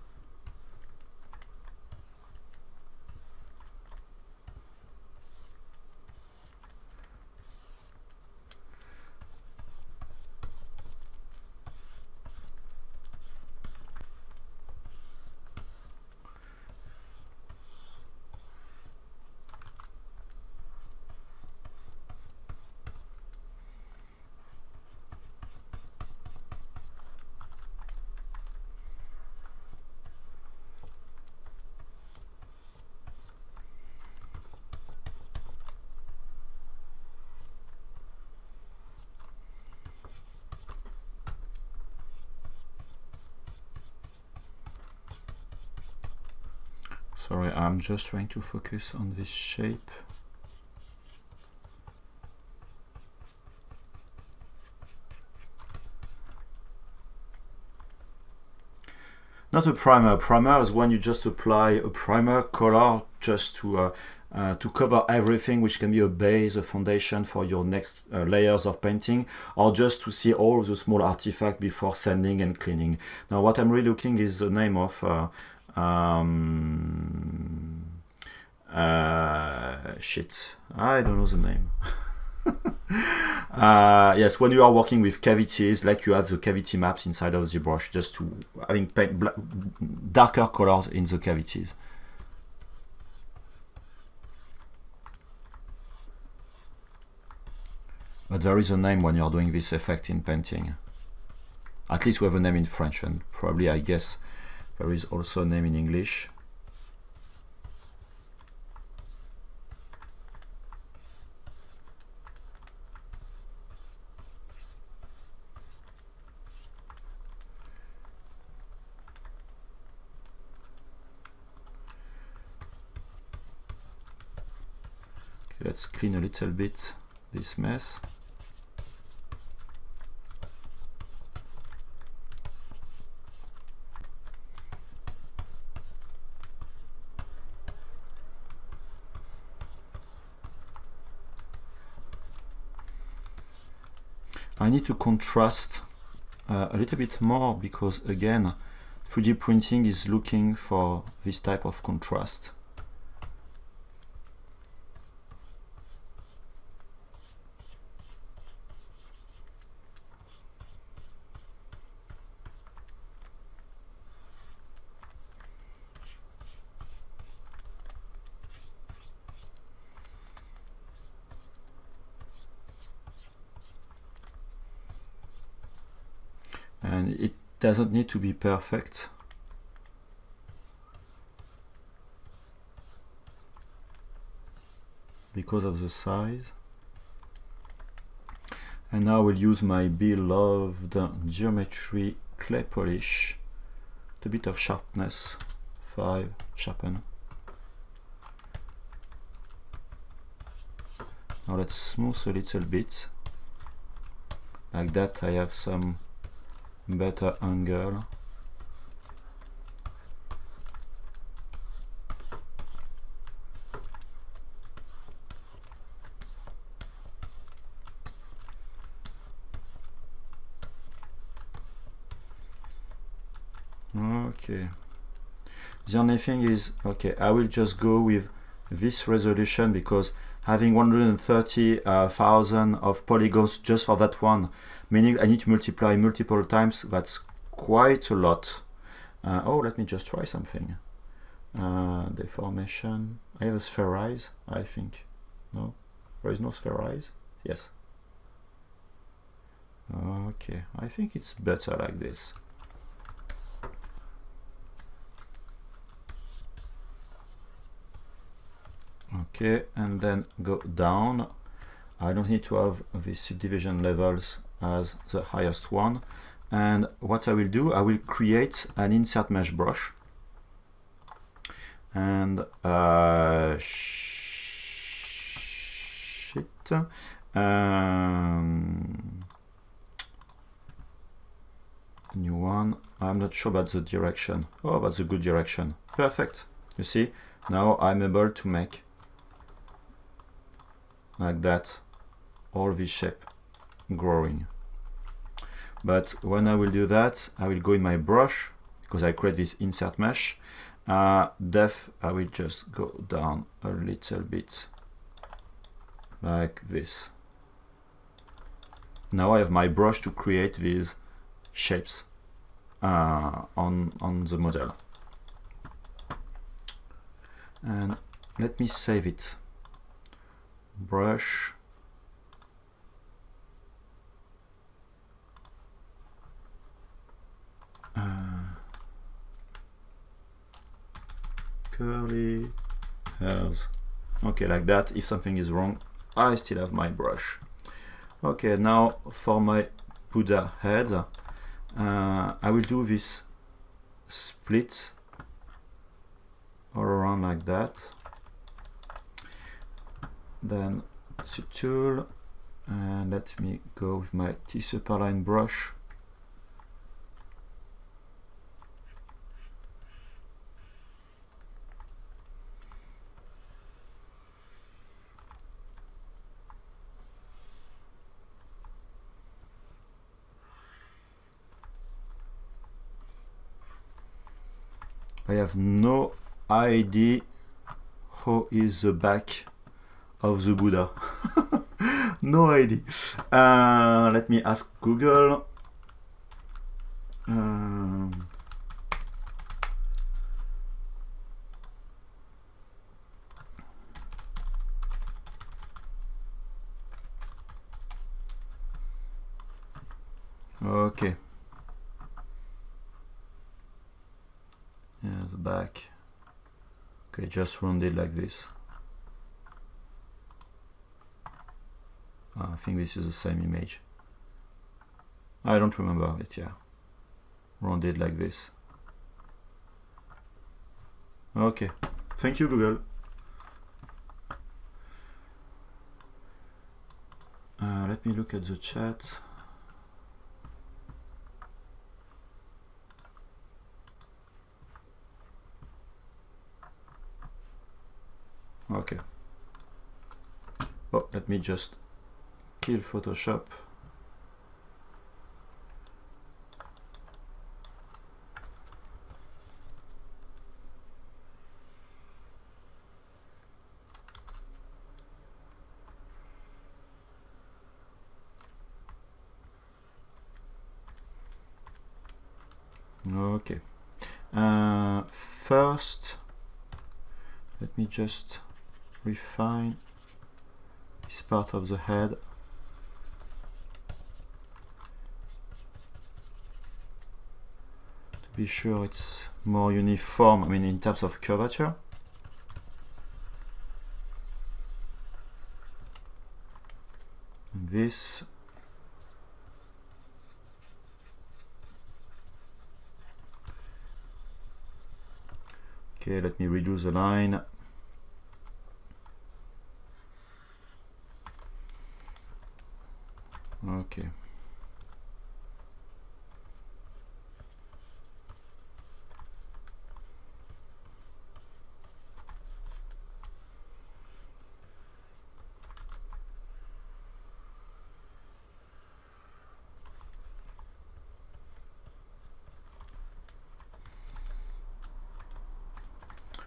Sorry, I'm just trying to focus on this shape. Not a primer. Primer is when you just apply a primer color just to cover everything, which can be a base, a foundation for your next layers of painting, or just to see all the small artifacts before sanding and cleaning. Now, what I'm really looking is the name of shit, I don't know the name. Yes, when you are working with cavities, like you have the cavity maps inside of ZBrush, just to having paint darker colors in the cavities. But there is a name when you're doing this effect in painting. At least we have a name in French, and probably, I guess, there is also a name in English. Okay, let's clean a little bit this mess. I need to contrast a little bit more because, again, 3D printing is looking for this type of contrast. And it doesn't need to be perfect. Because of the size. And now I will use my beloved geometry clay polish. A bit of sharpness. 5, sharpen. Now let's smooth a little bit. Like that I have some better angle. Okay. The only thing is, okay, I will just go with this resolution because having 130,000 of polygons just for that one, meaning I need to multiply multiple times. That's quite a lot. Oh, let me just try something. Deformation. I have a spherize, I think. No, there is no spherize. Yes. Okay, I think it's better like this. Okay, and then go down. I don't need to have the subdivision levels as the highest one. And what I will do, I will create an insert mesh brush. And new one. I'm not sure about the direction. Oh, that's a good direction. Perfect. You see, now I'm able to make like that all this shape growing. But when I will do that, I will go in my brush because I create this insert mesh. Depth, I will just go down a little bit like this. Now I have my brush to create these shapes on the model. And let me save it. Brush. Curly hairs. Okay, like that. If something is wrong, I still have my brush. Okay, now for my Buddha head, I will do this split all around like that. Then subtool, and let me go with my T-Superline brush. I have no idea how is the back of the Buddha. No idea. Let me ask Google. Okay. Yeah, the back. Okay, just rounded like this. I think this is the same image. I don't remember it, yeah. Rounded like this. Okay, thank you, Google. Let me look at the chat. Okay. Oh, let me just kill Photoshop. Okay. First, let me just refine this part of the head. To be sure it's more uniform, I mean in terms of curvature. And this. Okay, let me redo the line. Okay.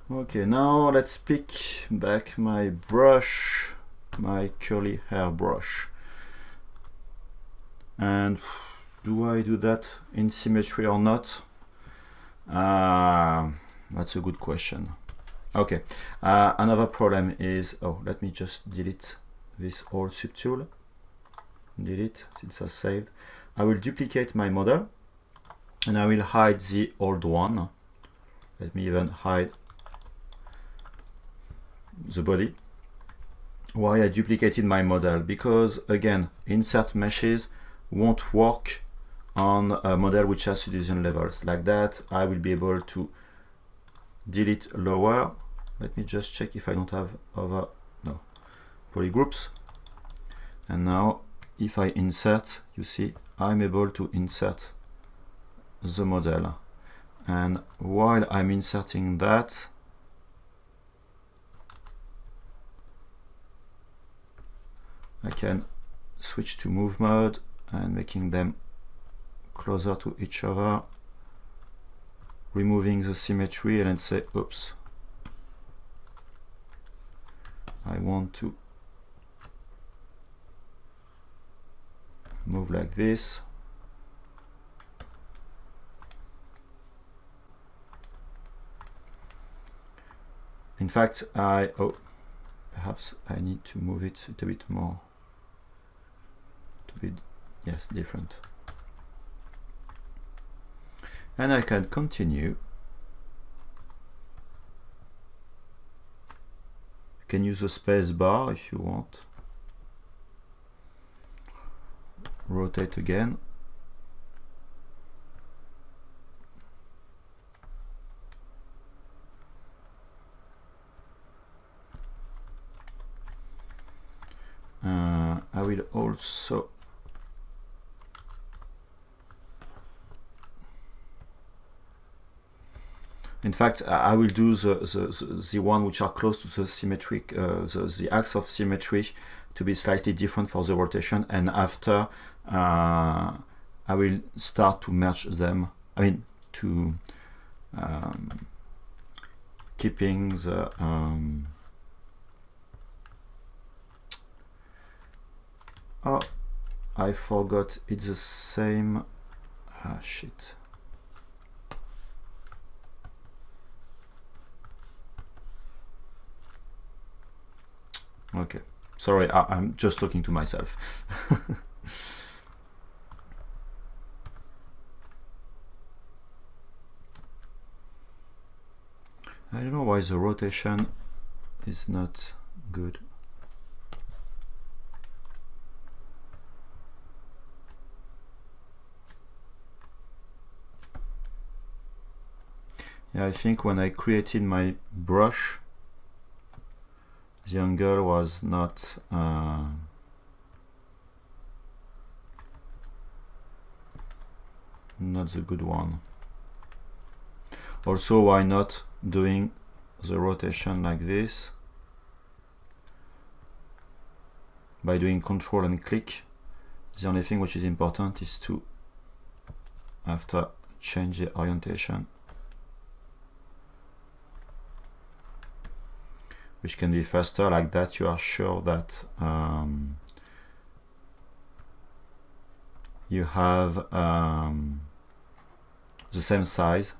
Okay, now let's pick back my brush, my curly hair brush. And do I do that in symmetry or not? That's a good question. Okay, another problem is, oh, let me just delete this old subtool. Delete, since I saved. I will duplicate my model and I will hide the old one. Let me even hide the body. Why I duplicated my model? Because again, insert meshes won't work on a model which has subdivision levels. Like that, I will be able to delete lower. Let me just check if I don't have other, no, polygroups. And now if I insert, you see, I'm able to insert the model. And while I'm inserting that, I can switch to move mode and making them closer to each other, removing the symmetry, and then say, oops, I want to move like this. In fact, perhaps I need to move it a bit more to be, yes, different. And I can continue. You can use the space bar if you want. Rotate again. I will also in fact, I will do the one which are close to the symmetric, the axis of symmetry to be slightly different for the rotation, and after I will start to merge them. I mean, to keeping the oh, I forgot, it's the same. Ah, shit. Okay, sorry, I'm just talking to myself. I don't know why the rotation is not good. Yeah, I think when I created my brush, the angle was not the good one. Also, why not doing the rotation like this by doing Control and click? The only thing which is important is to, after, change the orientation, which can be faster. Like that, you are sure that you have the same size.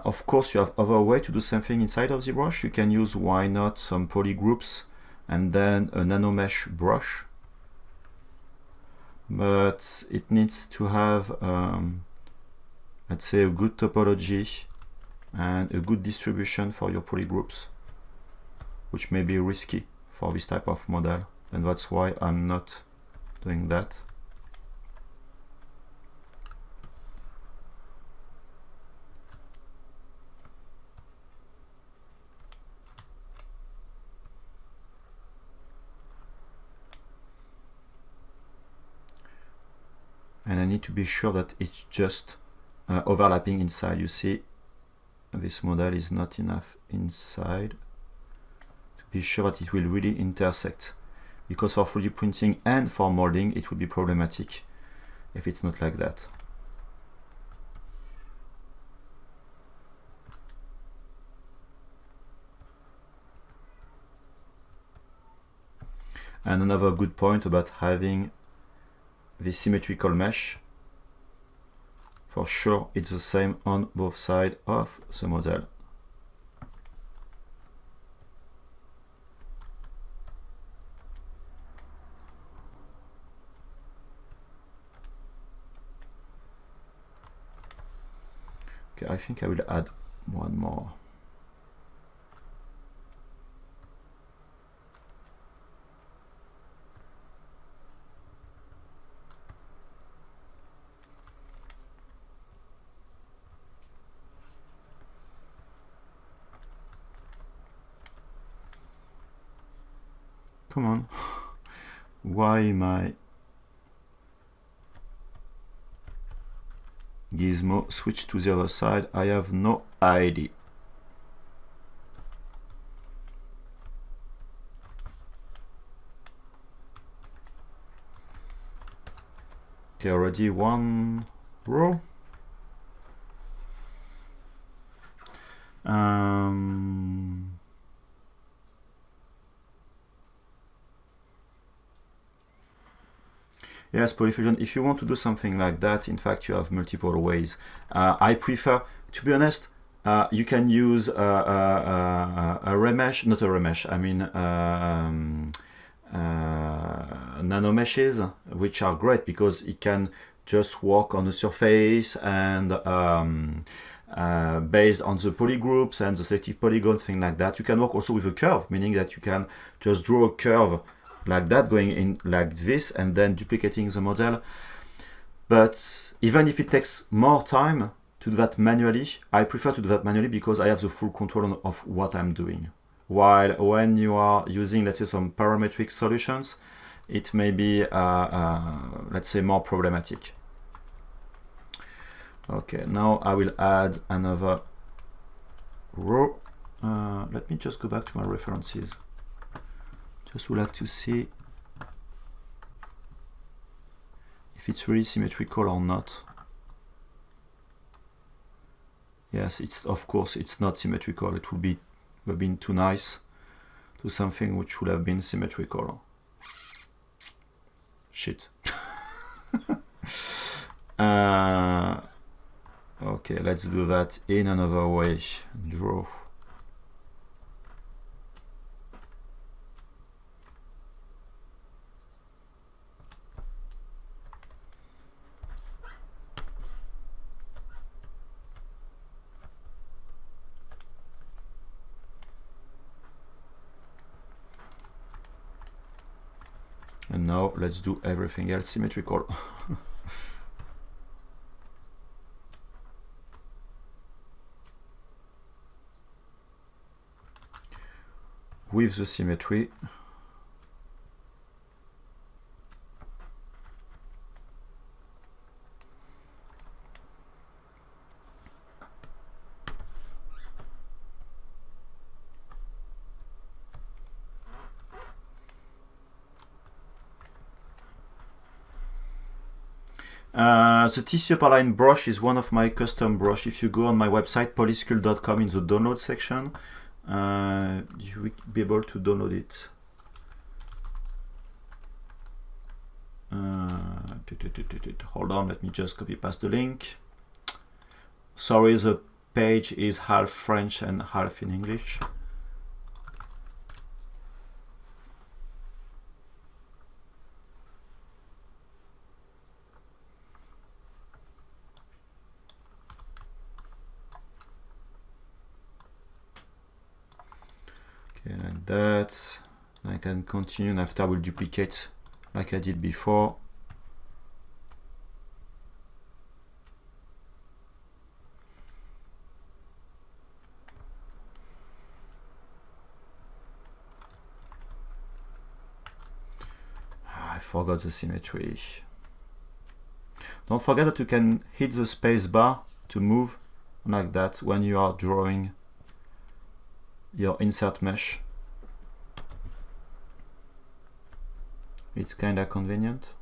Of course, you have other way to do something inside of ZBrush. You can use, why not, some polygroups and then a nanomesh brush. But it needs to have, let's say, a good topology and a good distribution for your polygroups, which may be risky for this type of model, and that's why I'm not doing that. And I need to be sure that it's just overlapping inside. You see, this model is not enough inside to be sure that it will really intersect, because for 3D printing and for molding it would be problematic if it's not like that. And another good point about having the symmetrical mesh for sure it's the same on both sides of the model. Okay, I think I will add one more. Come on. Why my gizmo switched to the other side? I have no idea. Okay, already one row. Yes, polyfusion, if you want to do something like that, in fact, you have multiple ways. I prefer, to be honest, you can use a remesh, not a remesh, I mean nano meshes, which are great because it can just work on the surface and based on the polygroups and the selected polygons, things like that. You can work also with a curve, meaning that you can just draw a curve like that, going in like this, and then duplicating the model. But even if it takes more time to do that manually, I prefer to do that manually because I have the full control of what I'm doing. While when you are using, let's say, some parametric solutions, it may be, let's say, more problematic. Okay, now I will add another row. Let me just go back to my references. Just would like to see if it's really symmetrical or not. Yes, it's, of course it's not symmetrical. It would have been too nice to something which would have been symmetrical. Shit. Okay, let's do that in another way. Draw. And now let's do everything else symmetrical. With the symmetry. The TC Upperline brush is one of my custom brush. If you go on my website, polysculpt.com, in the download section, you will be able to download it. Hold on, let me just copy paste the link. Sorry, the page is half French and half in English. Okay, like that. I can continue, and after I will duplicate like I did before. I forgot the symmetry. Don't forget that you can hit the space bar to move like that when you are drawing your insert mesh. It's kinda convenient.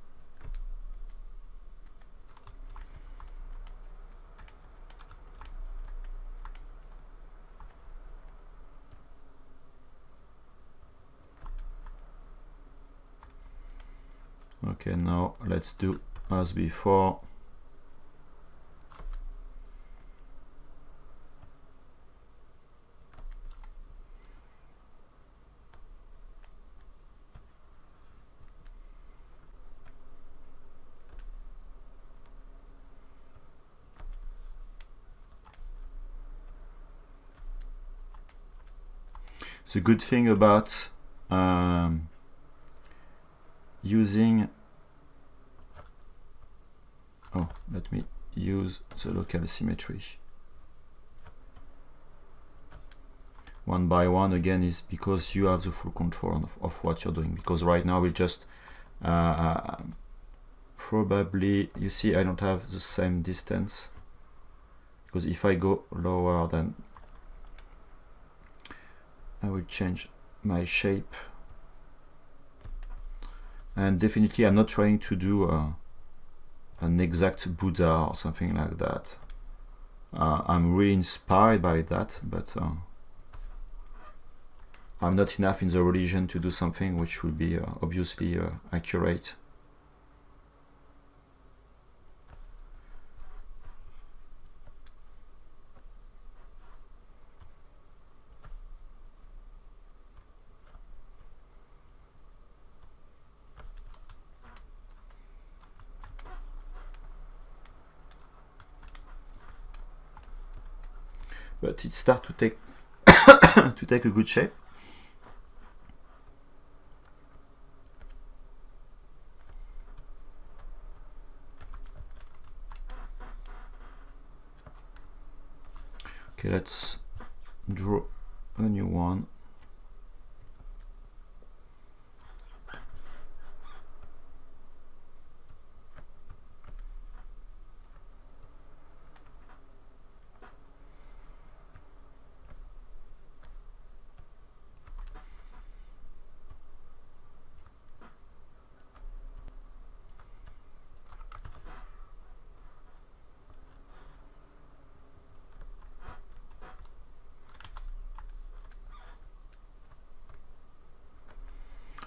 Okay, now let's do as before. The good thing about using, oh, let me use the local symmetry one by one again, is because you have the full control of what you're doing. Because right now we just probably, you see, I don't have the same distance, because if I go lower, then I will change my shape. And definitely I'm not trying to do an exact Buddha or something like that. I'm really inspired by that, but I'm not enough in the religion to do something which will be obviously accurate. But it starts to take to take a good shape. Okay, let's draw a new one.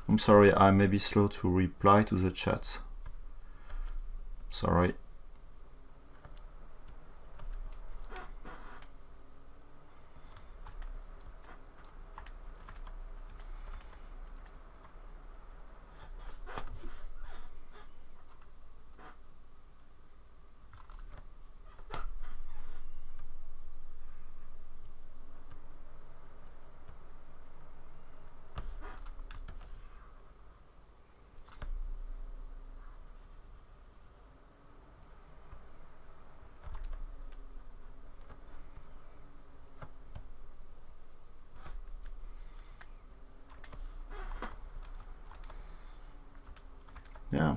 I'm sorry, I may be slow to reply to the chat. Sorry. Yeah.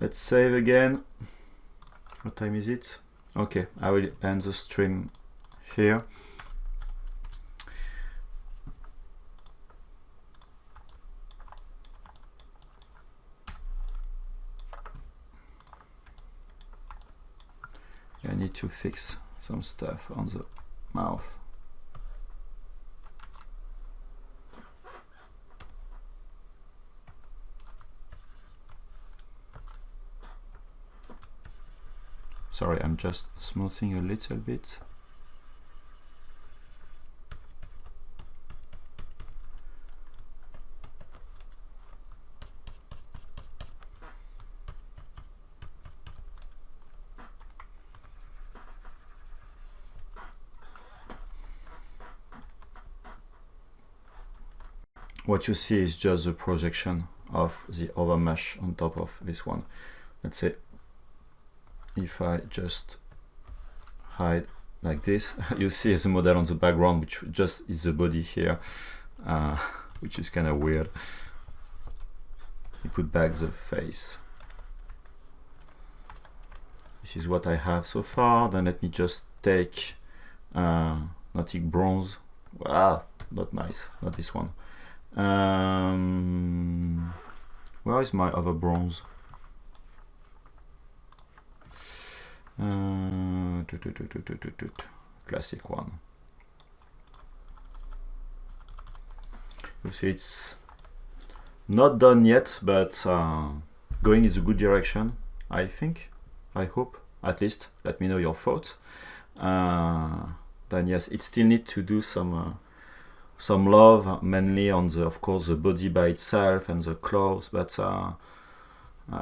Let's save again. What time is it? Okay, I will end the stream here. I need to fix some stuff on the mouth. Sorry, I'm just smoothing a little bit. What you see is just the projection of the other mesh on top of this one. Let's say if I just hide like this, you see the model on the background, which just is the body here, which is kind of weird. You put back the face. This is what I have so far. Then let me just take bronze. Wow, not nice, not this one. Where is my other bronze? Classic one. You see, it's Not done yet, but going in the good direction, I think. I hope, at least. Let me know your thoughts. Then yes, it still needs to do some love, mainly on the, of course, the body by itself and the clothes, but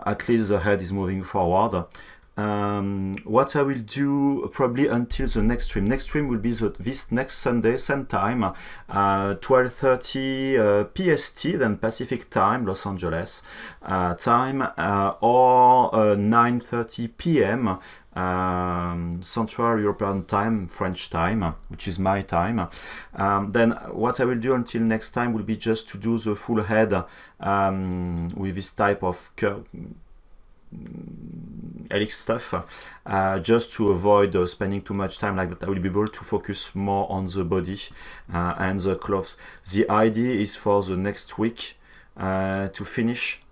at least the head is moving forward. What I will do probably until the next stream. Next stream will be this next Sunday, same time, 12:30 PST, then Pacific time, Los Angeles time, or 9:30 PM Central European time, French time, which is my time. Then what I will do until next time will be just to do the full head with this type of helix stuff, just to avoid spending too much time like that. I will be able to focus more on the body and the clothes. The idea is for the next week to finish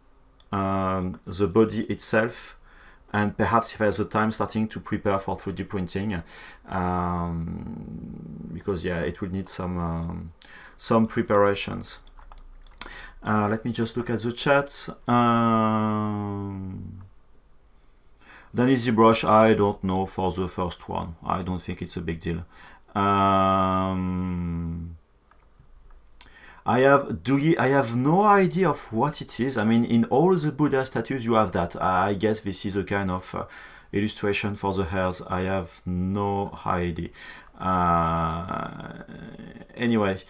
the body itself, and perhaps if I have the time, starting to prepare for 3D printing, because yeah, it will need some preparations. Let me just look at the chat. Then is ZBrush, I don't know for the first one. I don't think it's a big deal. I have no idea of what it is. I mean, in all the Buddha statues you have that. I guess this is a kind of illustration for the hairs. I have no idea. Anyway.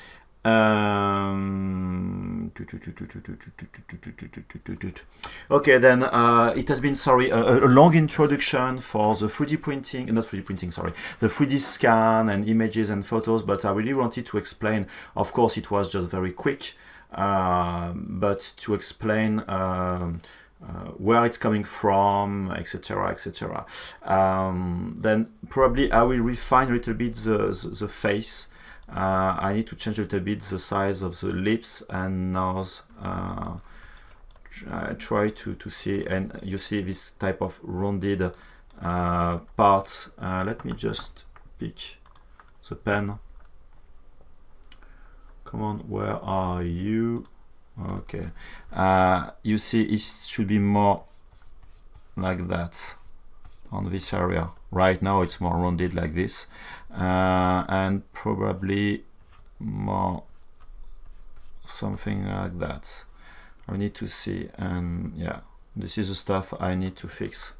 Okay, then it has been, sorry, a long introduction for the 3D printing, not 3D printing, sorry, the 3D scan and images and photos, but I really wanted to explain, of course it was just very quick, but to explain where it's coming from, etc., etc. Then probably I will refine a little bit the face. I need to change a little bit the size of the lips and nose. I try to see, and you see this type of rounded parts. Let me just pick the pen. Come on, where are you? Okay. You see, it should be more like that on this area. Right now it's more rounded like this, and probably more something like that. I need to see, and yeah, this is the stuff I need to fix.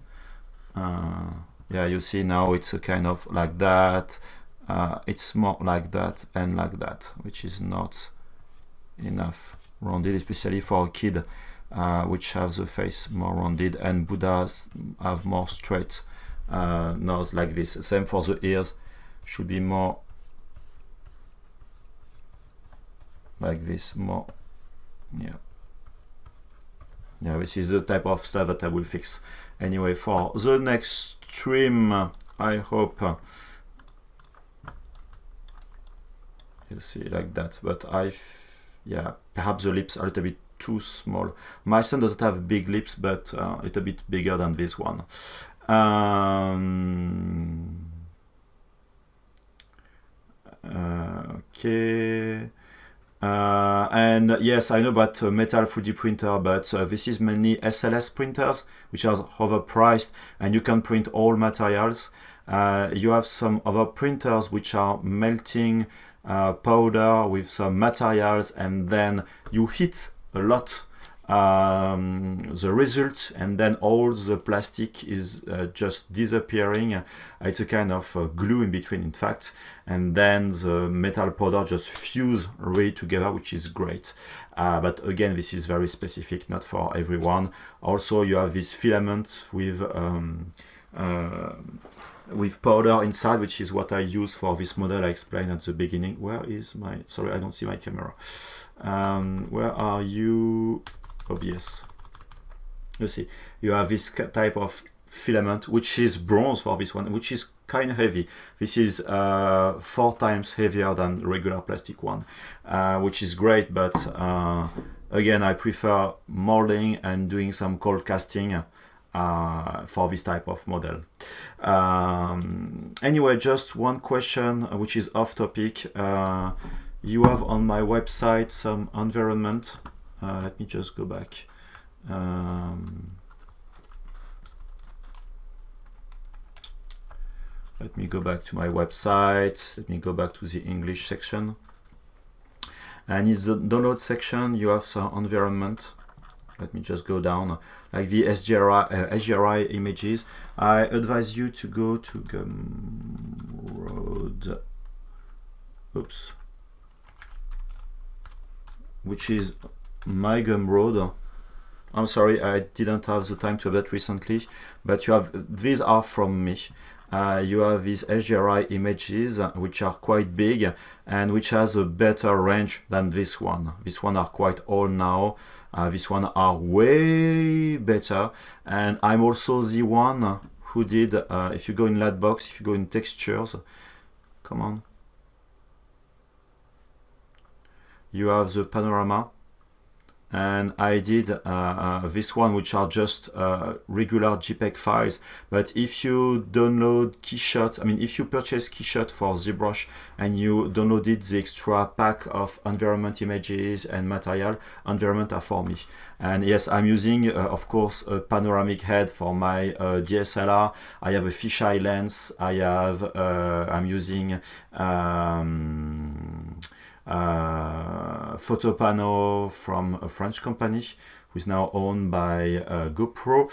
Yeah, you see now it's a kind of like that. It's more like that and like that, which is not enough rounded, especially for a kid, which has the face more rounded, and Buddhas have more straight nose like this. Same for the ears, should be more like this, more, yeah. Yeah, this is the type of stuff that I will fix. Anyway, for the next stream, I hope you see like that, but yeah, perhaps the lips are a little bit too small. My son doesn't have big lips, but a little bit bigger than this one. Okay. And yes, I know about metal 3D printer, but this is mainly SLS printers, which are overpriced, and you can print all materials. You have some other printers which are melting powder with some materials, and then you heat a lot the result, and then all the plastic is just disappearing. It's a kind of glue in between, in fact, and then the metal powder just fuse really together, which is great. But again, this is very specific, not for everyone. Also, you have this filament with powder inside, which is what I use for this model I explained at the beginning. Where is my, sorry, I don't see my camera. Where are you? OBS. You see, you have this type of filament, which is bronze for this one, which is kind of heavy. This is 4 times heavier than regular plastic one, which is great, but again, I prefer molding and doing some cold casting for this type of model. Anyway, just one question, which is off topic. You have on my website some environment Let me just go back. Let me go back to my website. Let me go back to the English section. And in the download section, you have some environment. Let me just go down, like the SGRI images. I advise you to go to Gumroad, oops, which is my Gumroad. I'm sorry, I didn't have the time to update recently, but you have, these are from me. You have these SGRI images, which are quite big and which has a better range than this one. This one are quite old now. This one are way better. And I'm also the one who did, if you go in Lightbox, if you go in textures, come on. You have the panorama. And I did this one, which are just regular JPEG files. But if you download Keyshot, I mean, if you purchase Keyshot for ZBrush and you downloaded the extra pack of environment images and material, environment are for me. And yes, I'm using, of course, a panoramic head for my DSLR. I have a fisheye lens. I have, I'm using Photopano from a French company who is now owned by GoPro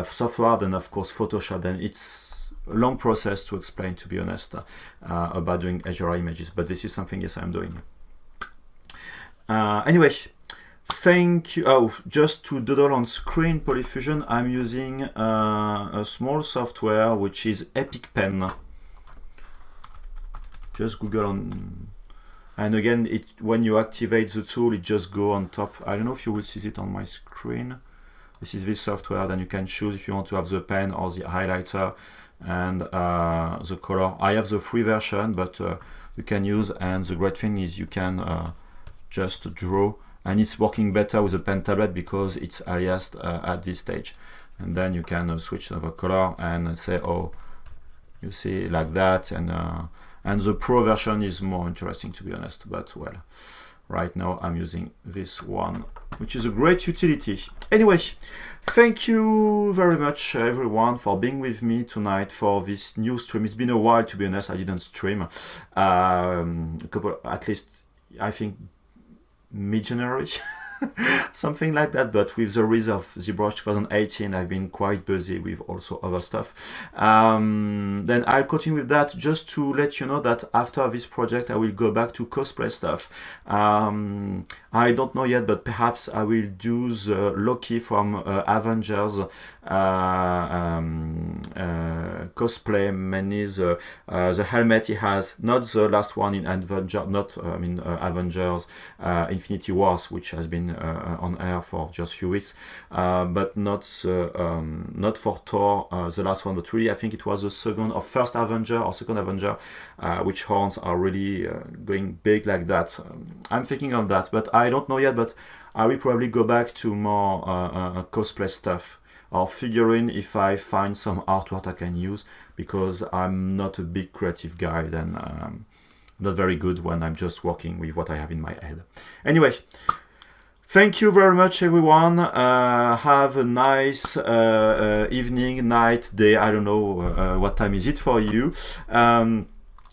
software, and of course Photoshop. And it's a long process to explain, to be honest, about doing SGRI images, but this is something, yes, I'm doing. Anyway, thank you. Oh, just to doodle on screen polyfusion, I'm using a small software which is Epic Pen. Just Google on. And again, when you activate the tool, it just go on top. I don't know if you will see it on my screen. This is this software. Then you can choose if you want to have the pen or the highlighter and the color. I have the free version, but you can use. And the great thing is you can just draw. And it's working better with the pen tablet because it's aliased at this stage. And then you can switch to the color and say, oh, you see, like that. And the Pro version is more interesting, to be honest, but well, right now I'm using this one, which is a great utility. Anyway, thank you very much, everyone, for being with me tonight for this new stream. It's been a while, to be honest. I didn't stream a couple, at least, I think, mid-January. Something like that, but with the release of ZBrush 2018, I've been quite busy with also other stuff. Then I'll continue with that, just to let you know that after this project, I will go back to cosplay stuff. I don't know yet, but perhaps I will do the Loki from Avengers cosplay, mainly the helmet he has, not the last one in Avengers, not Avengers Infinity Wars, which has been on air for just a few weeks, but not for Thor, the last one, but really I think it was the second or first Avenger or second Avenger, which horns are really going big like that. I'm thinking of that, but I don't know yet, but I will probably go back to more cosplay stuff or figurine if I find some artwork I can use, because I'm not a big creative guy, then not very good when I'm just working with what I have in my head. Anyway, thank you very much, everyone. Have a nice evening, night, day. I don't know what time is it for you.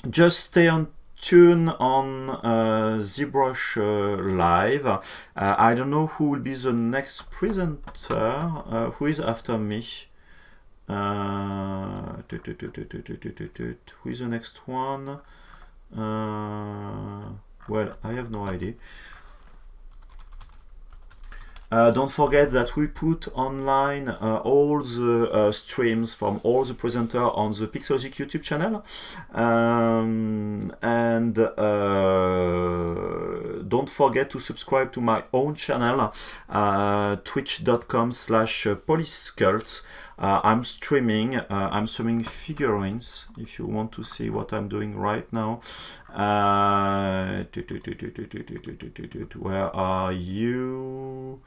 Just stay on tune on ZBrush Live. I don't know who will be the next presenter. Who is after me? Who is the next one? Well, I have no idea. Don't forget that we put online all the streams from all the presenters on the Pixologic YouTube channel. And don't forget to subscribe to my own channel, twitch.com/polysculpts. I'm streaming figurines, if you want to see what I'm doing right now. Where are you?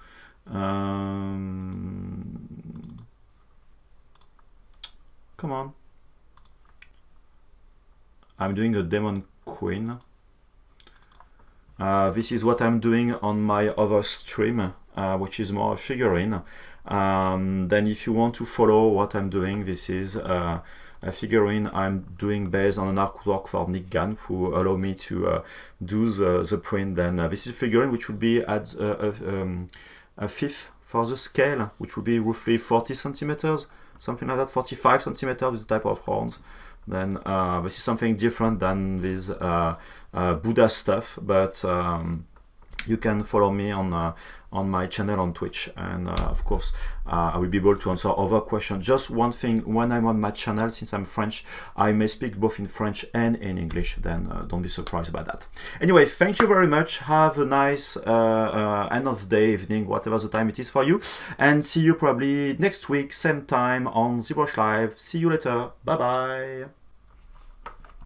Come on. I'm doing a Demon Queen. This is what I'm doing on my other stream, which is more a figurine. Then if you want to follow what I'm doing, this is a figurine I'm doing based on an artwork for Nick Gann, who allowed me to do the print. Then this is a figurine which would be at a fifth for the scale, which would be roughly 40 centimeters, something like that, 45 centimeters with the type of horns. Then this is something different than this Buddha stuff, but you can follow me on my channel on Twitch, and of course I will be able to answer other questions. Just one thing, when I'm on my channel, since I'm French, I may speak both in French and in English, then don't be surprised about that. Anyway, thank you very much. Have a nice end of the day, evening, whatever the time it is for you, and see you probably next week, same time on ZBrush Live. See you later. Bye bye.